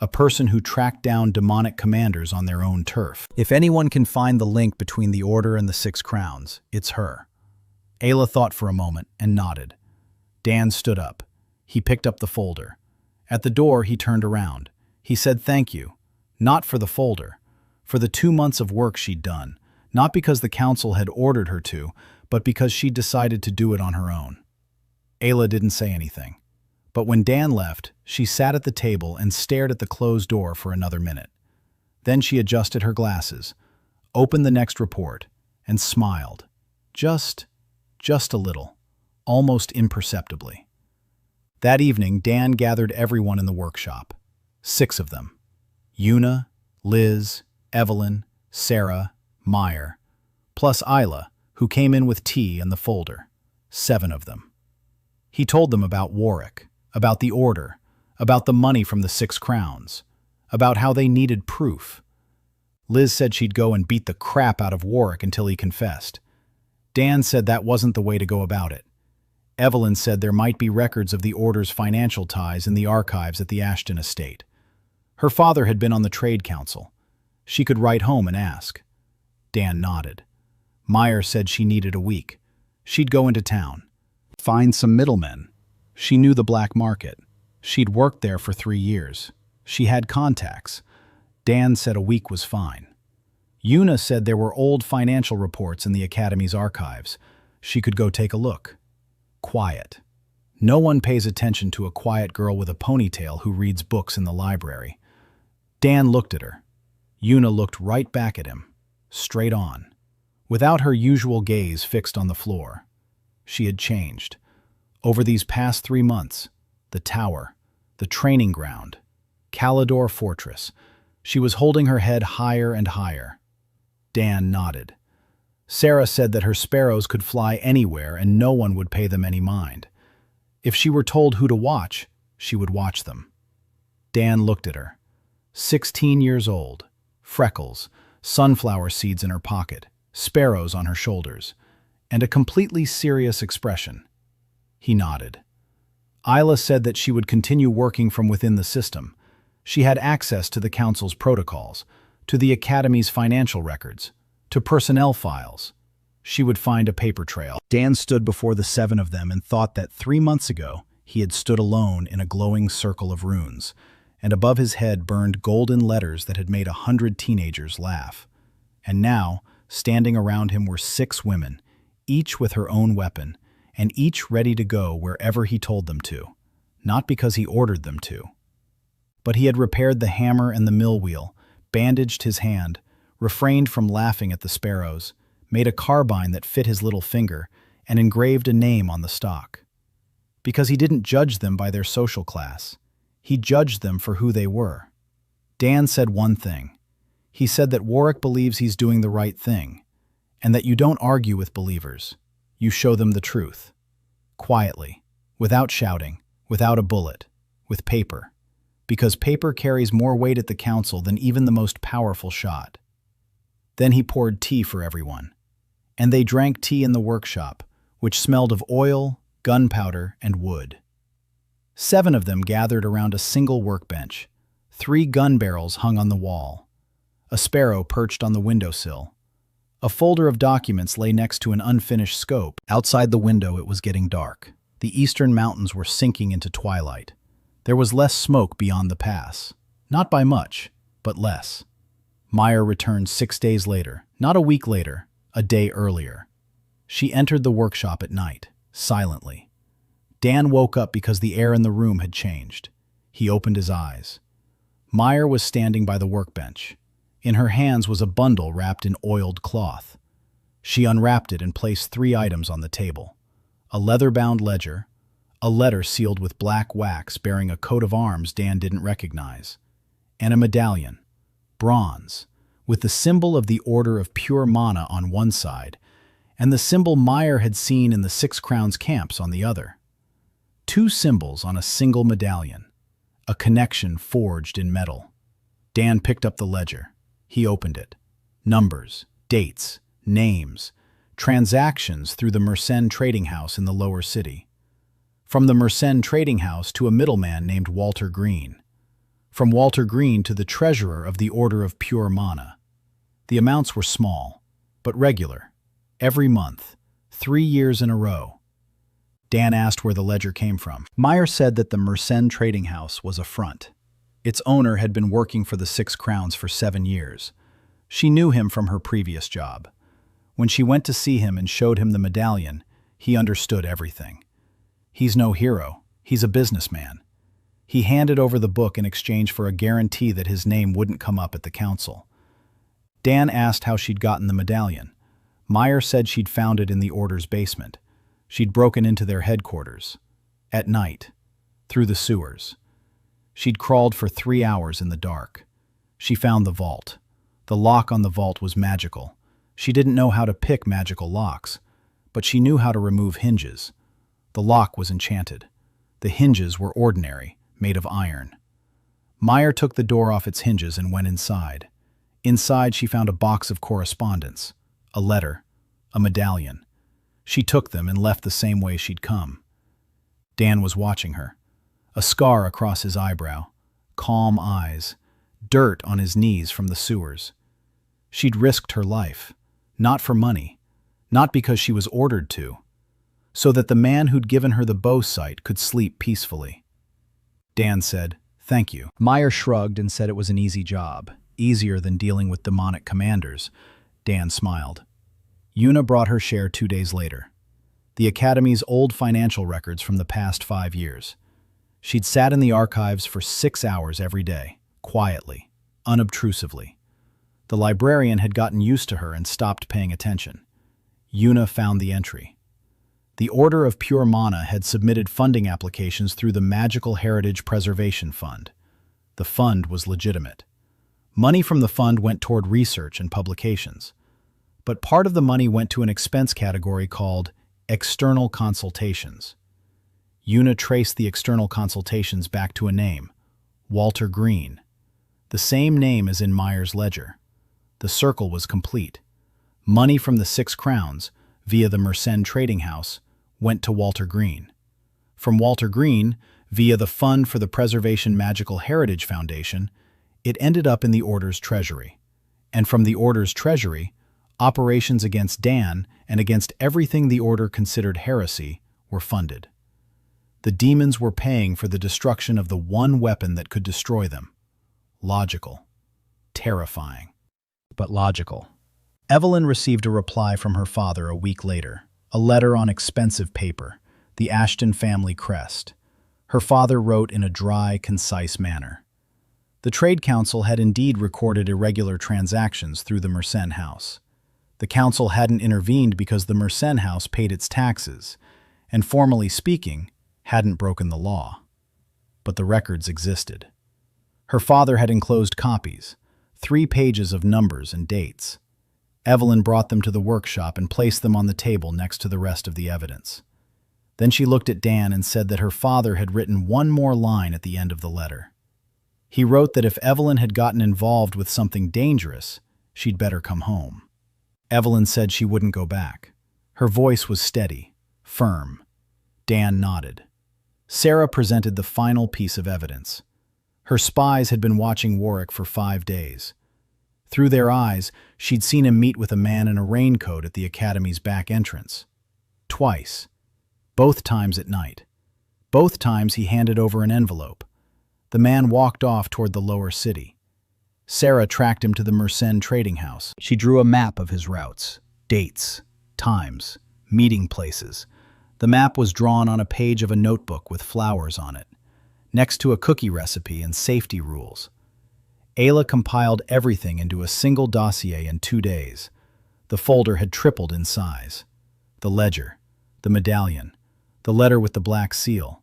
a person who tracked down demonic commanders on their own turf. If anyone can find the link between the Order and the Six Crowns, it's her. Ayla thought for a moment and nodded. Dan stood up. He picked up the folder. At the door, he turned around. He said thank you, not for the folder, for the 2 months of work she'd done, not because the council had ordered her to, but because she decided to do it on her own. Ayla didn't say anything. But when Dan left, she sat at the table and stared at the closed door for another minute. Then she adjusted her glasses, opened the next report, and smiled. Just a little, almost imperceptibly. That evening, Dan gathered everyone in the workshop. 6 of them. Yuna, Liz, Evelyn, Sarah, Mire, plus Isla, who came in with tea and the folder. 7 of them. He told them about Warwick, about the Order, about the money from the 6 crowns, about how they needed proof. Liz said she'd go and beat the crap out of Warwick until he confessed. Dan said that wasn't the way to go about it. Evelyn said there might be records of the Order's financial ties in the archives at the Ashton estate. Her father had been on the Trade Council. She could write home and ask. Dan nodded. Mire said she needed a week. She'd go into town. Find some middlemen. She knew the black market. She'd worked there for 3 years. She had contacts. Dan said a week was fine. Yuna said there were old financial reports in the Academy's archives. She could go take a look. Quiet. No one pays attention to a quiet girl with a ponytail who reads books in the library. Dan looked at her. Yuna looked right back at him, straight on, without her usual gaze fixed on the floor. She had changed. Over these past 3 months, the tower, the training ground, Caledor Fortress, she was holding her head higher and higher. Dan nodded. Sarah said that her sparrows could fly anywhere and no one would pay them any mind. If she were told who to watch, she would watch them. Dan looked at her. 16 years old, freckles, sunflower seeds in her pocket, sparrows on her shoulders, and a completely serious expression. He nodded. Isla said that she would continue working from within the system. She had access to the Council's protocols, to the Academy's financial records, to personnel files. She would find a paper trail. Dan stood before the 7 of them and thought that 3 months ago he had stood alone in a glowing circle of runes, and above his head burned golden letters that had made 100 teenagers laugh. And now, standing around him were 6 women, each with her own weapon, and each ready to go wherever he told them to, not because he ordered them to. But he had repaired the hammer and the mill wheel, bandaged his hand, refrained from laughing at the sparrows, made a carbine that fit his little finger, and engraved a name on the stock. Because he didn't judge them by their social class. He judged them for who they were. Dan said one thing. He said that Warwick believes he's doing the right thing, and that you don't argue with believers. You show them the truth. Quietly, without shouting, without a bullet, with paper. Because paper carries more weight at the council than even the most powerful shot. Then he poured tea for everyone. And they drank tea in the workshop, which smelled of oil, gunpowder, and wood. 7 of them gathered around a single workbench. 3 gun barrels hung on the wall. A sparrow perched on the windowsill. A folder of documents lay next to an unfinished scope. Outside the window it was getting dark. The eastern mountains were sinking into twilight. There was less smoke beyond the pass. Not by much, but less. Mire returned 6 days later, not a week later, a day earlier. She entered the workshop at night, silently. Dan woke up because the air in the room had changed. He opened his eyes. Mire was standing by the workbench. In her hands was a bundle wrapped in oiled cloth. She unwrapped it and placed 3 items on the table. A leather-bound ledger, a letter sealed with black wax bearing a coat of arms Dan didn't recognize, and a medallion, bronze, with the symbol of the Order of Pure Mana on one side, and the symbol Mire had seen in the 6 Crowns camps on the other. 2 symbols on a single medallion, a connection forged in metal. Dan picked up the ledger. He opened it. Numbers, dates, names, transactions through the Maren trading house in the lower city. From the Maren trading house to a middleman named Walter Green. From Walter Green to the treasurer of the Order of Pure Mana. The amounts were small, but regular. Every month, 3 years in a row. Dan asked where the ledger came from. Meyer said that the Maren trading house was a front. Its owner had been working for the 6 Crowns for 7 years. She knew him from her previous job. When she went to see him and showed him the medallion, he understood everything. He's no hero. He's a businessman. He handed over the book in exchange for a guarantee that his name wouldn't come up at the council. Dan asked how she'd gotten the medallion. Meyer said she'd found it in the Order's basement. She'd broken into their headquarters. At night. Through the sewers. She'd crawled for 3 hours in the dark. She found the vault. The lock on the vault was magical. She didn't know how to pick magical locks, but she knew how to remove hinges. The lock was enchanted. The hinges were ordinary, made of iron. Meyer took the door off its hinges and went inside. Inside, she found a box of correspondence, a letter, a medallion. She took them and left the same way she'd come. Dan was watching her. A scar across his eyebrow, calm eyes, dirt on his knees from the sewers. She'd risked her life, not for money, not because she was ordered to, so that the man who'd given her the bow sight could sleep peacefully. Dan said, "Thank you." Meyer shrugged and said it was an easy job, easier than dealing with demonic commanders. Dan smiled. Yuna brought her share 2 days later. The Academy's old financial records from the past 5 years. She'd sat in the archives for 6 hours every day, quietly, unobtrusively. The librarian had gotten used to her and stopped paying attention. Yuna found the entry. The Order of Pure Mana had submitted funding applications through the Magical Heritage Preservation Fund. The fund was legitimate. Money from the fund went toward research and publications. But part of the money went to an expense category called external consultations. Yuna traced the external consultations back to a name, Walter Green, the same name as in Meyer's ledger. The circle was complete. Money from the 6 Crowns, via the Maren trading house, went to Walter Green. From Walter Green, via the Fund for the Preservation Magical Heritage Foundation, it ended up in the Order's treasury. And from the Order's treasury, operations against Dan and against everything the Order considered heresy were funded. The demons were paying for the destruction of the one weapon that could destroy them. Logical. Terrifying. But logical. Evelyn received a reply from her father a week later, a letter on expensive paper, the Ashton family crest. Her father wrote in a dry, concise manner. The Trade Council had indeed recorded irregular transactions through the Maren house. The council hadn't intervened because the Maren house paid its taxes, and formally speaking, hadn't broken the law. But the records existed. Her father had enclosed copies, 3 pages of numbers and dates. Evelyn brought them to the workshop and placed them on the table next to the rest of the evidence. Then she looked at Dan and said that her father had written one more line at the end of the letter. He wrote that if Evelyn had gotten involved with something dangerous, she'd better come home. Evelyn said she wouldn't go back. Her voice was steady, firm. Dan nodded. Sarah presented the final piece of evidence. Her spies had been watching Warwick for 5 days. Through their eyes, she'd seen him meet with a man in a raincoat at the Academy's back entrance. Twice. Both times at night. Both times he handed over an envelope. The man walked off toward the lower city. Sarah tracked him to the Maren trading house. She drew a map of his routes, dates, times, meeting places. The map was drawn on a page of a notebook with flowers on it, next to a cookie recipe and safety rules. Ayla compiled everything into a single dossier in 2 days. The folder had tripled in size. The ledger, the medallion, the letter with the black seal,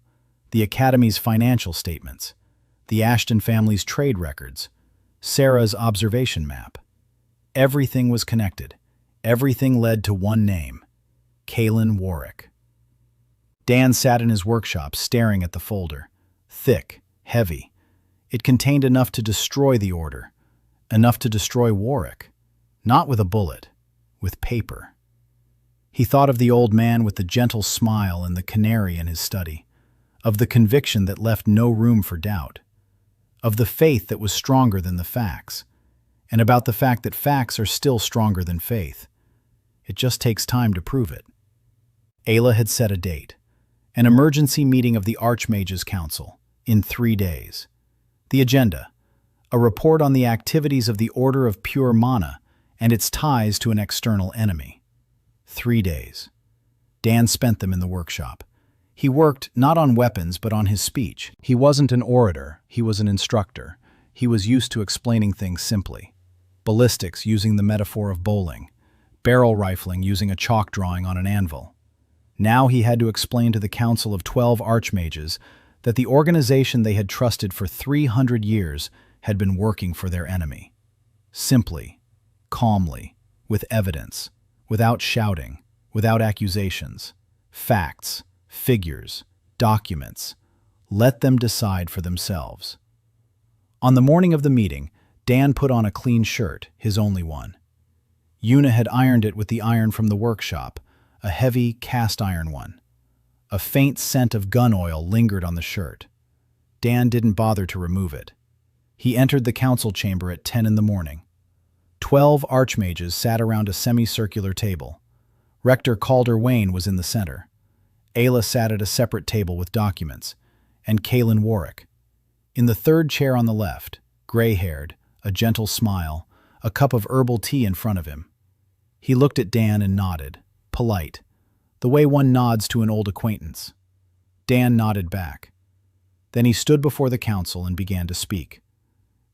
the Academy's financial statements, the Ashton family's trade records, Sarah's observation map. Everything was connected. Everything led to one name, Kaelin Warwick. Dan sat in his workshop staring at the folder. Thick, heavy. It contained enough to destroy the Order, enough to destroy Warwick. Not with a bullet, with paper. He thought of the old man with the gentle smile and the canary in his study, of the conviction that left no room for doubt, of the faith that was stronger than the facts, and about the fact that facts are still stronger than faith. It just takes time to prove it. Ayla had set a date, an emergency meeting of the Archmages' Council, in 3 days. The agenda: a report on the activities of the Order of Pure Mana and its ties to an external enemy. 3 days. Dan spent them in the workshop. He worked not on weapons but on his speech. He wasn't an orator, he was an instructor. He was used to explaining things simply. Ballistics using the metaphor of bowling. Barrel rifling using a chalk drawing on an anvil. Now he had to explain to the Council of 12 Archmages that the organization they had trusted for 300 years had been working for their enemy. Simply, calmly, with evidence, without shouting, without accusations. Facts, figures, documents. Let them decide for themselves. On the morning of the meeting, Dan put on a clean shirt, his only one. Yuna had ironed it with the iron from the workshop, a heavy cast iron one. A faint scent of gun oil lingered on the shirt. Dan didn't bother to remove it. He entered the council chamber at 10 in the morning. 12 archmages sat around a semicircular table. Rector Calder-Wayne was in the center. Ayla sat at a separate table with documents, and Kaelin Warwick. In the third chair on the left, gray-haired, a gentle smile, a cup of herbal tea in front of him. He looked at Dan and nodded, polite, the way one nods to an old acquaintance. Dan nodded back. Then he stood before the council and began to speak.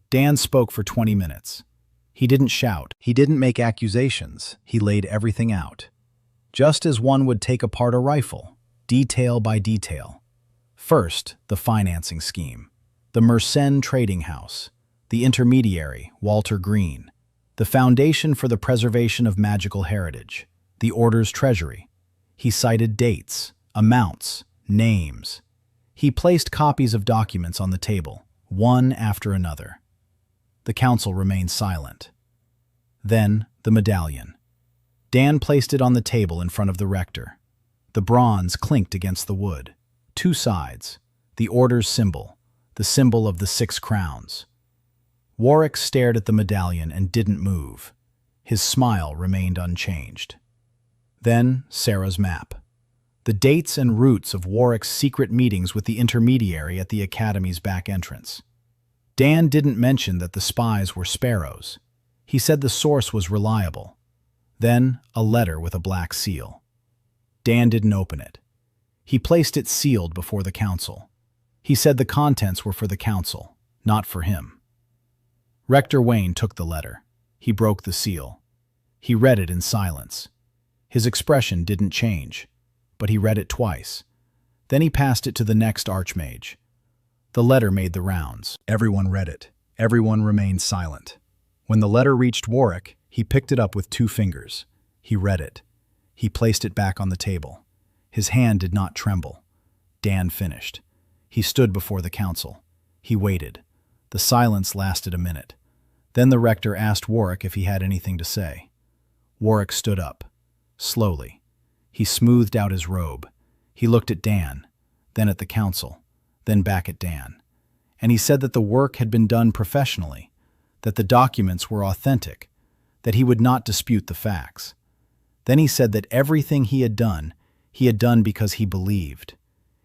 Dan spoke for 20 minutes. He didn't shout. He didn't make accusations. He laid everything out. Just as one would take apart a rifle, detail by detail. First, the financing scheme. The Mersenne trading house. The intermediary, Walter Green. The foundation for the preservation of magical heritage. The Order's treasury. He cited dates, amounts, names. He placed copies of documents on the table, one after another. The council remained silent. Then, the medallion. Dan placed it on the table in front of the rector. The bronze clinked against the wood. 2 sides. The Order's symbol, the symbol of the 6 crowns. Warwick stared at the medallion and didn't move. His smile remained unchanged. Then, Sarah's map. The dates and routes of Warwick's secret meetings with the intermediary at the Academy's back entrance. Dan didn't mention that the spies were sparrows. He said the source was reliable. Then, a letter with a black seal. Dan didn't open it. He placed it sealed before the council. He said the contents were for the council, not for him. Rector Wayne took the letter. He broke the seal. He read it in silence. His expression didn't change, but he read it twice. Then he passed it to the next archmage. The letter made the rounds. Everyone read it. Everyone remained silent. When the letter reached Warwick, he picked it up with 2 fingers. He read it. He placed it back on the table. His hand did not tremble. Dan finished. He stood before the council. He waited. The silence lasted a minute. Then the rector asked Warwick if he had anything to say. Warwick stood up. Slowly. He smoothed out his robe. He looked at Dan, then at the council, then back at Dan. And he said that the work had been done professionally, that the documents were authentic, that he would not dispute the facts. Then he said that everything he had done because he believed.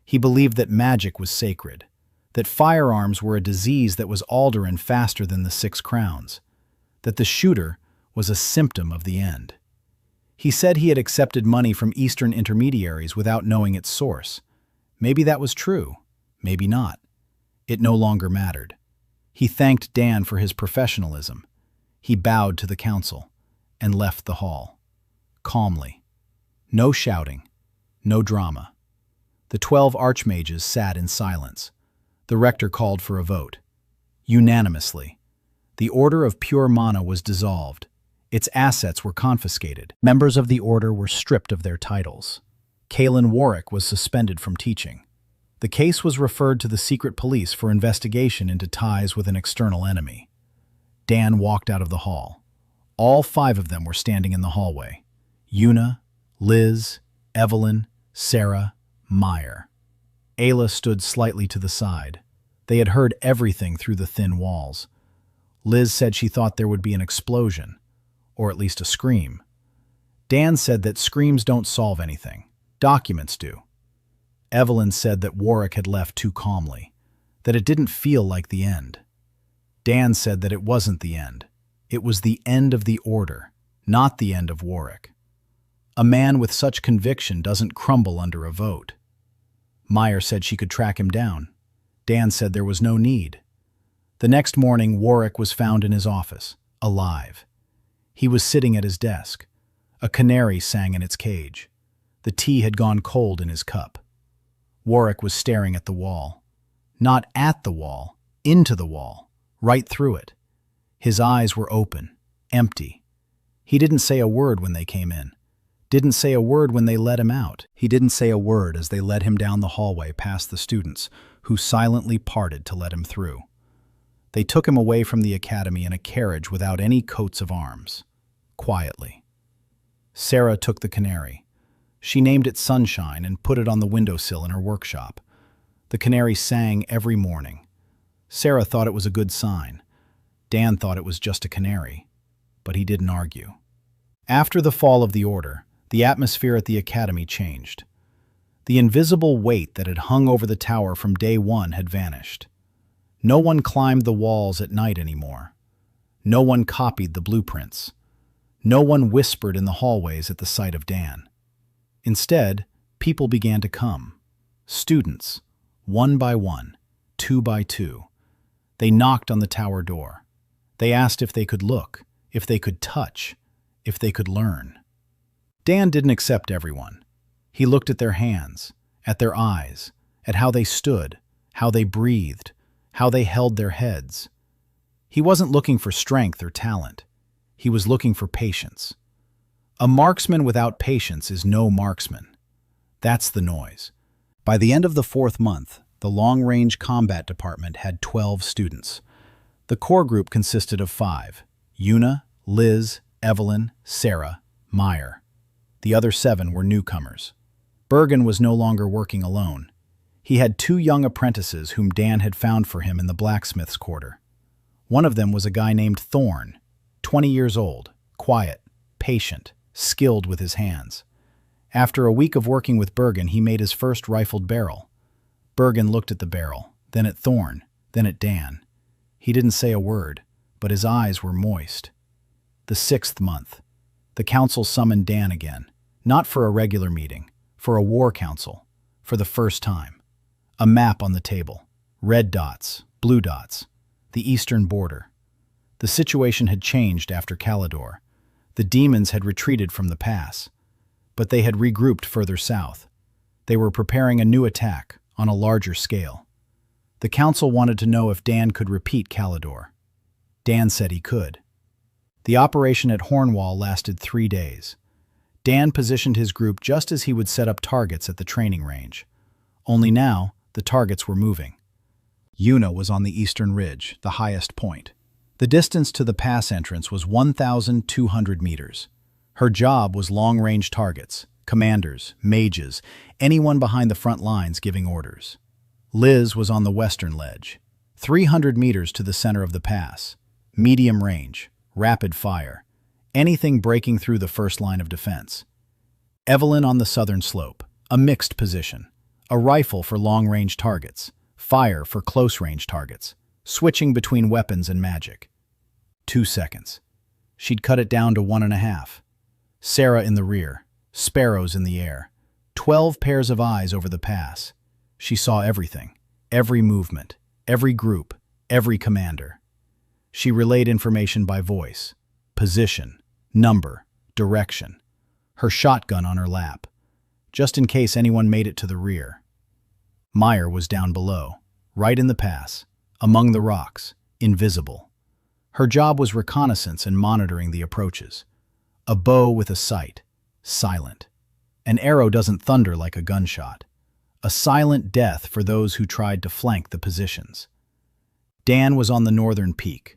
He believed that magic was sacred, that firearms were a disease that was Alderaan faster than the 6 crowns, that the shooter was a symptom of the end. He said he had accepted money from Eastern intermediaries without knowing its source. Maybe that was true, maybe not. It no longer mattered. He thanked Dan for his professionalism. He bowed to the council and left the hall. Calmly. No shouting, no drama. The 12 archmages sat in silence. The rector called for a vote. Unanimously, the Order of Pure Mana was dissolved. Its assets were confiscated. Members of the order were stripped of their titles. Kaelin Warwick was suspended from teaching. The case was referred to the secret police for investigation into ties with an external enemy. Dan walked out of the hall. All 5 of them were standing in the hallway. Yuna, Liz, Evelyn, Sarah, Maren. Ayla stood slightly to the side. They had heard everything through the thin walls. Liz said she thought there would be an explosion, or at least a scream. Dan said that screams don't solve anything. Documents do. Evelyn said that Warwick had left too calmly, that it didn't feel like the end. Dan said that it wasn't the end. It was the end of the order, not the end of Warwick. A man with such conviction doesn't crumble under a vote. Maren said she could track him down. Dan said there was no need. The next morning, Warwick was found in his office, alive. He was sitting at his desk. A canary sang in its cage. The tea had gone cold in his cup. Warwick was staring at the wall. Not at the wall, into the wall, right through it. His eyes were open, empty. He didn't say a word when they came in. Didn't say a word when they let him out. He didn't say a word as they led him down the hallway past the students, who silently parted to let him through. They took him away from the academy in a carriage without any coats of arms, quietly. Sarah took the canary. She named it Sunshine and put it on the windowsill in her workshop. The canary sang every morning. Sarah thought it was a good sign. Dan thought it was just a canary, but he didn't argue. After the fall of the order, the atmosphere at the academy changed. The invisible weight that had hung over the tower from day one had vanished. No one climbed the walls at night anymore. No one copied the blueprints. No one whispered in the hallways at the sight of Dan. Instead, people began to come. Students, one by one, two by two. They knocked on the tower door. They asked if they could look, if they could touch, if they could learn. Dan didn't accept everyone. He looked at their hands, at their eyes, at how they stood, how they breathed, how they held their heads. He wasn't looking for strength or talent. He was looking for patience. A marksman without patience is no marksman. That's the noise. By the end of the 4th month, the long-range combat department had 12 students. The core group consisted of 5: Yuna, Liz, Evelyn, Sarah, Maren. The other 7 were newcomers. Bergan was no longer working alone. He had 2 young apprentices whom Dan had found for him in the blacksmith's quarter. One of them was a guy named Thorn, 20 years old, quiet, patient, skilled with his hands. After a week of working with Bergan, he made his first rifled barrel. Bergan looked at the barrel, then at Thorn, then at Dan. He didn't say a word, but his eyes were moist. The 6th month. The council summoned Dan again, not for a regular meeting, for a war council, for the first time. A map on the table, red dots, blue dots, the eastern border. The situation had changed after Caledor. The demons had retreated from the pass, but they had regrouped further south. They were preparing a new attack on a larger scale. The council wanted to know if Dan could repeat Caledor. Dan said he could. The operation at Hornwall lasted 3 days. Dan positioned his group just as he would set up targets at the training range. Only now, the targets were moving. Yuna was on the eastern ridge, the highest point. The distance to the pass entrance was 1,200 meters. Her job was long-range targets, commanders, mages, anyone behind the front lines giving orders. Liz was on the western ledge, 300 meters to the center of the pass. Medium range, rapid fire, anything breaking through the first line of defense. Evelyn on the southern slope, a mixed position, a rifle for long-range targets, fire for close-range targets, switching between weapons and magic. 2 seconds. She'd cut it down to 1.5. Sarah in the rear, sparrows in the air, 12 pairs of eyes over the pass. She saw everything, every movement, every group, every commander. She relayed information by voice, position, number, direction, her shotgun on her lap, just in case anyone made it to the rear. Maren was down below, right in the pass, among the rocks, invisible. Her job was reconnaissance and monitoring the approaches. A bow with a sight, silent. An arrow doesn't thunder like a gunshot. A silent death for those who tried to flank the positions. Dan was on the northern peak,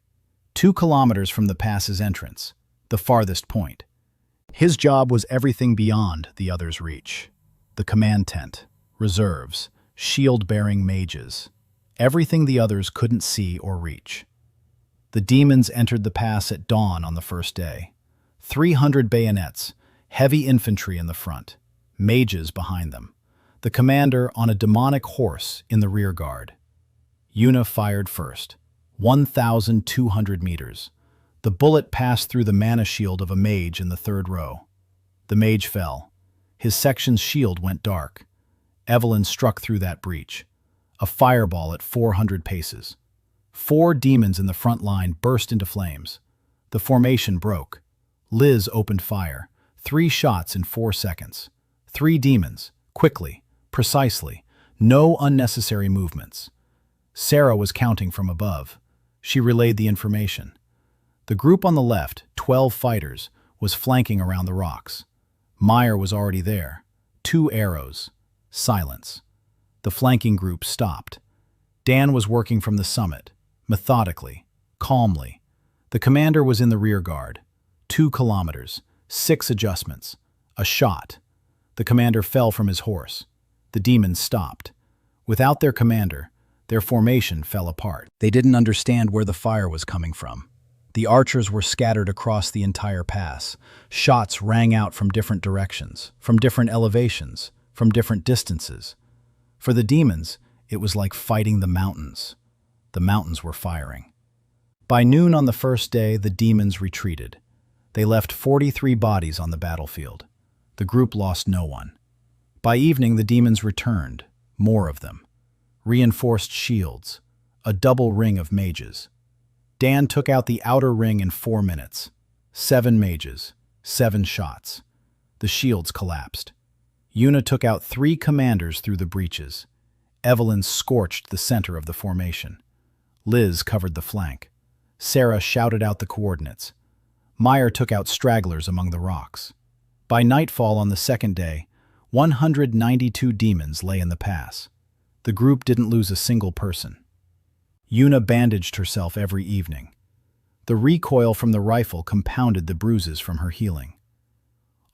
2 kilometers from the pass's entrance, the farthest point. His job was everything beyond the others' reach. The command tent, reserves, shield-bearing mages, everything the others couldn't see or reach. The demons entered the pass at dawn on the first day. 300 bayonets, heavy infantry in the front, mages behind them. The commander on a demonic horse in the rear guard. Yuna fired first. 1,200 meters. The bullet passed through the mana shield of a mage in the third row. The mage fell. His section's shield went dark. Evelyn struck through that breach. A fireball at 400 paces. 4 demons in the front line burst into flames. The formation broke. Liz opened fire. 3 shots in 4 seconds. 3 demons, quickly, precisely, no unnecessary movements. Sarah was counting from above. She relayed the information. The group on the left, 12 fighters, was flanking around the rocks. Meyer was already there. 2 arrows. Silence. The flanking group stopped. Dan was working from the summit, methodically, calmly. The commander was in the rear guard. 2 kilometers, 6 adjustments, a shot. The commander fell from his horse. The demons stopped. Without their commander, their formation fell apart. They didn't understand where the fire was coming from. The archers were scattered across the entire pass. Shots rang out from different directions, from different elevations, from different distances. For the demons, it was like fighting the mountains. The mountains were firing. By noon on the first day, the demons retreated. They left 43 bodies on the battlefield. The group lost no one. By evening, the demons returned, more of them. Reinforced shields, a double ring of mages. Dan took out the outer ring in 4 minutes. 7 mages, 7 shots. The shields collapsed. Yuna took out 3 commanders through the breaches. Evelyn scorched the center of the formation. Liz covered the flank. Sarah shouted out the coordinates. Meyer took out stragglers among the rocks. By nightfall on the second day, 192 demons lay in the pass. The group didn't lose a single person. Yuna bandaged herself every evening. The recoil from the rifle compounded the bruises from her healing.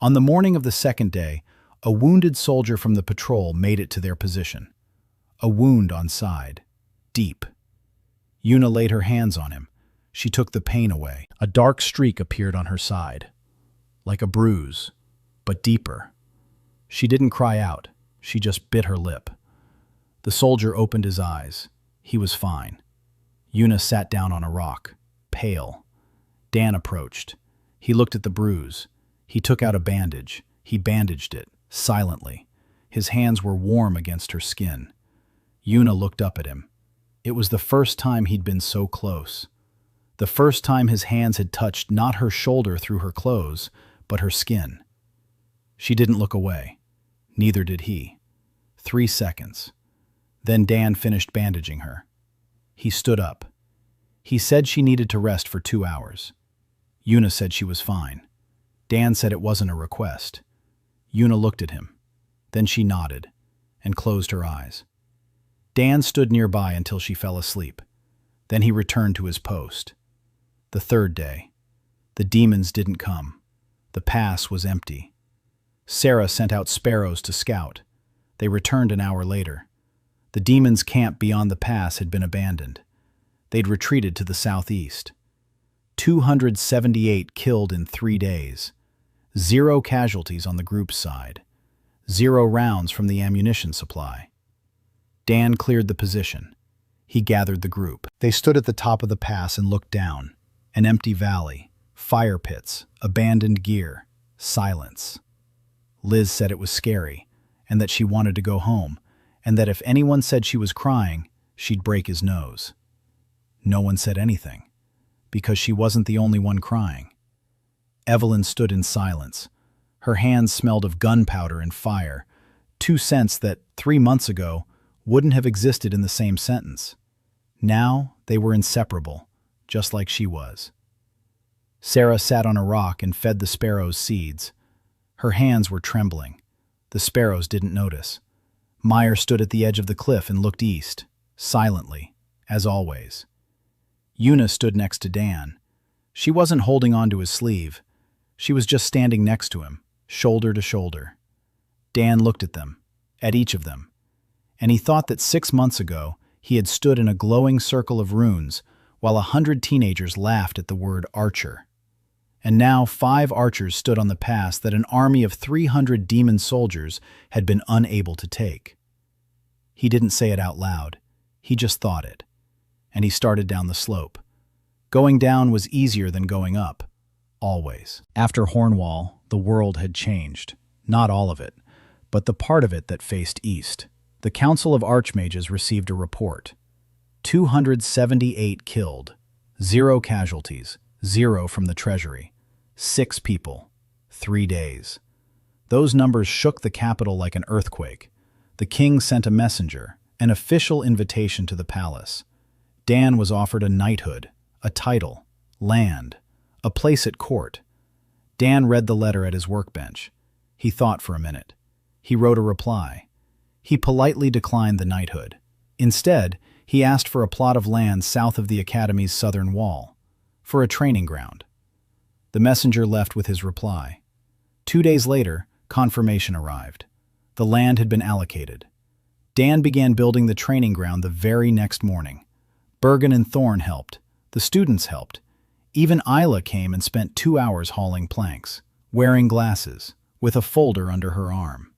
On the morning of the second day, a wounded soldier from the patrol made it to their position. A wound on side, deep. Yuna laid her hands on him. She took the pain away. A dark streak appeared on her side, like a bruise, but deeper. She didn't cry out. She just bit her lip. The soldier opened his eyes. He was fine. Yuna sat down on a rock, pale. Dan approached. He looked at the bruise. He took out a bandage. He bandaged it, silently. His hands were warm against her skin. Yuna looked up at him. It was the first time he'd been so close. The first time his hands had touched not her shoulder through her clothes, but her skin. She didn't look away. Neither did he. 3 seconds. Then Dan finished bandaging her. He stood up. He said she needed to rest for 2 hours. Yuna said she was fine. Dan said it wasn't a request. Yuna looked at him. Then she nodded and closed her eyes. Dan stood nearby until she fell asleep. Then he returned to his post. The third day. The demons didn't come. The pass was empty. Sarah sent out sparrows to scout. They returned an hour later. The demons' camp beyond the pass had been abandoned. They'd retreated to the southeast. 278 killed in 3 days. 0 casualties on the group's side. 0 rounds from the ammunition supply. Dan cleared the position. He gathered the group. They stood at the top of the pass and looked down. An empty valley, fire pits, abandoned gear, silence. Liz said it was scary, and that she wanted to go home, and that if anyone said she was crying, she'd break his nose. No one said anything, because she wasn't the only one crying. Evelyn stood in silence. Her hands smelled of gunpowder and fire, 2 scents that, 3 months ago, wouldn't have existed in the same sentence. Now they were inseparable, just like she was. Sarah sat on a rock and fed the sparrows seeds. Her hands were trembling. The sparrows didn't notice. Meyer stood at the edge of the cliff and looked east, silently, as always. Yuna stood next to Dan. She wasn't holding on to his sleeve. She was just standing next to him, shoulder to shoulder. Dan looked at them, at each of them, and he thought that 6 months ago he had stood in a glowing circle of runes while 100 teenagers laughed at the word archer. And now 5 archers stood on the pass that an army of 300 demon soldiers had been unable to take. He didn't say it out loud, he just thought it. And he started down the slope. Going down was easier than going up, always. After Hornwall, the world had changed. Not all of it, but the part of it that faced east. The Council of Archmages received a report. 278 killed, 0 casualties, 0 from the treasury. 6 people, 3 days. Those numbers shook the capital like an earthquake. The king sent a messenger, an official invitation to the palace. Dan was offered a knighthood, a title, land, a place at court. Dan read the letter at his workbench. He thought for a minute. He wrote a reply. He politely declined the knighthood. Instead, he asked for a plot of land south of the Academy's southern wall, for a training ground. The messenger left with his reply. 2 days later, confirmation arrived. The land had been allocated. Dan began building the training ground the very next morning. Bergan and Thorn helped. The students helped. Even Isla came and spent 2 hours hauling planks, wearing glasses, with a folder under her arm.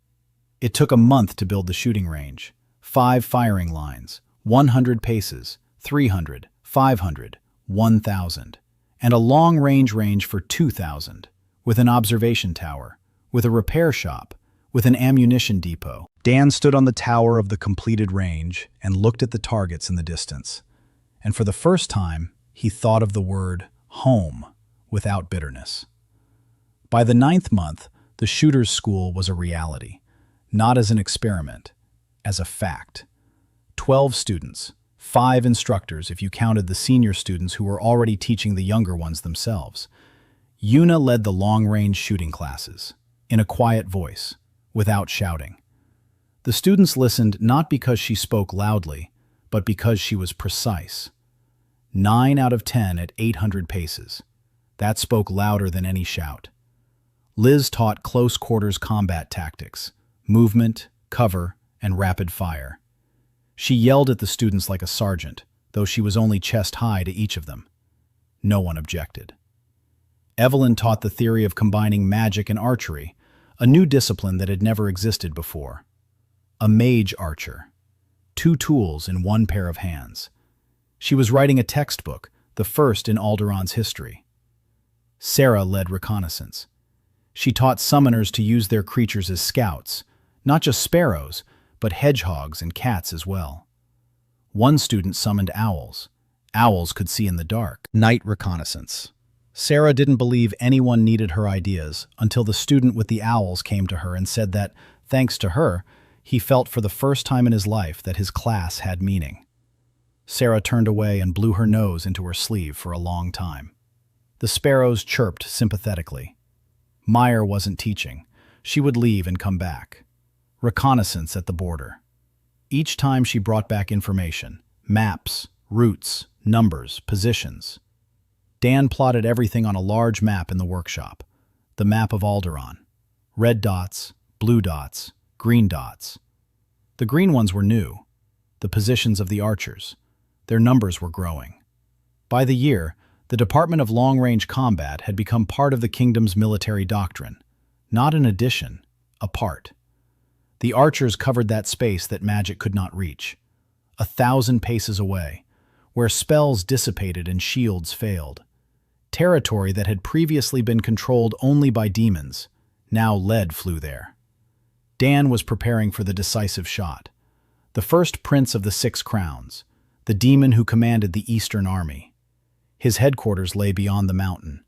It took a month to build the shooting range. 5 firing lines, 100 paces, 300, 500, 1,000, and a long-range range for 2,000, with an observation tower, with a repair shop, with an ammunition depot. Dan stood on the tower of the completed range and looked at the targets in the distance. And for the first time, he thought of the word home without bitterness. By the 9th month, the shooter's school was a reality, not as an experiment, as a fact. 12 students, 5 instructors if you counted the senior students who were already teaching the younger ones themselves. Yuna led the long-range shooting classes, in a quiet voice, without shouting. The students listened not because she spoke loudly, but because she was precise. 9 out of 10 at 800 paces. That spoke louder than any shout. Liz taught close-quarters combat tactics, movement, cover, and rapid fire. She yelled at the students like a sergeant, though she was only chest-high to each of them. No one objected. Evelyn taught the theory of combining magic and archery, a new discipline that had never existed before. A mage archer. 2 tools in 1 pair of hands. She was writing a textbook, the first in Alderaan's history. Sarah led reconnaissance. She taught summoners to use their creatures as scouts, not just sparrows, but hedgehogs and cats as well. One student summoned owls. Owls could see in the dark. Night reconnaissance. Sarah didn't believe anyone needed her ideas until the student with the owls came to her and said that, thanks to her, he felt for the first time in his life that his class had meaning. Sarah turned away and blew her nose into her sleeve for a long time. The sparrows chirped sympathetically. Meyer wasn't teaching. She would leave and come back. Reconnaissance at the border. Each time she brought back information, maps, routes, numbers, positions. Dan plotted everything on a large map in the workshop, the map of Alderaan. Red dots, blue dots, green dots. The green ones were new, the positions of the archers. Their numbers were growing. By the year, the Department of Long-Range Combat had become part of the kingdom's military doctrine, not an addition, a part. The archers covered that space that magic could not reach, 1,000 paces away, where spells dissipated and shields failed. Territory that had previously been controlled only by demons, now lead flew there. Dan was preparing for the decisive shot. The first prince of the 6 crowns, the demon who commanded the Eastern Army. His headquarters lay beyond the mountain,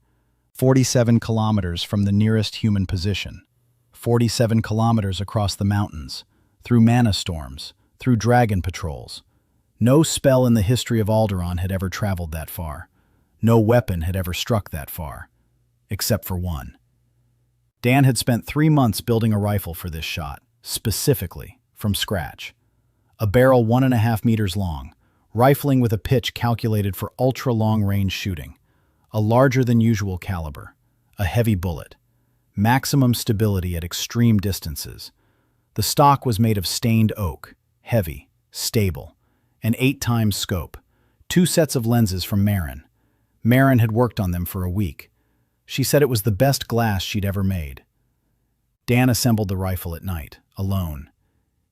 47 kilometers from the nearest human position, 47 kilometers across the mountains, through mana storms, through dragon patrols. No spell in the history of Alderaan had ever traveled that far. No weapon had ever struck that far, except for one. Dan had spent 3 months building a rifle for this shot, specifically, from scratch. A barrel 1.5 meters long, rifling with a pitch calculated for ultra-long-range shooting, a larger-than-usual caliber, A heavy bullet. Maximum stability at extreme distances. The stock was made of stained oak, heavy, stable. An 8x scope. 2 sets of lenses from Maren. Maren had worked on them for a week. She said it was the best glass she'd ever made. Dan assembled the rifle at night, alone.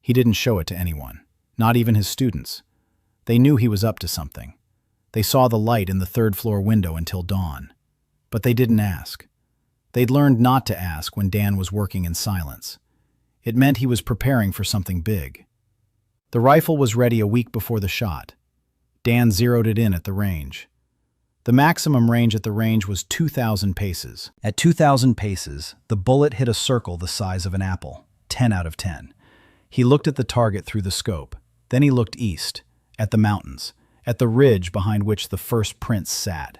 He didn't show it to anyone, not even his students. They knew he was up to something. They saw the light in the 3rd-floor window until dawn. But they didn't ask. They'd learned not to ask when Dan was working in silence. It meant he was preparing for something big. The rifle was ready a week before the shot. Dan zeroed it in at the range. The maximum range at the range was 2,000 paces. At 2,000 paces, the bullet hit a circle the size of an apple, 10 out of 10. He looked at the target through the scope. Then he looked east, at the mountains, at the ridge behind which the first prince sat.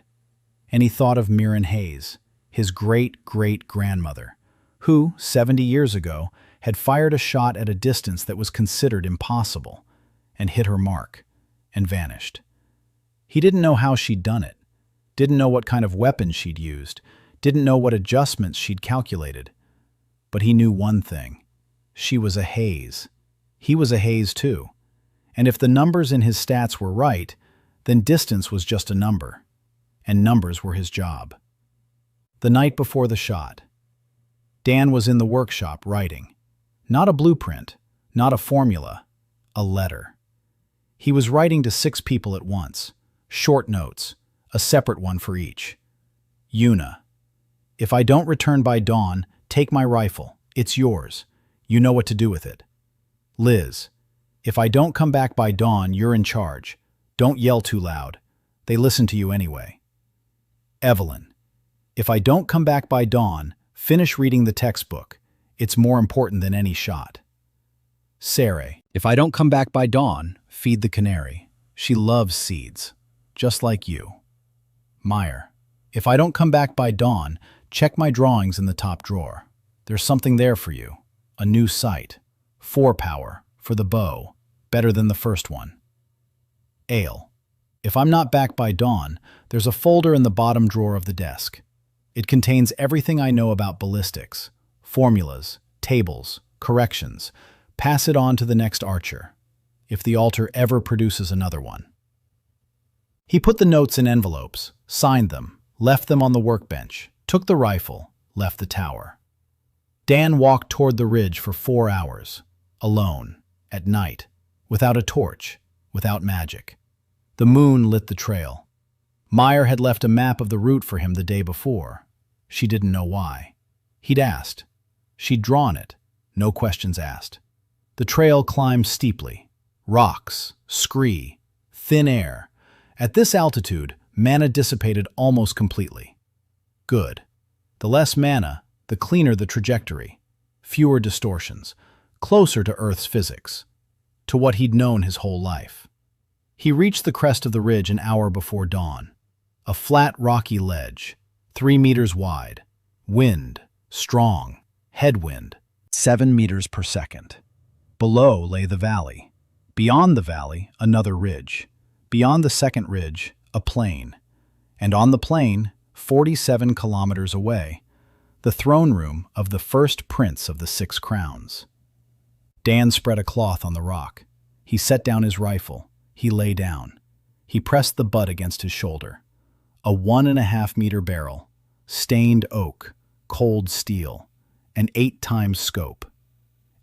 And he thought of Maren Hayes, his great-great-grandmother, who, 70 years ago, had fired a shot at a distance that was considered impossible, and hit her mark, and vanished. He didn't know how she'd done it, didn't know what kind of weapon she'd used, didn't know what adjustments she'd calculated. But he knew one thing. She was a Hayes. He was a Hayes too. And if the numbers in his stats were right, then distance was just a number. And numbers were his job. The night before the shot, Dan was in the workshop writing. Not a blueprint, not a formula, a letter. He was writing to 6 people at once, short notes, a separate one for each. Yuna, if I don't return by dawn, take my rifle. It's yours. You know what to do with it. Liz, if I don't come back by dawn, you're in charge. Don't yell too loud. They listen to you anyway. Evelyn, if I don't come back by dawn, finish reading the textbook. It's more important than any shot. Sarai, if I don't come back by dawn, feed the canary. She loves seeds, just like you. Meyer, if I don't come back by dawn, check my drawings in the top drawer. There's something there for you. A new sight. 4 power, for the bow, better than the first one. Ale, if I'm not back by dawn, there's a folder in the bottom drawer of the desk. It contains everything I know about ballistics, formulas, tables, corrections. Pass it on to the next archer, if the altar ever produces another one. He put the notes in envelopes, signed them, left them on the workbench, took the rifle, left the tower. Dan walked toward the ridge for 4 hours, alone, at night, without a torch, without magic. The moon lit the trail. Meyer had left a map of the route for him the day before. She didn't know why. He'd asked. She'd drawn it, no questions asked. The trail climbed steeply. Rocks, scree, thin air. At this altitude, mana dissipated almost completely. Good. The less mana, the cleaner the trajectory. Fewer distortions. Closer to Earth's physics. To what he'd known his whole life. He reached the crest of the ridge an hour before dawn. A flat, rocky ledge, 3 meters wide. Wind, strong. Headwind, 7 meters per second. Below lay the valley. Beyond the valley, another ridge. Beyond the second ridge, a plain. And on the plain, 47 kilometers away, the throne room of the first prince of the 6 crowns. Dan spread a cloth on the rock. He set down his rifle. He lay down. He pressed the butt against his shoulder. A 1.5-meter barrel, stained oak, cold steel, an 8x scope.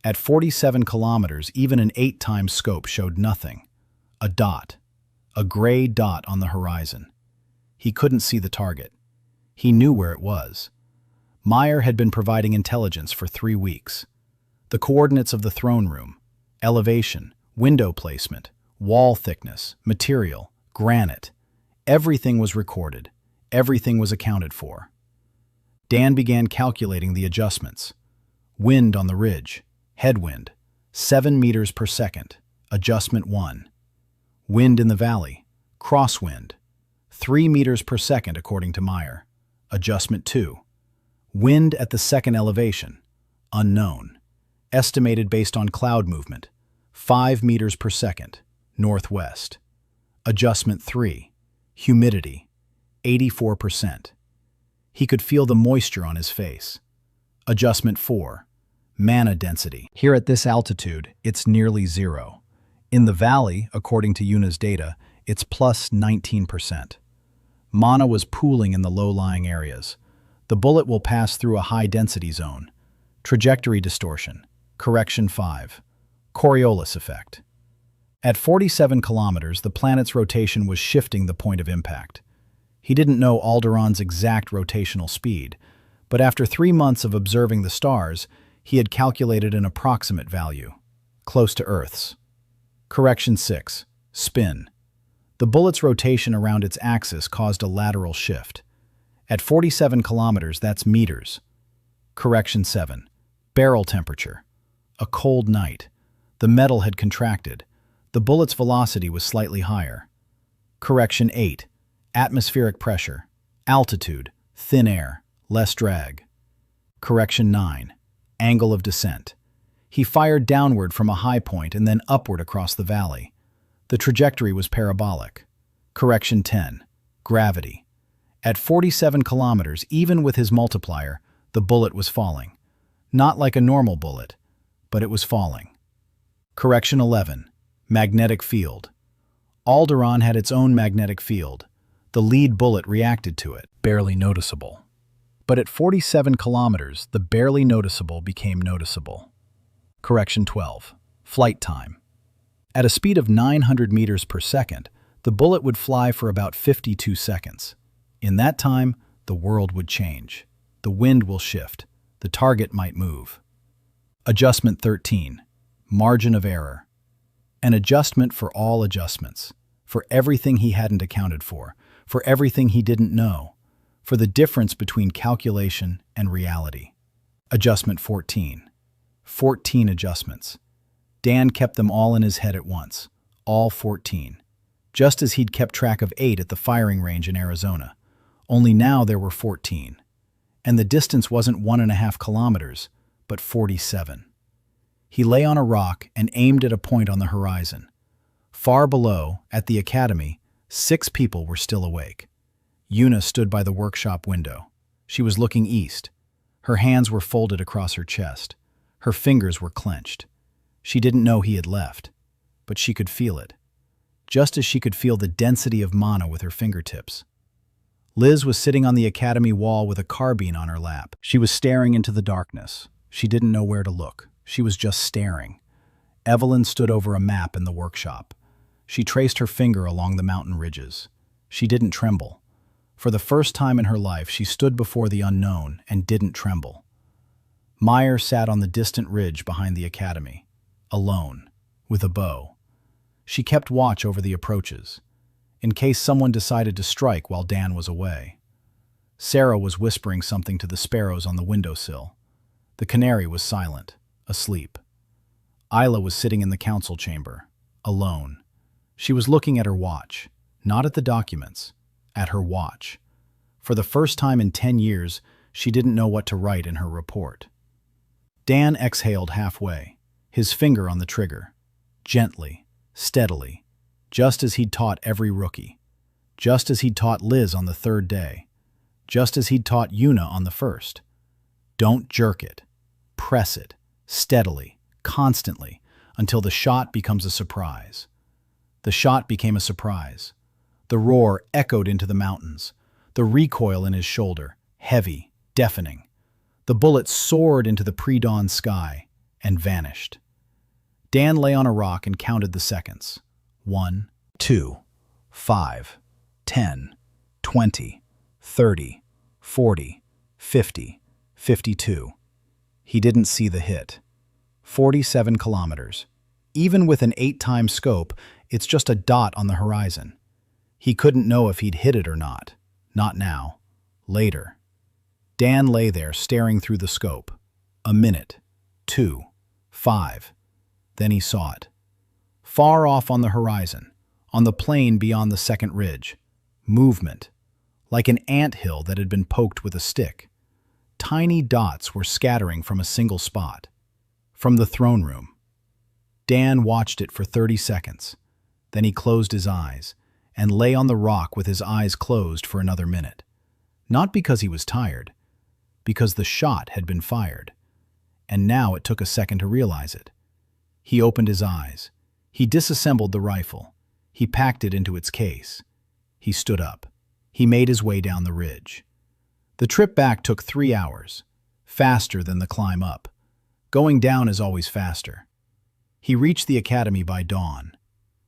At 47 kilometers, even an 8x scope showed nothing. A dot. A gray dot on the horizon. He couldn't see the target. He knew where it was. Meyer had been providing intelligence for 3 weeks. The coordinates of the throne room, elevation, window placement, wall thickness, material, granite. Everything was recorded. Everything was accounted for. Dan began calculating the adjustments. Wind on the ridge. Headwind. 7 meters per second. Adjustment 1. Wind in the valley. Crosswind. 3 meters per second according to Meyer. Adjustment 2. Wind at the second elevation. Unknown. Estimated based on cloud movement. 5 meters per second. Northwest. Adjustment 3. Humidity. 84%. He could feel the moisture on his face. Adjustment 4. Mana density. Here at this altitude, it's nearly 0. In the valley, according to Yuna's data, it's plus 19%. Mana was pooling in the low-lying areas. The bullet will pass through a high-density zone. Trajectory distortion. Correction 5. Coriolis effect. At 47 kilometers, the planet's rotation was shifting the point of impact. He didn't know Alderaan's exact rotational speed, but after 3 months of observing the stars, he had calculated an approximate value, close to Earth's. Correction 6. Spin. The bullet's rotation around its axis caused a lateral shift. At 47 kilometers, that's meters. Correction 7. Barrel temperature. A cold night. The metal had contracted. The bullet's velocity was slightly higher. Correction 8. Atmospheric pressure. Altitude. Thin air. Less drag. Correction 9. Angle of descent. He fired downward from a high point and then upward across the valley. The trajectory was parabolic. Correction 10. Gravity. At 47 kilometers, even with his multiplier, the bullet was falling. Not like a normal bullet, but it was falling. Correction 11. Magnetic field. Alderaan had its own magnetic field. The lead bullet reacted to it, barely noticeable. But at 47 kilometers, the barely noticeable became noticeable. Correction 12. Flight time. At a speed of 900 meters per second, the bullet would fly for about 52 seconds. In that time, the world would change. The wind will shift. The target might move. Adjustment 13. Margin of error. An adjustment for all adjustments, for everything he hadn't accounted for everything he didn't know, for the difference between calculation and reality. Adjustment 14. 14 adjustments. Dan kept them all in his head at once, all 14, just as he'd kept track of 8 at the firing range in Arizona. Only now there were 14. And the distance wasn't 1.5 kilometers, but 47. He lay on a rock and aimed at a point on the horizon. Far below, at the academy, 6 people were still awake. Yuna stood by the workshop window. She was looking east. Her hands were folded across her chest. Her fingers were clenched. She didn't know he had left, but she could feel it, just as she could feel the density of mana with her fingertips. Liz was sitting on the academy wall with a carbine on her lap. She was staring into the darkness. She didn't know where to look. She was just staring. Evelyn stood over a map in the workshop. She traced her finger along the mountain ridges. She didn't tremble. For the first time in her life, she stood before the unknown and didn't tremble. Meyer sat on the distant ridge behind the academy, alone, with a bow. She kept watch over the approaches, in case someone decided to strike while Dan was away. Sarah was whispering something to the sparrows on the windowsill. The canary was silent, asleep. Isla was sitting in the council chamber, alone. She was looking at her watch, not at the documents, at her watch. For the first time in 10 years, she didn't know what to write in her report. Dan exhaled halfway, his finger on the trigger, gently, steadily, just as he'd taught every rookie, just as he'd taught Liz on the 3rd day, just as he'd taught Yuna on the 1st. Don't jerk it. Press it, steadily, constantly, until the shot becomes a surprise. The shot became a surprise. The roar echoed into the mountains, the recoil in his shoulder, heavy, deafening. The bullet soared into the pre-dawn sky and vanished. Dan lay on a rock and counted the seconds. 1, 2, 5, 10, 20, 30, 40, 50, 52. He didn't see the hit. 47 kilometers. Even with an 8-time scope, it's just a dot on the horizon. He couldn't know if he'd hit it or not. Not now. Later. Dan lay there staring through the scope. A minute. 2. 5. Then he saw it. Far off on the horizon, on the plain beyond the second ridge. Movement. Like an anthill that had been poked with a stick. Tiny dots were scattering from a single spot. From the throne room. Dan watched it for 30 seconds. Then he closed his eyes and lay on the rock with his eyes closed for another minute. Not because he was tired, because the shot had been fired. And now it took a second to realize it. He opened his eyes. He disassembled the rifle. He packed it into its case. He stood up. He made his way down the ridge. The trip back took 3 hours, faster than the climb up. Going down is always faster. He reached the academy by dawn.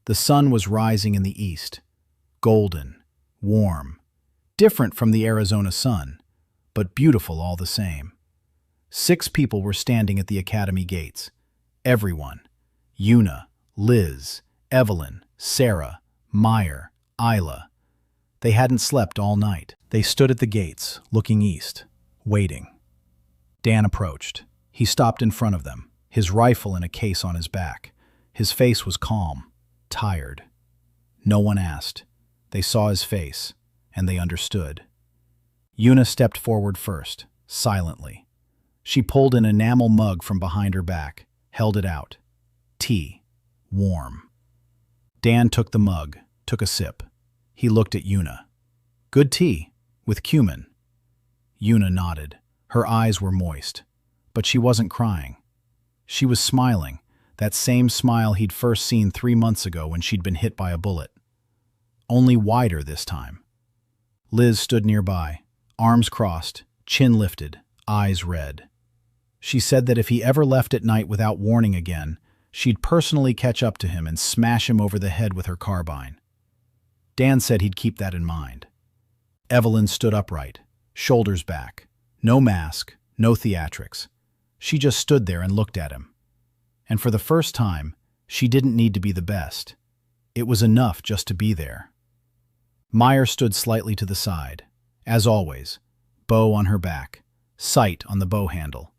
The sun was rising in the east, golden, warm, different from the Arizona sun, but beautiful all the same. 6 people were standing at the academy gates. Everyone. Yuna, Liz, Evelyn, Sarah, Meyer, Isla. They hadn't slept all night. They stood at the gates, looking east, waiting. Dan approached. He stopped in front of them, his rifle in a case on his back. His face was calm, tired. No one asked. They saw his face, and they understood. Yuna stepped forward first, silently. She pulled an enamel mug from behind her back, held it out. Tea. Warm. Dan took the mug, took a sip. He looked at Yuna. Good tea, with cumin. Yuna nodded. Her eyes were moist, but she wasn't crying. She was smiling, that same smile he'd first seen 3 months ago when she'd been hit by a bullet. Only wider this time. Liz stood nearby, arms crossed, chin lifted, eyes red. She said that if he ever left at night without warning again, she'd personally catch up to him and smash him over the head with her carbine. Dan said he'd keep that in mind. Evelyn stood upright, shoulders back. No mask, no theatrics. She just stood there and looked at him. And for the first time, she didn't need to be the best. It was enough just to be there. Meyer stood slightly to the side. As always, bow on her back, sight on the bow handle.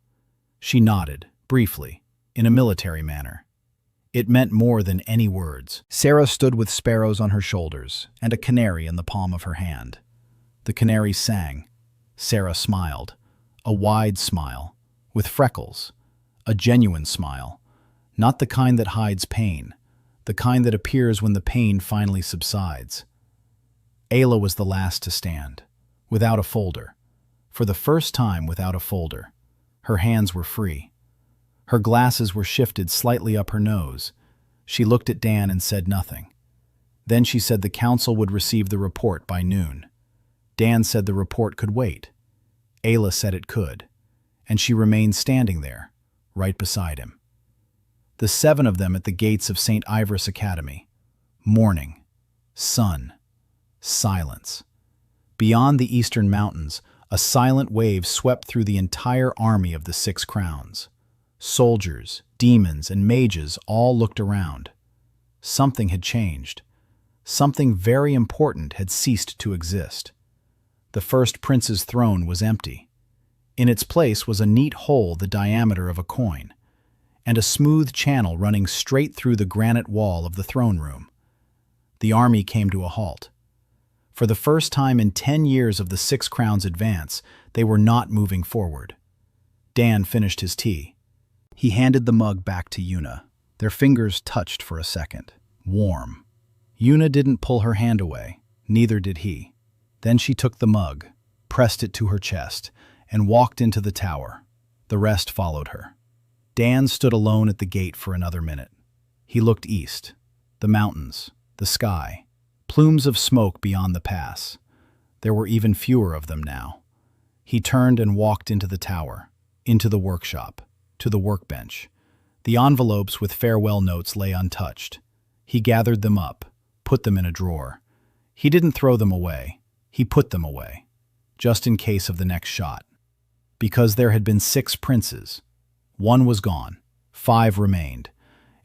She nodded, briefly, in a military manner. It meant more than any words. Sarah stood with sparrows on her shoulders and a canary in the palm of her hand. The canary sang. Sarah smiled, a wide smile, with freckles, a genuine smile, not the kind that hides pain, the kind that appears when the pain finally subsides. Ayla was the last to stand, without a folder, for the first time without a folder. Her hands were free. Her glasses were shifted slightly up her nose. She looked at Dan and said nothing. Then she said the council would receive the report by noon. Dan said the report could wait. Ayla said it could, and she remained standing there, right beside him. The 7 of them at the gates of Saint Ivris Academy. Morning, sun, silence. Beyond the eastern mountains, a silent wave swept through the entire army of the 6 crowns. Soldiers, demons, and mages all looked around. Something had changed. Something very important had ceased to exist. The first prince's throne was empty. In its place was a neat hole the diameter of a coin, and a smooth channel running straight through the granite wall of the throne room. The army came to a halt. For the first time in 10 years of the 6 crowns' advance, they were not moving forward. Dan finished his tea. He handed the mug back to Yuna. Their fingers touched for a second. Warm. Yuna didn't pull her hand away. Neither did he. Then she took the mug, pressed it to her chest, and walked into the tower. The rest followed her. Dan stood alone at the gate for another minute. He looked east. The mountains, the sky, plumes of smoke beyond the pass. There were even fewer of them now. He turned and walked into the tower, into the workshop, to the workbench. The envelopes with farewell notes lay untouched. He gathered them up, put them in a drawer. He didn't throw them away. He put them away, just in case of the next shot. Because there had been 6 princes. 1 was gone, 5 remained,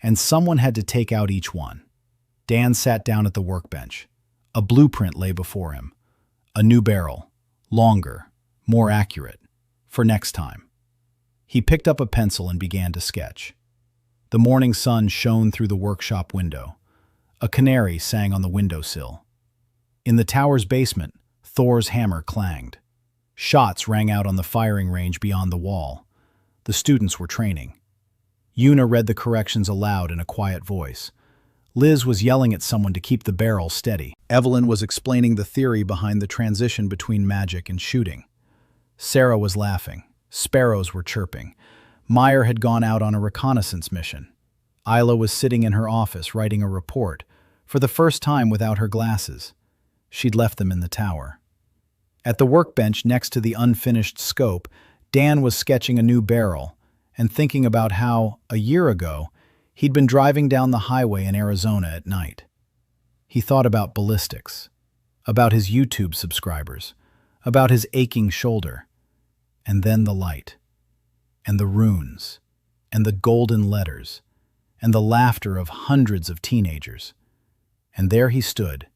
and someone had to take out each one. Dan sat down at the workbench. A blueprint lay before him. A new barrel, longer, more accurate, for next time. He picked up a pencil and began to sketch. The morning sun shone through the workshop window. A canary sang on the windowsill. In the tower's basement, Thor's hammer clanged. Shots rang out on the firing range beyond the wall. The students were training. Yuna read the corrections aloud in a quiet voice. Liz was yelling at someone to keep the barrel steady. Evelyn was explaining the theory behind the transition between magic and shooting. Sarah was laughing. Sparrows were chirping. Meyer had gone out on a reconnaissance mission. Isla was sitting in her office writing a report, for the first time without her glasses. She'd left them in the tower. At the workbench next to the unfinished scope, Dan was sketching a new barrel and thinking about how, a year ago, he'd been driving down the highway in Arizona at night. He thought about ballistics, about his YouTube subscribers, about his aching shoulder, and then the light, and the runes, and the golden letters, and the laughter of hundreds of teenagers. And there he stood,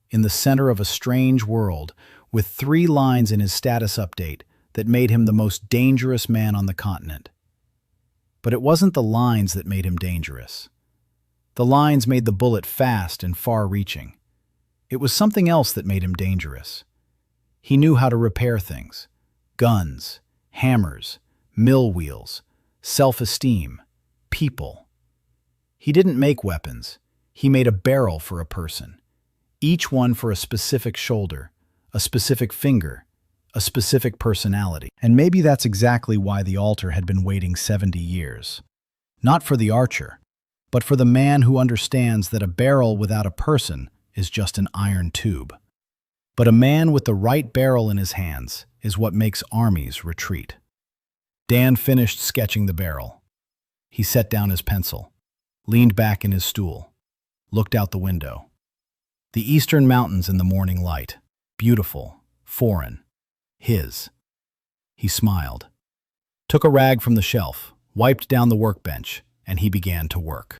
in the center of a strange world, with 3 lines in his status update that made him the most dangerous man on the continent. But it wasn't the lines that made him dangerous. The lines made the bullet fast and far-reaching. It was something else that made him dangerous. He knew how to repair things. Guns, hammers, mill wheels, self-esteem, people. He didn't make weapons. He made a barrel for a person. Each one for a specific shoulder, a specific finger, a specific personality. And maybe that's exactly why the altar had been waiting 70 years. Not for the archer, but for the man who understands that a barrel without a person is just an iron tube. But a man with the right barrel in his hands is what makes armies retreat. Dan finished sketching the barrel. He set down his pencil, leaned back in his stool, looked out the window. The eastern mountains in the morning light, beautiful, foreign, his. He smiled, took a rag from the shelf, wiped down the workbench, and he began to work.